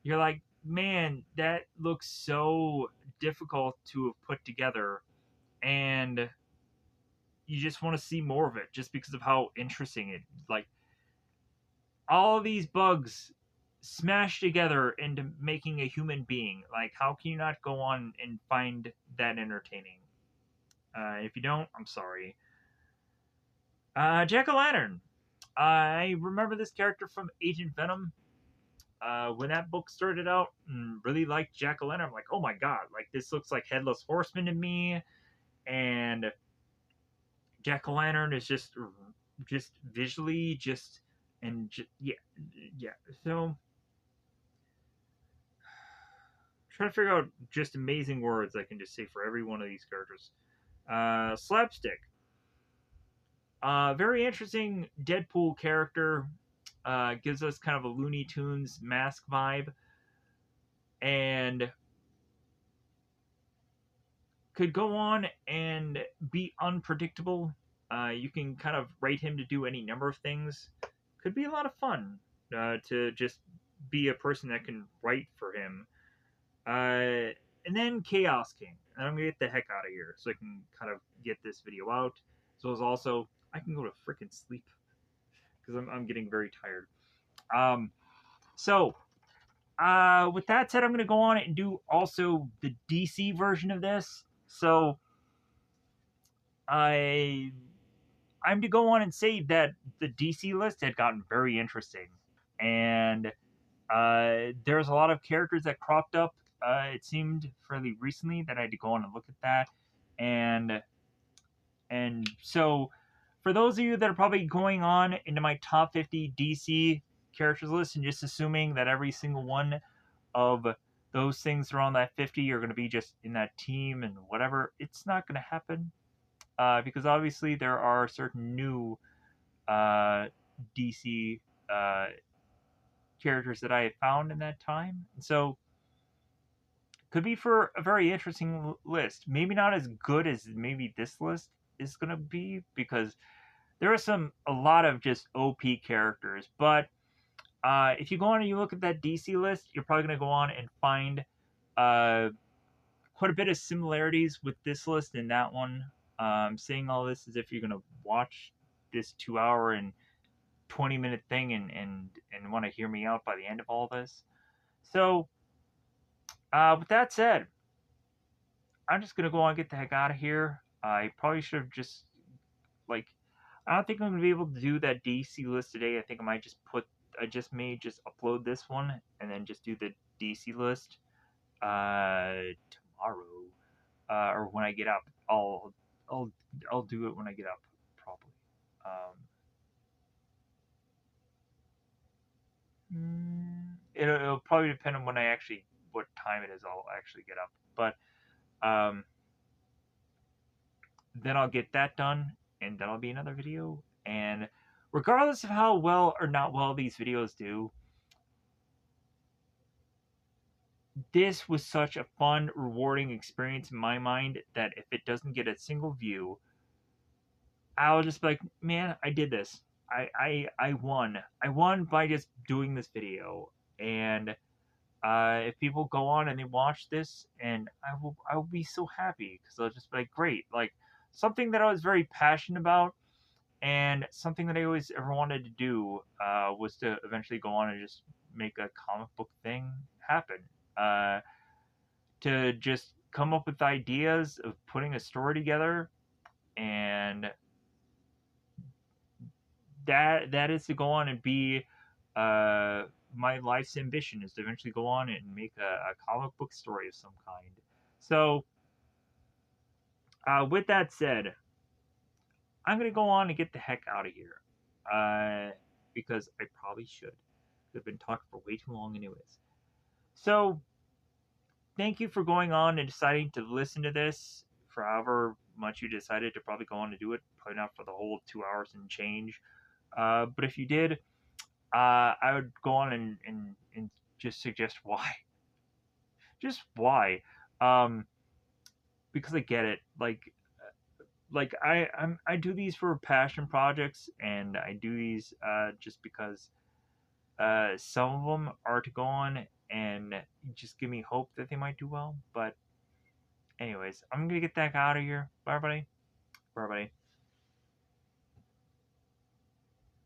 S1: you're like, man, that looks so difficult to have put together, and you just want to see more of it just because of how interesting it. Like all of these bugs smashed together into making a human being. Like, how can you not go on and find that entertaining? If you don't, I'm sorry. Jack o' Lantern. I remember this character from Agent Venom. When that book started out, really liked Jack o' Lantern. I'm like, oh my god, like this looks like Headless Horseman to me. And Jack o' Lantern is just visually just and yeah, yeah. So trying to figure out just amazing words I can just say for every one of these characters. Slapstick. Very interesting Deadpool character. Gives us kind of a Looney Tunes mask vibe, and could go on and be unpredictable. You can kind of rate him to do any number of things. Could be a lot of fun to just be a person that can write for him. And then Chaos King. And I'm gonna get the heck out of here so I can kind of get this video out. So as also I can go to freaking sleep because I'm getting very tired. Um, so with that said, I'm gonna go on and do also the DC version of this. So I I'm to go on and say that the DC list had gotten very interesting, and there's a lot of characters that cropped up. It seemed fairly recently that I had to go on and look at that, and so for those of you that are probably going on into my top 50 DC characters list and just assuming that every single one of those things around that 50 are going to be just in that team and whatever, it's not going to happen because obviously there are certain new DC uh, characters that I have found in that time. So could be for a very interesting list. Maybe not as good as maybe this list is going to be because there are a lot of just OP characters. But if you go on and you look at that DC list, you're probably going to go on and find uh, quite a bit of similarities with this list and that one. Saying all this as if you're going to watch this 2 hour and 20-minute thing and want to hear me out by the end of all this. So, with that said, I'm just gonna go on and get the heck out of here. I probably should have just like I don't think I'm gonna be able to do that DC list today. I think I just may just upload this one and then just do the DC list tomorrow or when I get up. I'll I'll do it when I get up probably. It'll probably depend on when I actually what time it is. I'll actually get up, but then I'll get that done, and that'll be another video. And regardless of how well or not well these videos do, this was such a fun, rewarding experience in my mind that if it doesn't get a single view, I'll just be like, man, I did this. I won. I won by just doing this video. And if people go on and they watch this, and I will be so happy because I'll just be like, great, like something that I was very passionate about, and something that I always ever wanted to do was to eventually go on and just make a comic book thing happen. Uh, to just come up with ideas of putting a story together, and that is to go on and be my life's ambition is to eventually go on and make a comic book story of some kind. So, with that said, I'm gonna go on and get the heck out of here because I probably should. I've been talking for way too long, anyways. So, thank you for going on and deciding to listen to this for however much you decided to probably go on to do it. Probably not for the whole 2 hours and change. But if you did, I would go on and just suggest why. Just why. Um, because I get it. I do these for passion projects, and I do these just because some of them are to go on and just give me hope that they might do well. But anyways, I'm gonna get that out of here. Bye, everybody. Bye, everybody.